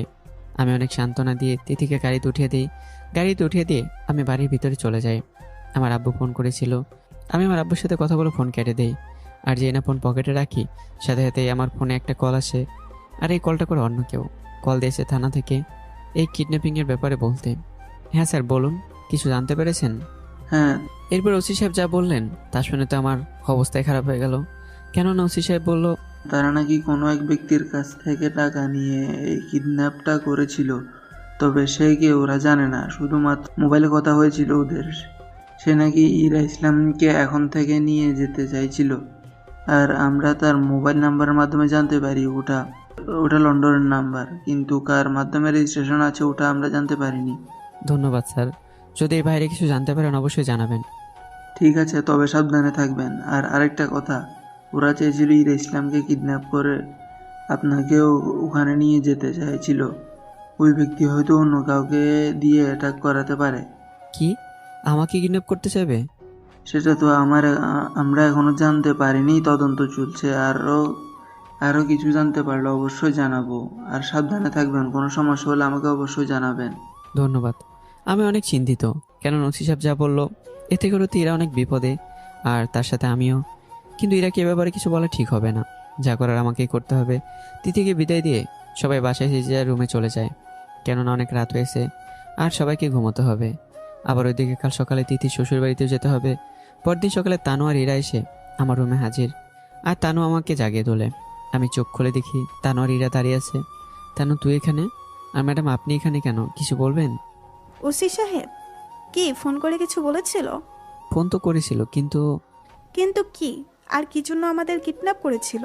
আমি অনেক সান্ত্বনা দিয়ে তিথিকে গাড়িতে উঠিয়ে দিই। গাড়িতে উঠিয়ে দিয়ে আমি বাড়ির ভিতরে চলে যাই। আমার আব্বু ফোন করেছিল। আমি আমার আব্বুর সাথে কথা বলে ফোন কেটে দেই। আর যে না ফোন পকেটে রাখি, সাথে সাথেই আমার ফোনে একটা কল আসে। আর এই কলটা করে অন্য কেউ কল দিয়েছে থানা থেকে এই কিডন্যাপিংয়ের ব্যাপারে বলতে। হ্যাঁ স্যার বলুন, কিছু জানতে পেরেছেন? হ্যাঁ। এরপর ওসি সাহেব যা বললেন তা শুনে তো আমার অবস্থায় খারাপ হয়ে গেল। কেননা ওসি সাহেব বলল তারা নাকি কোনো এক ব্যক্তির কাছ থেকে টাকা নিয়ে এই কিডন্যাপটা করেছিল। তবে সে কে ওরা জানে না, শুধুমাত্র মোবাইলে কথা হয়েছিল ওদের। সে নাকি ইরা ইসলামকে এখন থেকে নিয়ে যেতে চাইছিল। আর আমরা তার মোবাইল নাম্বারের মাধ্যমে জানতে পারি ওটা লন্ডনের নাম্বার, কিন্তু কার মাধ্যমে রেজিস্ট্রেশন আছে ওটা আমরা জানতে পারিনি। ধন্যবাদ স্যার, যদি এর বাইরে কিছু জানতে পারেন অবশ্যই জানাবেন। ঠিক আছে, তবে সাবধানে থাকবেন। আর আরেকটা কথা, ওরা চেয়েছিল ইরা ইসলামকে কিডন্যাপ করে আপনাকেও ওখানে নিয়ে যেতে চাইছিল। ওই ব্যক্তি হয়তো অন্য কাউকে দিয়ে অ্যাটাক করাতে পারে। কি, আমাকে কিডন্যাপ করতে চাইবে? সেটা তো আমরা এখনো জানতে পারিনি, তদন্ত চলছে। আরও কিছু জানতে পারলে অবশ্যই জানাবো। আর সাবধানে থাকবেন, কোনো সমস্যা হলে আমাকে অবশ্যই জানাবেন। ধন্যবাদ। আমি অনেক চিন্তিত, কেন ওসি সাহেব যা বললো এতে করে তো ইরা অনেক বিপদে, আর তার সাথে আমিও। কিন্তু ইরাকে এ ব্যাপারে কিছু বলা ঠিক হবে না, যা করার আমাকেই করতে হবে। তিথিকে বিদায় দিয়ে সবাই বাসায় এসে রুমে চলে যায়, কেননা অনেক রাত হয়েছে আর সবাইকে ঘুমোতে হবে। আবার ওইদিকে কাল সকালে তিথি শ্বশুর বাড়িতেও যেতে হবে। পরদিন সকালে তানু আর ইরা এসে আমার রুমে হাজির, আর তানু আমাকে জাগিয়ে তোলে। আমি চোখ খুলে দেখি তানু আর ইরা দাঁড়িয়ে আছে। তানু, তুই এখানে? আর ম্যাডাম আপনি এখানে কেন, কিছু বলবেন? ওসি সাহেব কি ফোন করে কিছু বলেছিল? ফোন তো করেছিল, কিন্তু কি? আর কি জন্য আমাদের কিডন্যাপ করেছিল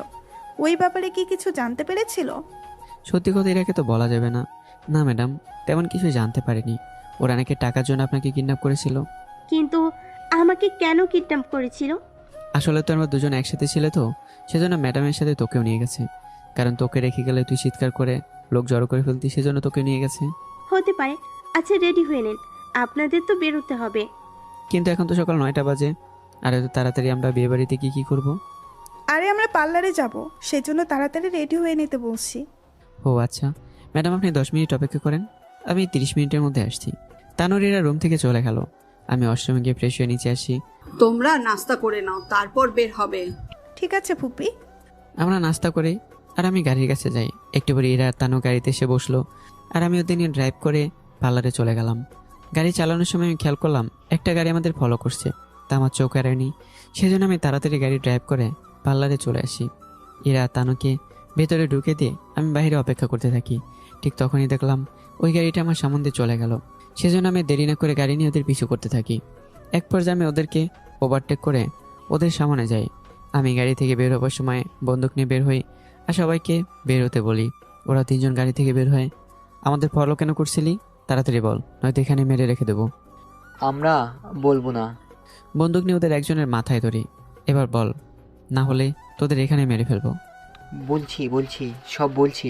ওই ব্যাপারে কি কিছু জানতে পেরেছিল? সত্যি কথা ইরাকে তো বলা যাবে না। না ম্যাডাম, তেমন কিছু জানতে পারিনি। ওরা নাকি টাকার জন্য আপনাকে কিডন্যাপ করেছিল। কিন্তু আমাকে কেন কিডন্যাপ করেছিল? আসলে তো আমরা দুজন একসাথে ছিলে, তো সেজন্য ম্যাডামের সাথে তোকেও নিয়ে গেছে। কারণ তোকে রেখে গেলে তুই চিৎকার করে লোক জড়ো করে ফেলতি, সেজন্য তোকে নিয়ে গেছে। হতে পারে। আচ্ছা রেডি হয়ে নেন, আপনাদের তো বেরোতে হবে। কিন্তু এখন তো সকাল 9টা বাজে, আর এত তাড়াতাড়ি আমরা বিয়ে বাড়িতে কি করব? আরে আমরা পার্লারে যাব, সেই জন্য তাড়াতাড়ি রেডি হয়ে নিতে বলছি। ও আচ্ছা ম্যাডাম, আপনি 10 মিনিট অপেক্ষা করেন, আমি 30 মিনিটের মধ্যে আসছি। তানুরিরা রুম থেকে চলে গেল। আমি অষ্টমে গিয়ে ফ্রেশ হয়ে নিচে আসি। তোমরা নাস্তা করে নাও, তারপর বের হবে। ঠিক আছে ফুপি। আমরা নাস্তা করি আর আমি গাড়ির কাছে যাই। একটু পরে এরা তানু গাড়িতে এসে বসলো আর আমি ওদের নিয়ে ড্রাইভ করে পার্লারে চলে গেলাম। গাড়ি চালানোর সময় আমি খেয়াল করলাম একটা গাড়ি আমাদের ফলো করছে, তা আমার চোখ এড়ায়নি। সেজন্য আমি তাড়াতাড়ি গাড়ি ড্রাইভ করে পার্লারে চলে আসি। এরা তানুকে ভেতরে ঢুকে দিয়ে আমি বাইরে অপেক্ষা করতে থাকি। ঠিক তখনই দেখলাম ওই গাড়িটা আমার সামনে দিয়ে চলে গেল। সেজন্য আমি দেরি না করে গাড়ি নিয়ে ওদের পিছু করতে থাকি। এক পর্যায়ে আমি ওদেরকে ওভারটেক করে ওদের সামনে যাই। আমি গাড়ি থেকে বের হবার সময় বন্দুক নিয়ে বের হই আর সবাইকে বের হতে বলি। ওরা 3 জন গাড়ি থেকে বের হয়। আমাদের ফলো কেন করছিলি? তাড়াতাড়ি বল, নয়তো এখানে মেরে রেখে দেবো। আমরা বলবো না। বন্দুক নিয়ে ওদের একজনের মাথায় ধরি। এবার বল, না হলে তোদের এখানে মেরে ফেলবো। বলছি সব বলছি।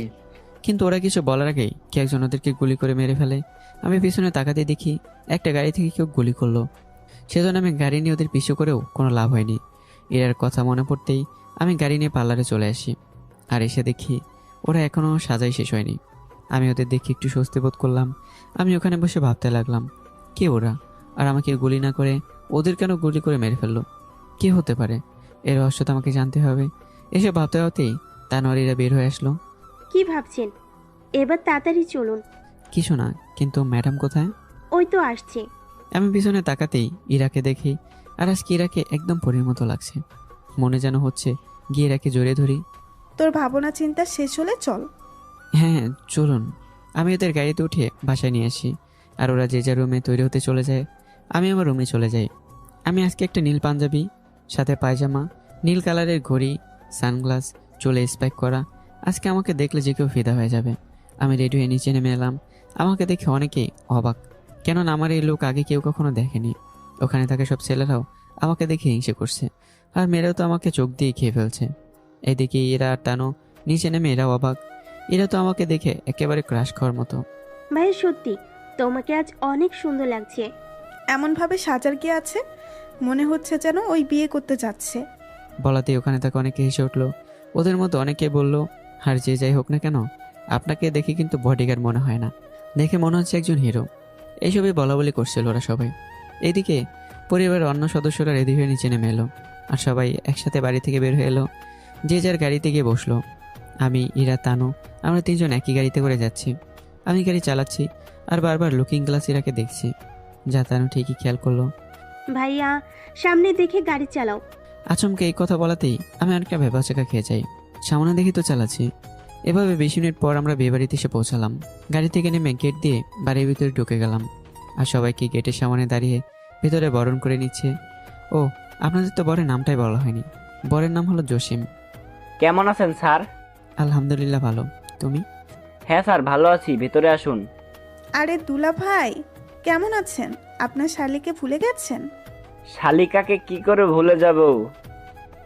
কিন্তু ওরা কিছু বলার আগেই কে একজন ওদেরকে গুলি করে মেরে ফেলে। আমি পিছনে তাকাতে দেখি একটা গাড়ি থেকে কেউ গুলি করলো। সেজন্য আমি গাড়ি নিয়ে ওদের পিছু করেও কোনো লাভ হয়নি। এর কথা মনে পড়তেই আমি গাড়ি নিয়ে পার্লারে চলে আসি। আর এসে দেখি ওরা এখনও সাজাই শেষ হয়নি। আমি ওদের দেখে একটু স্বস্তি বোধ করলাম। আমি ওখানে বসে ভাবতে লাগলাম, কে ওরা, আর আমাকে গুলি না করে ওদের কেন গুলি করে মেরে ফেললো? কে হতে পারে? এর রহস্যটা আমাকে জানতে হবে। এসে ভাবতে ভাবতেই তানোয়ারিরা বের হয়ে আসলো। কি ভাবছেন? এবার তাড়াতাড়ি চলুন। কিছু না, কিন্তু ম্যাডাম কোথায়? ওই তো আসছে। আমি পিছনে তাকাতেই ইরাকে দেখি, আর আজকে ইরাকে একদম পরীর মতো লাগছে। মনে যেন হচ্ছে গিয়ে ইরাকে জড়িয়ে ধরি। তোর ভাবনা চিন্তা শেষ হলে চল। হ্যাঁ চলুন। আমি ওদের গাড়িতে উঠে বাসায় নিয়ে আসি আর ওরা যে যার রুমে তৈরি হতে চলে যায়। আমি আমার রুমে চলে যাই। আমি আজকে একটা নীল পাঞ্জাবি, সাথে পায়জামা, নীল কালারের ঘড়ি, সানগ্লাস, চুলে স্প্যাক করা। আজকে আমাকে দেখলে যে কেউ ফিদা হয়ে যাবে। আমি রেডি হয়ে নিচে নেমে এলাম। আমাকে দেখে অনেকেই অবাক, কেননা আমার এই লোক আগে কেউ কখনো দেখেনি। ওখানে থাকা সব ছেলেরাও আমাকে দেখে হিংসে করছে, আর মেয়েরাও তো আমাকে চোখ দিয়ে খেয়ে ফেলছে। এদিকে এরা আর টানো নিচে নেমে এরাও অবাক। এরা তো আমাকে দেখে একেবারে ক্রাশ খাওয়ার মতো। ভাই সত্যি তোমাকে আজ অনেক সুন্দর লাগছে। এমনভাবে সাজার কি আছে, মনে হচ্ছে যেন ওই বিয়ে করতে যাচ্ছে। বলাতেই ওখানে থাকা অনেকে হেসে উঠলো। ওদের মধ্যে অনেকে বলল, আর যে যাই হোক না কেন, আপনাকে দেখে কিন্তু বডিগার্ড মনে হয় না, দেখে মনে হচ্ছে একজন হিরো। এইসবই বলা বলি করছিল ওরা সবাই। এইদিকে পরিবারের অন্য সদস্যরা রেডি হয়ে নিচে নেমে এলো আর সবাই একসাথে বাড়ি থেকে বের হয়ে এলো। যে যার গাড়িতে গিয়ে বসলো। আমি, ইরা, তানু, আমরা 3 জন একই গাড়িতে করে যাচ্ছি। আমি গাড়ি চালাচ্ছি আর বারবার লুকিং গ্লাস ইরাকে দেখছি, যা তানু ঠিকই খেয়াল করলো। ভাইয়া সামনে দেখে গাড়ি চালাও। আচমকে এই কথা বলাতেই আমি অনেকটা ভেবাচাকা খেয়ে যাই। সামনে দেখি তো চালাচ্ছি। এভাবে 20 মিনিট পর আমরা বিয়েবাড়িতে এসে পৌঁছালাম। গাড়ি থেকে নেমে গেট দিয়ে বাড়ির ভিতরে ঢুকে গেলাম আর সবাইকে গেটের সামনে দাঁড়িয়ে ভিতরে বরণ করে নিচ্ছে। ও, আপনাদের তো বরের নামটাই বলা হয়নি। বরের নাম হলো জসিম। কেমন আছেন স্যার? আলহামদুলিল্লাহ ভালো, তুমি? হ্যাঁ স্যার ভালো আছি, ভেতরে আসুন। আরে দুলা ভাই, কেমন আছেন? আপনার শালিকে ভুলে গেছেন? শালিকাকে কি করে ভুলে যাব?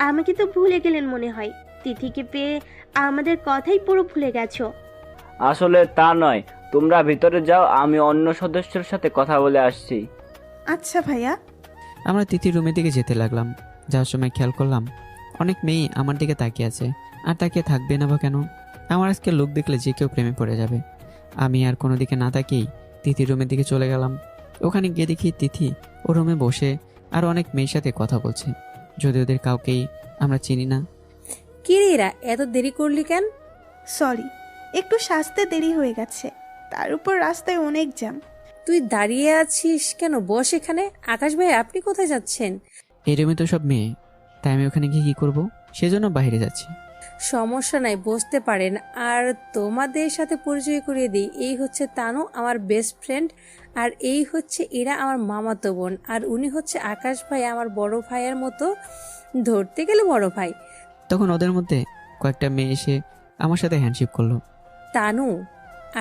আমাকে তো ভুলে গেলেন মনে হয়। তিথিকে পেয়ে আমাদের কথাই পুরো ভুলে গেছো। আসলে তা নয়, তোমরা ভিতরে যাও, আমি অন্য সদস্যের সাথে কথা বলে আসছি। আচ্ছা ভাইয়া। আমরা তিথির রুমের দিকে যেতে লাগলাম। যাওয়ার সময় খেয়াল করলাম অনেক মেয়ে আমার দিকে তাকিয়ে আছে, আর তাকিয়ে থাকবে না বা কেন? আমার আজকে লোক দেখলে যে কেউ প্রেমে পড়ে যাবে। আমি আর কোনো দিকে না তাকিয়েই তিথির রুমের দিকে চলে গেলাম। ওখানে গিয়ে দেখি তিথি ও রুমে বসে আর অনেক মেয়ের সাথে কথা বলছে, যদি ওদের কাউকেই আমরা চিনি না। কি রে এরা, এত দেরি করলি কেন? সরি, একটু সাজতে দেরি হয়ে গেছে, তার উপর রাস্তায় অনেক জ্যাম। তুই দাঁড়িয়ে আছিস কেন? বস এখানে। আকাশ ভাই আপনি কোথায় যাচ্ছেন? এই রুমে তো সব মেয়ে, তাই আমি ওখানে গিয়ে কি করবো, সেজন্য বাইরে যাচ্ছি। সমস্যা নাই, বসতে পারেন। আর তোমাদের সাথে পরিচয় করিয়ে দিই, এই হচ্ছে তানু, আমার বেস্ট ফ্রেন্ড। আর এই হচ্ছে এরা আমার মামাতো বোন। আর উনি হচ্ছে আকাশ ভাই, আমার বড় ভাইয়ের মতো, ধরতে গেলে বড় ভাই। তখন ওদের মধ্যে কয়েকটা মেয়ে এসে আমার সাথে হ্যান্ডশেক করলো। তানু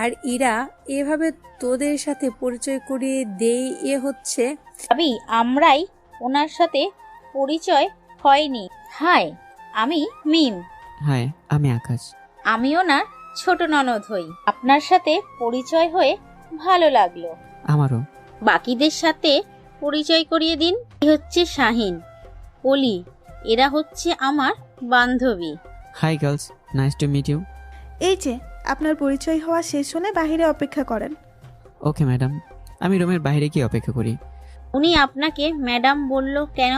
আর ইরা, এভাবে তোদের সাথে পরিচয় করিয়ে দেই। এ হচ্ছে ভাবি, আমরাই ওনার সাথে পরিচয় হয়নি। হাই, আমি মিম। হাই, আমি আকাশ। আমি ওনার ছোট ননদ হই। আপনার সাথে পরিচয় হয়ে ভালো লাগলো। আমারও। বাকিদের সাথে পরিচয় করিয়ে দিন। এই হচ্ছে শাহিন, পলি, এরা হচ্ছে আমার বান্ধবী। Hi girls, nice to meet you. এই যে আপনার পরিচয় হওয়া শেষ হলে বাইরে অপেক্ষা করেন। ওকে ম্যাডাম, আমি রুমের বাইরে গিয়ে অপেক্ষা করি। উনি আপনাকে ম্যাডাম বলল কেন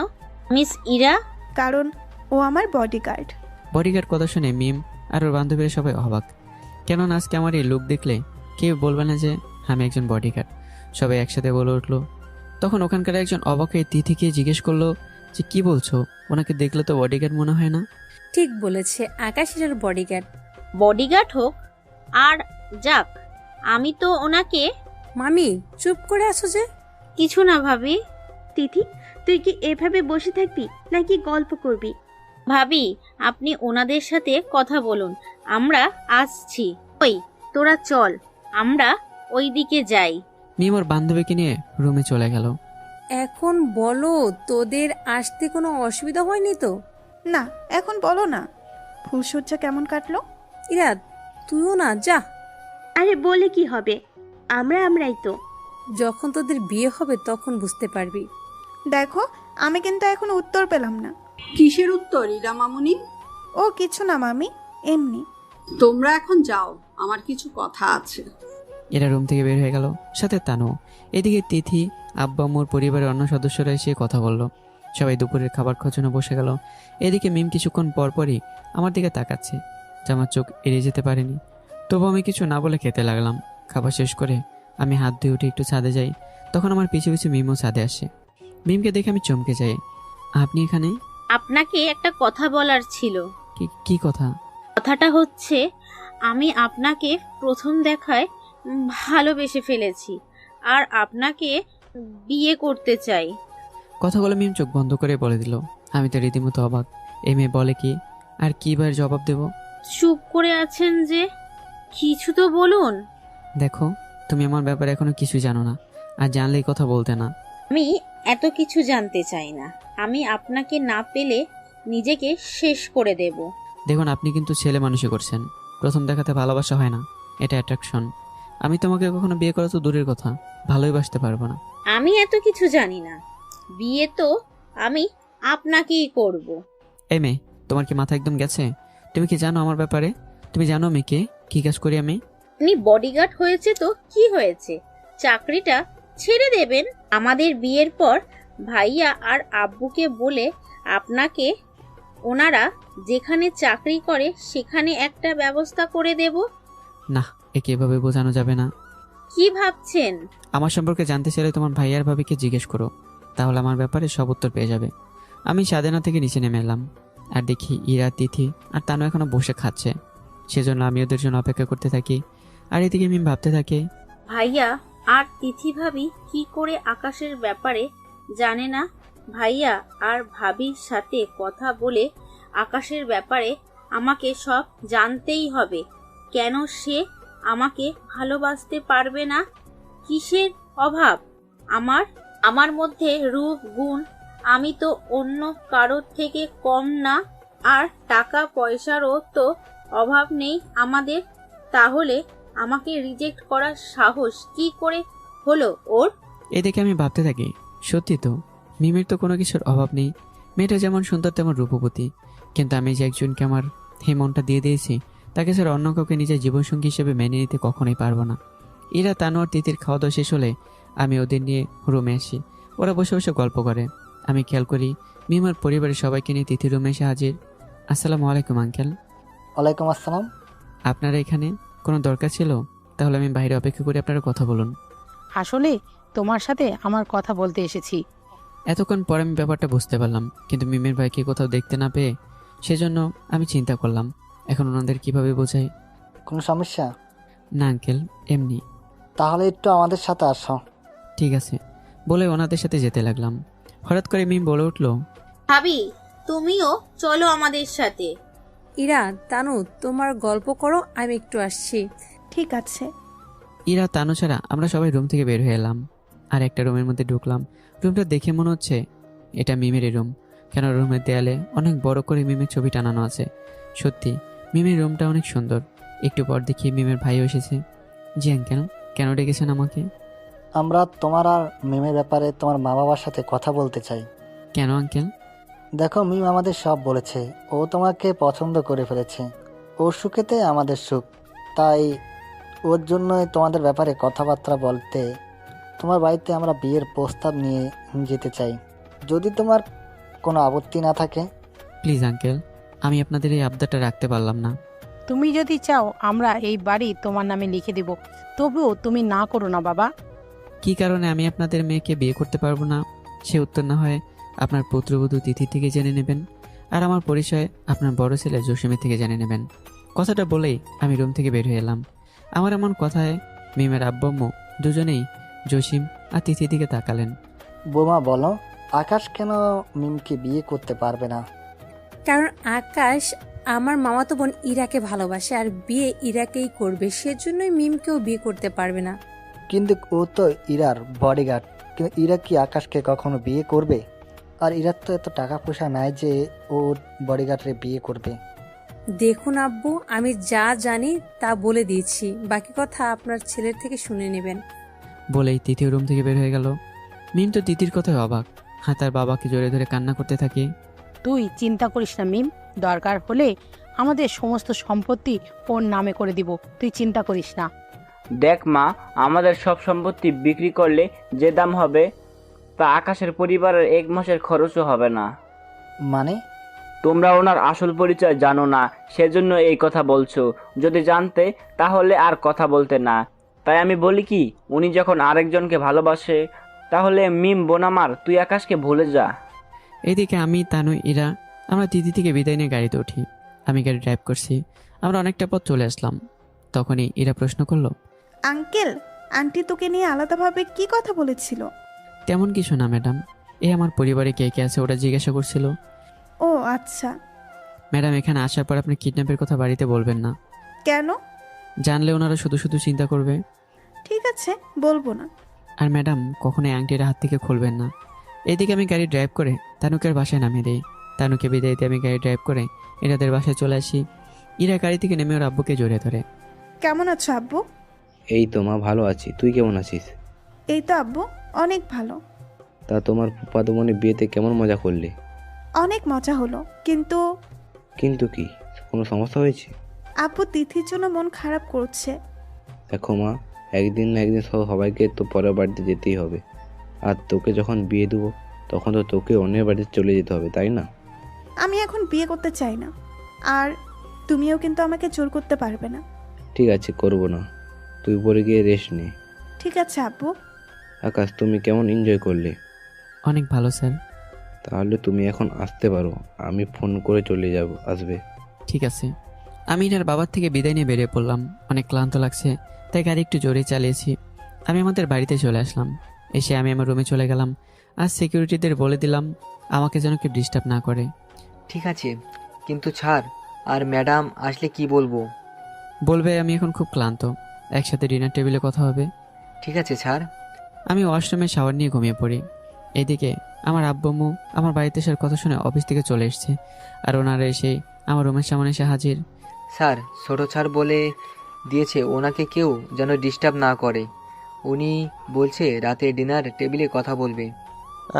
মিস ইরা? কারণ ও আমার বডিগার্ড। বডিগার্ড কথা শুনে মিম আর ওর বান্ধবীরা সবাই অবাক, কেননা আজকে আমার এই লুক দেখলে কেউ বলবে না যে আমি একজন বডিগার্ড। সবাই একসাথে বলে উঠলো। তখন ওখানকার একজন অবাক হয়ে তিথিকে জিজ্ঞেস করলো যে কি বলছো, ওনাকে দেখলে তো বডিগার্ড মনে হয় না। ঠিক বলেছে, আকাশ এর বডিগার্ড। বডিগার্ড হোক আর যাক, আমি তো ওনাকে। মামি চুপ করে আছো যে? কিছু না ভাবি। তিথি, তুই কি এভাবে বসে থাকবি নাকি গল্প করবি? ভাবি, আপনি ওনাদের সাথে কথা বলুন, আমরা আসছি। ওই তোরা চল, আমরা ওই দিকে যাই। মিম ওর বান্ধবীকে নিয়ে রুমে চলে গেল। এখন বলো, তোদের আসতে কোনো অসুবিধা হয়নি তো? না, এখন বলো না, ফুলসজ্জা কেমন কাটলো? ইরা, তুইও না যা। আরে বলে কি হবে, আমরাই তো। যখন তোদের বিয়ে হবে তখন বুঝতে পারবি। দেখো, আমি কিন্তু এখন উত্তর পেলাম না। কিসের উত্তর ইরা মামুনি? ও কিছু না মামি, এমনি। তোমরা এখন যাও, আমার কিছু কথা আছে। এরা রুম থেকে বের হয়ে গেল, সাথে তানু। এদিকে তিথি, আব্বা আম্মুর পরিবারের অন্য সদস্যরা এসে কথা বলল। সবাই দুপুরের খাবার খাওয়ার জন্য বসে গেল। এদিকে মিম কিছুক্ষণ পরপরই আমার দিকে তাকাচ্ছে, যে আমার চোখ এড়িয়ে যেতে পারেনি। তবু আমি কিছু না বলে খেতে লাগলাম। খাবার শেষ করে আমি হাত ধুয়ে উঠে একটু ছাদে যাই। তখন আমার পিছু পিছু মিমও ছাদে আসে। মিমকে দেখে আমি চমকে যাই। আপনি এখানে? আপনাকে একটা কথা বলার ছিল। কি কথা? কথাটা হচ্ছে, আমি আপনাকে প্রথম দেখায় ভালোবেসে ফেলেছি আর আপনাকে বিয়ে করতে চাই। কথাগুলো মিম চোখ বন্ধ করে বলে দিল। আমি তো রীতিমতো অবাক। এই মেয়ে বলে কি, আর কিবার জবাব দেব? চুপ করে আছেন যে, কিছু তো বলুন। দেখো, তুমি আমার ব্যাপারে এখনো কিছু জানো না, আর জানলেই কথা বলতে না। আমি এত কিছু জানতে চাই না। আমি আপনাকে না পেলে নিজেকে শেষ করে দেব। দেখুন, আপনি কিন্তু ছেলে মানুষই করছেন। প্রথম দেখাতে ভালোবাসা হয় না, এটা অ্যাট্রাকশন। আমি তোমাকে কখনো বিয়ে করা তো দূরের কথা, ভালোই বাসতে পারবো না। আমি এত কিছু জানি না। বিয়ে তো আমি আপনাকেই করব। এই মেয়ে, তোমার কি মাথা একদম গেছে? তুমি কি জানো আমার ব্যাপারে? তুমি জানো আমি কি কাজ করি আমি? আপনি বডিগার্ড হয়েছে তো কি হয়েছে, চাকরিটা ছেড়ে দেবেন। আমাদের বিয়ের পর ভাইয়া আর আব্বুকে বলে আপনাকে ওনারা যেখানে চাকরি করে সেখানে একটা ব্যবস্থা করে দেব। না, একে এভাবে বোঝানো যাবে না। কি ভাবছেন? আমার সম্পর্কে জানতে চাইলে তোমার ভাইয়ার ভাবিকে জিজ্ঞেস করো, তাহলে আমার ব্যাপারে সব উত্তর পেয়ে যাবে। আমি সাদেনা থেকে নিচে নেমে এলাম, আর দেখি ইরা, তিথি আর তানু এখনো বসে খাচ্ছে। সেজন্য আমি ওদের জন্য অপেক্ষা করতে থাকি। আর এদিকে আমি ভাবতে থাকি, ভাইয়া আর তিথি ভাবি কি করে আকাশের ব্যাপারে জানে না? ভাইয়া আর ভাবির সাথে কথা বলে আকাশের ব্যাপারে আমাকে সব জানতেই হবে। কেন সে আমাকে ভালোবাসতে পারবে না? কিসের অভাব আমার মধ্যে? রূপ, গুণ, আমি তো অন্য কারোর থেকে কম না। আর টাকা পয়সারও তো অভাব নেই আমাদের। তাহলে আমাকে রিজেক্ট করার সাহস কি করে হলো ওর? এদিকে আমি ভাবতে থাকি, সত্যি তো, মিমের তো কোনো কিছুর অভাব নেই। মেয়েটা যেমন সুন্দর তেমন রূপবতী, কিন্তু আমি যে একজনকে আমার এই মনটা দিয়ে দিয়েছি, তাকে ছাড়া অন্য কাউকে নিজের জীবনসঙ্গী হিসেবে মেনে নিতে কখনোই পারবো না। এরা, তানু আর তিথির খাওয়া দাওয়া শেষ হলে আমি ওদের নিয়ে রুমে আসি। ওরা বসে বসে গল্প করে। আমি খেয়াল করি মিমার পরিবারের সবাইকে নিয়ে তিথি রুমে এসে হাজির। আসসালামু আলাইকুম আঙ্কেল। ওয়ালাইকুম আসসালাম। আপনারা এখানে কোনো দরকার ছিল? তাহলে আমি বাইরে অপেক্ষা করে আপনারা কথা বলুন। আসলে তোমার সাথে আমার কথা বলতে এসেছি। এতক্ষণ পরে আমি ব্যাপারটা বুঝতে পারলাম, কিন্তু মিমের ভাইকে কোথাও দেখতে না পেয়ে সেজন্য আমি চিন্তা করলাম এখন ওনাদের কিভাবে বোঝাই। কোনো সমস্যা? না আঙ্কেল, এমনি। তাহলে একটু আমাদের সাথে আসো। ঠিক আছে বলে ওনাদের সাথে যেতে লাগলাম। হঠাৎ করে মিম বলে উঠলো, ভাবি তুমিও চলো আমাদের সাথে। ইরা, তানু, তোমার গল্প করো, আমি একটু আসছি। ঠিক আছে। ইরা, তানু ছাড়া আমরা সবাই রুম থেকে বের হয়ে এলাম আর একটা রুমের মধ্যে ঢুকলাম। রুমটা দেখে মনে হচ্ছে এটা মিমেরই রুম, কেন রুমের দেয়ালে অনেক বড় করে মিমের ছবি টানানো আছে। সত্যি মিমের রুমটা অনেক সুন্দর। একটু পর দেখি মিমের ভাইও এসেছে। জি আঙ্কেল, কেন ডেকেছেন আমাকে? আমরা তোমার আর মিমের ব্যাপারে তোমার মা বাবার সাথে কথা বলতে চাই। কেন আঙ্কেল? দেখো, মিম আমাদের সব বলেছে। ও তোমাকে পছন্দ করে ফেলেছে। ওর সুখেতে আমাদের সুখ। তাই ওর জন্যই তোমাদের ব্যাপারে কথাবার্তা বলতে তোমার বাড়িতে আমরা বিয়ের প্রস্তাব নিয়ে যেতে চাই, যদি তোমার কোনো আপত্তি না থাকে। প্লিজ আঙ্কেল, আমি আপনাদের এই আবদারটা রাখতে পারলাম না। তুমি যদি চাও আমরা এই বাড়ি তোমার নামে লিখে দেব, তবুও তুমি না করো না বাবা। কি কারণে আমি আপনাদের মেয়েকে বিয়ে করতে পারবো না সে উত্তর না হয় আপনার পুত্রবধূ তিথি থেকে জেনে নেবেন, আর আমার পরিচয় আপনার বড় ছেলে জসিমের থেকে জেনে নেবেন। কথাটা বলেই আমি রুম থেকে বের হয়ে এলাম। আমার এমন কথায় মিমের আব্বু আম্মু দুজনেই জসিম আর তিথির দিকে তাকালেন। বোমা, বলো আকাশ কেন মিমকে বিয়ে করতে পারবে না? কারণ আকাশ আমার মামাতো বোন ইরাকে ভালোবাসে আর বিয়ে ইরাকেই করবে, সেজন্যই মিমকেও বিয়ে করতে পারবে না। কিন্তু ও তো ইরার বডিগার্ড। কিন্তু ইরা কি আকাশকে কখনো বিয়ে করবে? আর ইরার তো এত টাকা পয়সা নাই যে ওর বডিগার্ডরে বিয়ে করবে। দেখুন আব্বু, আমি যা জানি তা বলে দিয়েছি, বাকি কথা আপনার ছেলের থেকে শুনে নেবেন। বলেই তিথি রুম থেকে বের হয়ে গেল। মিম তো তিথির কথায় অবাক, হ্যাঁ তার বাবাকে জড়িয়ে ধরে কান্না করতে থাকে। তুই চিন্তা করিস না মিম, দরকার হলে আমাদের সমস্ত সম্পত্তি ওর নামে করে দিব, তুই চিন্তা করিস না। দেখ মা, আমাদের সব সম্পত্তি বিক্রি করলে যে দাম হবে তা আকাশের পরিবারের 1 মাসের খরচও হবে না। মানে? তোমরা ওনার আসল পরিচয় জানো না, সেজন্য এই কথা বলছো। যদি জানতে তাহলে আর কথা বলতে না। তাই আমি বলি কি, উনি যখন আরেকজনকে ভালোবাসে তাহলে মিম বোন আমার, তুই আকাশকে ভুলে যা। এইদিকে আমি, তানু, ইরা আমরা তিথি থেকে বিদায় নিয়ে গাড়িতে উঠি। আমি গাড়ি ড্রাইভ করছি। আমরা অনেকটা পথ চলে আসলাম। তখনই ইরা প্রশ্ন করলো, আঙ্কেল, আন্টি তোকে নিয়ে আলাদাভাবে কি কথা বলেছিল? তেমন কিছু না ম্যাডাম, এই আমার পরিবারে কে কে আছে ওরা জিজ্ঞাসা করছিল। ও আচ্ছা। ম্যাডাম, এখানে আসার পর আপনি কিডন্যাপের কথা বাড়িতে বলবেন না। কেন? জানলে ওনারা শুধু শুধু চিন্তা করবে। ঠিক আছে, বলবো না। আর ম্যাডাম, কখনোই আংটিটা হাত থেকে খুলবেন না। এইদিকে আমি গাড়ি ড্রাইভ করে তানুকের বাসায় নামিয়ে দিই। তানুকে বিদায় দিয়ে আমি গাড়ি ড্রাইভ করে ইরাদের বাসায় চলে আসি। ইরা গাড়ি থেকে নেমে ওর আব্বুকে জড়িয়ে ধরে। কেমন আছো আব্বু? এই তো মা, ভালো আছি। তুই কেমন আছিস? এই তো আব্বু, অনেক ভালো। তা তোমার ফুফাতো বোনের বিয়েতে কেমন মজা করলে? অনেক মজা হলো, কিন্তু কিন্তু কি, কোনো সমস্যা হয়েছে? আব্বু তিথির জন্য মন খারাপ করছে। দেখো মা, একদিন না একদিন সবাইকে তো পরের বাড়িতে যেতেই হবে। আর তোকে যখন বিয়ে দেবো তখন তো তোকে অন্যের বাড়িতে চলে যেতে হবে, তাই না? আমি এখন বিয়ে করতে চাই না, আর তুমিও কিন্তু আমাকে জোর করতে পারবে না। ঠিক আছে, করবো না। তুই পরে গিয়ে রেস্ট নে। ঠিক আছে আব্বু। আকাশ, তুমি কেমন এনজয় করলে? অনেক ভালো স্যার। তাহলে তুমি এখন আসতে পারো, আমি ফোন করে চলে যাব, আসবে? ঠিক আছে। আমি ইরার বাবার থেকে বিদায় নিয়ে বেরিয়ে পড়লাম। অনেক ক্লান্ত লাগছে, তাই গাড়ি একটু জোরে চালিয়েছি। আমি আমাদের বাড়িতে চলে আসলাম। এসে আমি আমার রুমে চলে গেলাম। আর সিকিউরিটিদের বলে দিলাম আমাকে যেন কেউ ডিস্টার্ব না করে। ঠিক আছে, কিন্তু ছাড়, আর ম্যাডাম আসলে কি বলবো? বলবে আমি এখন খুব ক্লান্ত, একসাথে ডিনার টেবিলে কথা হবে। ঠিক আছে, ছাড়। আমি ওয়াশরুমে শাওয়ার নিয়ে ঘুমিয়ে পড়ি। এইদিকে আমার আব্বু আম্মু আমার বাড়িতে আসার কথা শুনে অফিস থেকে চলে এসছে, আর ওনারা এসে আমার রুমের সামনে এসে হাজির। স্যার, ছোট ছাড় বলে দিয়েছে ওনাকে কেউ যেন ডিস্টার্ব না করে। উনি বলছে রাতে ডিনার টেবিলে কথা বলবে।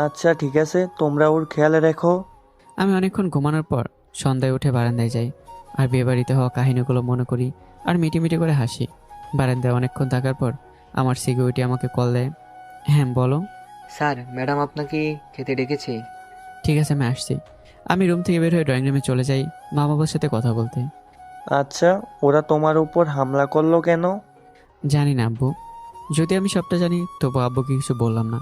আচ্ছা ঠিক আছে, তোমরা ওর খেয়াল রেখো। আমি অনেকক্ষণ ঘুমানোর পর সন্ধ্যায় উঠে বারান্দায় যাই, আর বিয়েবাড়িতে হওয়া কাহিনীগুলো মনে করি আর মিটিমিটি করে হাসি। বারান্দায় অনেকক্ষণ থাকার পর আমার সিকিউরিটি আমাকে কল দেয়। হ্যাঁ বলো। স্যার, ম্যাডাম আপনাকে খেতে ডেকেছে। ঠিক আছে, আমি আসছি। আমি রুম থেকে বের হয়ে ড্রয়িং রুমে চলে যাই মা বাবার সাথে কথা বলতে। আচ্ছা, ওরা তোমার উপর হামলা করলো কেন? জানি না আব্বু, যদি আমি সবটা জানি তবু আব্বুকে কিছু বললাম না,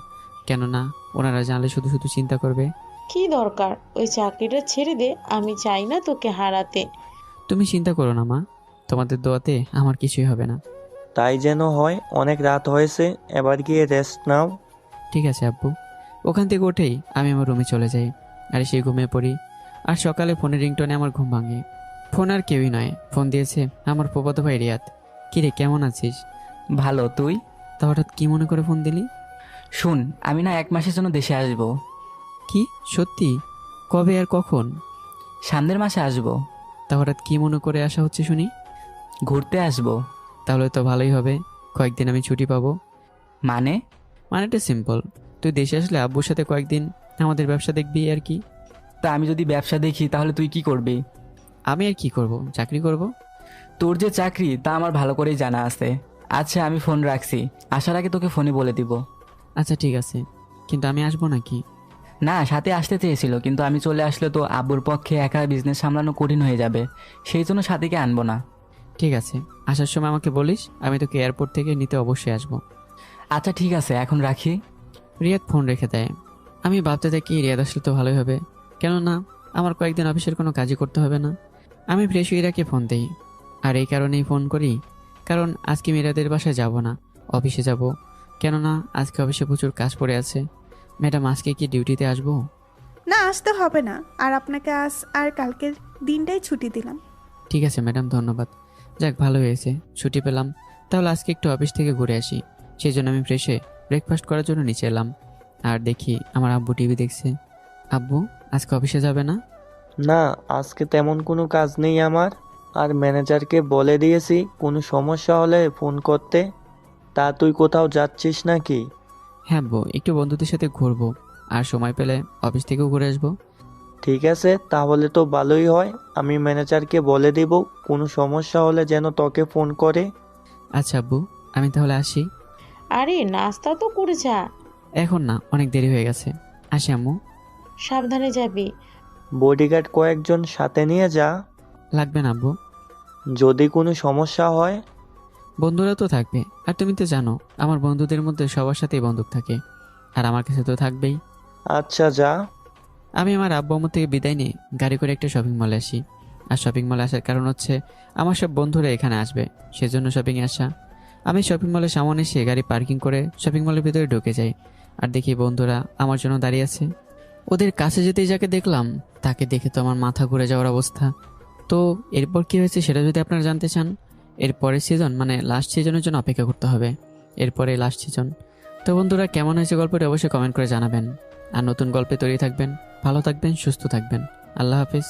কেননা ওনারা জানলে শুধু শুধু চিন্তা করবে। কি দরকার, ওই চাকরিটা ছেড়ে দে, আমি চাই না তোকে হারাতে। তুমি চিন্তা করো না মা, তোমাদের দোয়াতে আমার কিছুই হবে না। তাই যেন হয়। অনেক রাত হয়েছে, এবার গিয়ে রেস্ট নাও। ঠিক আছে আব্বু। ওখান থেকে উঠেই আমি আমার রুমে চলে যাই, আর সেই ঘুমিয়ে পড়ি। আর সকালে ফোনের রিংটোনে আমার ঘুম ভাঙে। ফোন আর কেউই নয়, ফোন দিয়েছে আমার ফুফাতো ভাই রিয়াদ। কিরে, কেমন আছিস? ভালো, তুই? তা হঠাৎ কি মনে করে ফোন দিলি? শুন, আমি না 1 মাসের জন্য দেশে আসব। কি সত্যি? কবে আর কখন? সামনের মাসে আসব। তা হঠাৎ কি মনে করে আসা হচ্ছে শুনি? ঘুরতে আসব। তাহলে তো ভালোই হবে, কয়েকদিন আমি ছুটি পাবো। মানে? মানেটা সিম্পল, তুই দেশে আসলে আব্বুর সাথে কয়েকদিন আমাদের ব্যবসা দেখবি আর কি। তা আমি যদি ব্যবসা দেখি তাহলে তুই কি করবি? আমি আর কি করব, চাকরি করব। তোর যে চাকরি তা আমার ভালো করেই জানা আছে। আচ্ছা আমি ফোন রাখছি, আসার আগে তোকে ফোনে বলে দিব। আচ্ছা ঠিক আছে, কিন্তু আমি আসবো নাকি? না, সাথে আসতে চেয়েছিল, কিন্তু আমি চলে আসলে তো আব্বুর পক্ষে একা বিজনেস সামলানো কঠিন হয়ে যাবে, সেই জন্য সাথীকে আনবো না। ঠিক আছে, আসার সময় আমাকে বলিস, আমি তোকে এয়ারপোর্ট থেকে নিতে অবশ্যই আসবো। আচ্ছা ঠিক আছে, এখন রাখি। রিয়াদ ফোন রেখে দেয়। আমি ভাবতে থাকি রিয়াদ আসলে তো ভালোই হবে, কেননা আমার কয়েকদিন অফিসের কোনো কাজই করতে হবে না। আমি ফ্রেশ ইরাকে ফোন দিই, আর এই কারণেই ফোন করি, কারণ আজকে মিরাদের বাসায় যাব না, অফিসে যাব, কেননা আজকে অফিসে প্রচুর কাজ পড়ে আছে। ম্যাডাম আজকে কি ডিউটিতে আসবো? না, আসতে হবে না, আর আপনাকে আজ আর কালকের দিনটাই ছুটি দিলাম। ঠিক আছে ম্যাডাম, ধন্যবাদ। যাক ভালো হয়েছে, ছুটি পেলাম। তাহলে আজকে একটু অফিস থেকে ঘুরে আসি। সেই জন্য আমি ফ্রেশে ব্রেকফাস্ট করার জন্য নিচে এলাম, আর দেখি আমার আব্বু টিভি দেখছে। আব্বু আজকে অফিসে যাবে না? না, আজকে তেমন কোনো কাজ নেই আমার। আর ম্যানেজারকে বলে দিয়েছি কোনো সমস্যা হলে ফোন করতে। তা তুই কোথাও যাচ্ছিস নাকি? হ্যাঁ আব্বু, একটু বন্ধুদের সাথে ঘুরবো, আর সময় পেলে অফিস থেকেও ঘুরে আসবো। ঠিক আছে, তাহলে তো ভালোই হয়। আমি ম্যানেজারকে বলে দিব কোনো সমস্যা হলে যেন তোকে ফোন করে। আচ্ছা আব্বু, আমি তাহলে আসি। আরে নাস্তা তো করে যা। এখন না, অনেক দেরি হয়ে গেছে। আসি আম্মু। সাবধানে যাবি। বডিগার্ড কয়েকজন সাথে নিয়ে যা। লাগবে না আব্বু। যদি কোনো সমস্যা হয়? বন্ধুরা তো থাকবে, আর তুমি তো জানো আমার বন্ধুদের মধ্যে সবার সাথেই বন্দুক থাকে, আর আমার কাছে তো থাকবেই। আচ্ছা যা। আমি আমার আব্বু আম্মু থেকে বিদায় নিয়ে গাড়ি করে একটা শপিং মলে আসি। আর শপিং মলে আসার কারণ হচ্ছে আমার সব বন্ধুরা এখানে আসবে, সেজন্য শপিংয়ে আসা। আমি শপিং মলের সামনে এসে গাড়ি পার্কিং করে শপিং মলের ভিতরে ঢুকে যাই, আর দেখি বন্ধুরা আমার জন্য দাঁড়িয়ে আছে। ওদের কাছে যেতেই যাকে দেখলাম তাকে দেখে তো আমার মাথা ঘুরে যাওয়ার অবস্থা। তো এরপর কি হয়েছে সেটা যদি আপনারা জানতে চান, এরপরের সিজন মানে লাস্ট সিজনের জন্য অপেক্ষা করতে হবে। এরপরে লাস্ট সিজন। তো বন্ধুরা, কেমন হয়েছে গল্পটা অবশ্যই কমেন্ট করে জানাবেন। আর নতুন গল্পে তৈরি থাকবেন, ভালো থাকবেন, সুস্থ থাকবেন। আল্লাহ হাফিজ।